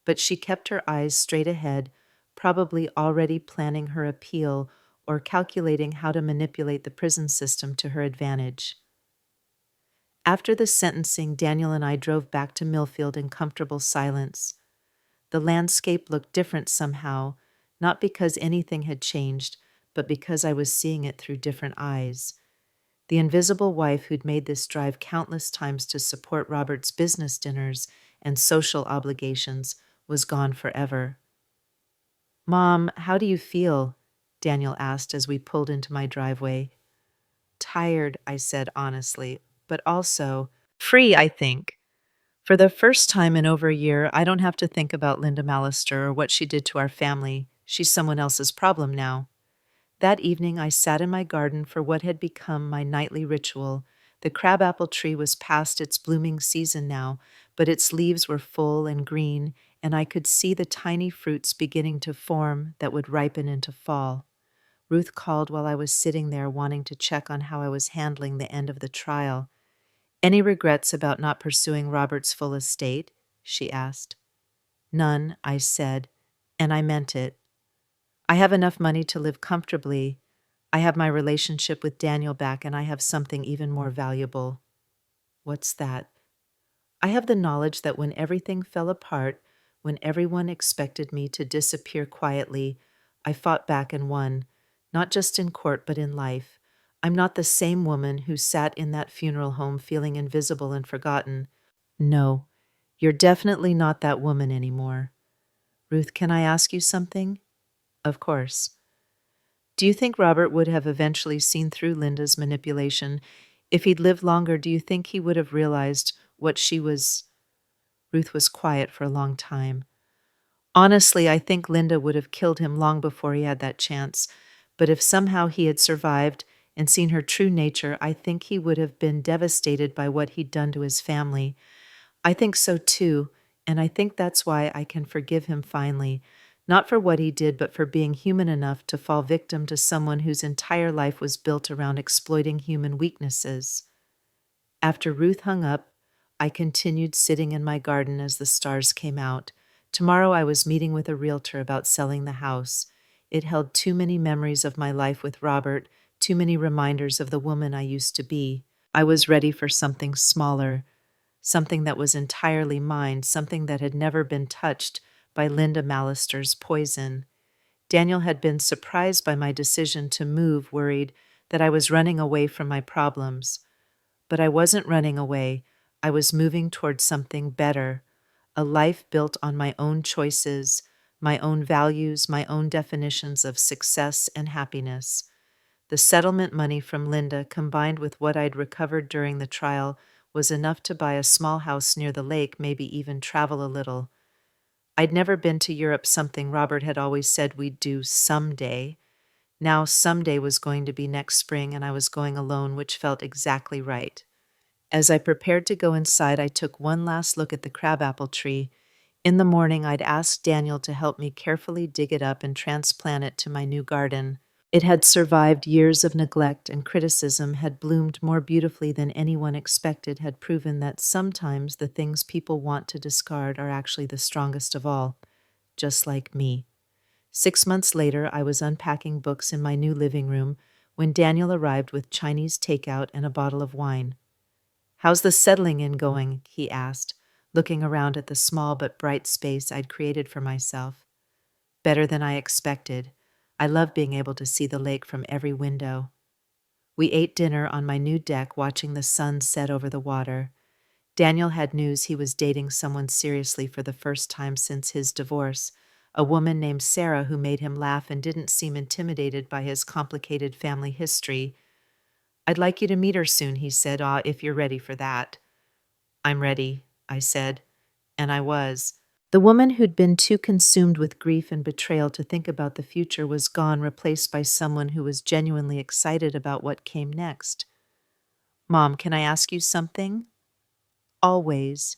But she kept her eyes straight ahead, probably already planning her appeal or calculating how to manipulate the prison system to her advantage. After the sentencing, Daniel and I drove back to Millfield in comfortable silence. The landscape looked different somehow, not because anything had changed, but because I was seeing it through different eyes. The invisible wife who'd made this drive countless times to support Robert's business dinners and social obligations was gone forever. "Mom, how do you feel?" Daniel asked as we pulled into my driveway. "Tired," I said honestly, but also free, I think. For the first time in over a year, I don't have to think about Linda Mallister or what she did to our family. She's someone else's problem now. That evening, I sat in my garden for what had become my nightly ritual. The crabapple tree was past its blooming season now, but its leaves were full and green, and I could see the tiny fruits beginning to form that would ripen into fall. Ruth called while I was sitting there wanting to check on how I was handling the end of the trial. "Any regrets about not pursuing Robert's full estate?" she asked. "None," I said, and I meant it. I have enough money to live comfortably. I have my relationship with Daniel back, and I have something even more valuable. "What's that?" "I have the knowledge that when everything fell apart, when everyone expected me to disappear quietly, I fought back and won, not just in court but in life. I'm not the same woman who sat in that funeral home feeling invisible and forgotten. No, you're definitely not that woman anymore. Ruth, can I ask you something?" "Of course." "Do you think Robert would have eventually seen through Linda's manipulation? If he'd lived longer, do you think he would have realized what she was—" Ruth was quiet for a long time. "Honestly, I think Linda would have killed him long before he had that chance. But if somehow he had survived and seen her true nature, I think he would have been devastated by what he'd done to his family. I think so too, and I think that's why I can forgive him finally. Not for what he did, but for being human enough to fall victim to someone whose entire life was built around exploiting human weaknesses." After Ruth hung up, I continued sitting in my garden as the stars came out. Tomorrow I was meeting with a realtor about selling the house. It held too many memories of my life with Robert, too many reminders of the woman I used to be. I was ready for something smaller, something that was entirely mine, something that had never been touched by Linda Mallister's poison. Daniel had been surprised by my decision to move, worried that I was running away from my problems. But I wasn't running away. I was moving towards something better, a life built on my own choices, my own values, my own definitions of success and happiness. The settlement money from Linda, combined with what I'd recovered during the trial, was enough to buy a small house near the lake, maybe even travel a little. I'd never been to Europe, something Robert had always said we'd do someday. Now someday was going to be next spring, and I was going alone, which felt exactly right. As I prepared to go inside, I took one last look at the crabapple tree. In the morning, I'd asked Daniel to help me carefully dig it up and transplant it to my new garden. It had survived years of neglect, and criticism, had bloomed more beautifully than anyone expected, had proven that sometimes the things people want to discard are actually the strongest of all, just like me. 6 months later, I was unpacking books in my new living room when Daniel arrived with Chinese takeout and a bottle of wine. "How's the settling in going?" he asked, looking around at the small but bright space I'd created for myself. "Better than I expected. I love being able to see the lake from every window." We ate dinner on my new deck, watching the sun set over the water. Daniel had news he was dating someone seriously for the first time since his divorce, a woman named Sarah who made him laugh and didn't seem intimidated by his complicated family history. "I'd like you to meet her soon," he said, if you're ready for that." "I'm ready," I said, and I was. The woman who'd been too consumed with grief and betrayal to think about the future was gone, replaced by someone who was genuinely excited about what came next. Mom, can I ask you something? Always.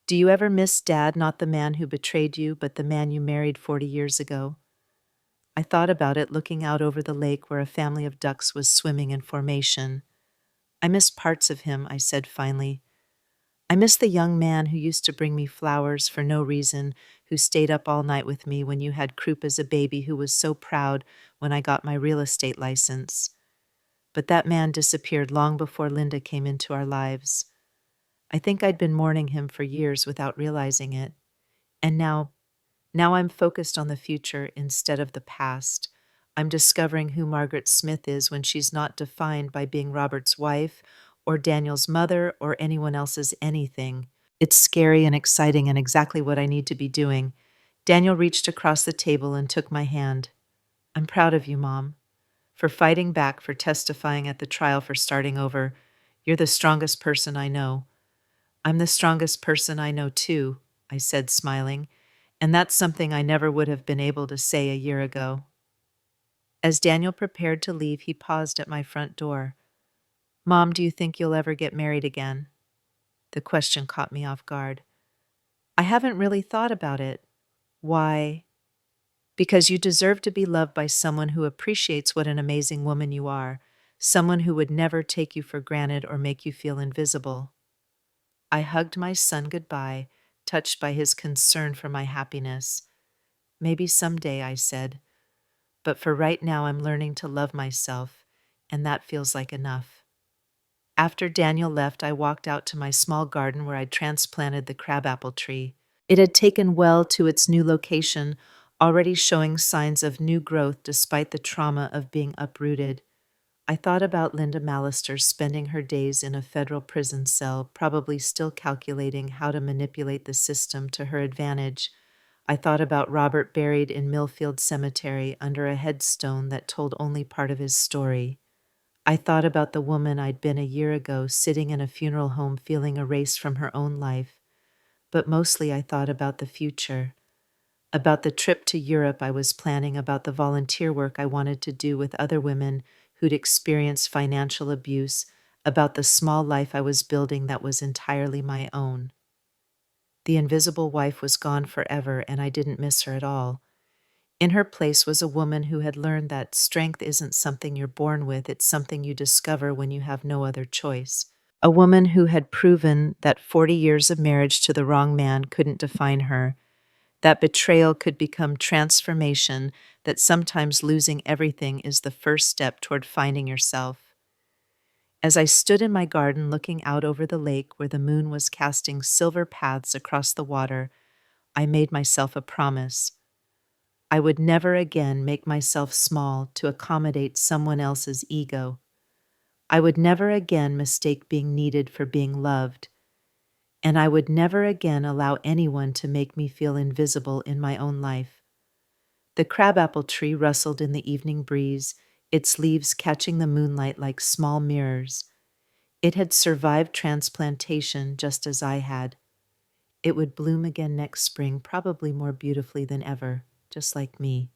Do you ever miss Dad, not the man who betrayed you, but the man you married 40 years ago? I thought about it looking out over the lake where a family of ducks was swimming in formation. I miss parts of him, I said finally. I miss the young man who used to bring me flowers for no reason, who stayed up all night with me when you had croup as a baby, who was so proud when I got my real estate license. But that man disappeared long before Linda came into our lives. I think I'd been mourning him for years without realizing it. And now I'm focused on the future instead of the past. I'm discovering who Margaret Smith is when she's not defined by being Robert's wife or Daniel's mother or anyone else's anything. It's scary and exciting and exactly what I need to be doing. Daniel reached across the table and took my hand. I'm proud of you, Mom, for fighting back, for testifying at the trial, for starting over. You're the strongest person I know. I'm the strongest person I know, too, I said, smiling, and that's something I never would have been able to say a year ago. As Daniel prepared to leave, he paused at my front door. Mom, do you think you'll ever get married again? The question caught me off guard. I haven't really thought about it. Why? Because you deserve to be loved by someone who appreciates what an amazing woman you are, someone who would never take you for granted or make you feel invisible. I hugged my son goodbye, touched by his concern for my happiness. Maybe someday, I said, but for right now I'm learning to love myself, and that feels like enough. After Daniel left, I walked out to my small garden where I'd transplanted the crabapple tree. It had taken well to its new location, already showing signs of new growth despite the trauma of being uprooted. I thought about Linda Mallister spending her days in a federal prison cell, probably still calculating how to manipulate the system to her advantage. I thought about Robert buried in Millfield Cemetery under a headstone that told only part of his story. I thought about the woman I'd been a year ago, sitting in a funeral home feeling erased from her own life. But mostly I thought about the future, about the trip to Europe I was planning, about the volunteer work I wanted to do with other women who'd experienced financial abuse, about the small life I was building that was entirely my own. The invisible wife was gone forever, and I didn't miss her at all. In her place was a woman who had learned that strength isn't something you're born with, it's something you discover when you have no other choice. A woman who had proven that 40 years of marriage to the wrong man couldn't define her, that betrayal could become transformation, that sometimes losing everything is the first step toward finding yourself. As I stood in my garden looking out over the lake where the moon was casting silver paths across the water, I made myself a promise. I would never again make myself small to accommodate someone else's ego. I would never again mistake being needed for being loved. And I would never again allow anyone to make me feel invisible in my own life. The crabapple tree rustled in the evening breeze, its leaves catching the moonlight like small mirrors. It had survived transplantation just as I had. It would bloom again next spring, probably more beautifully than ever, just like me.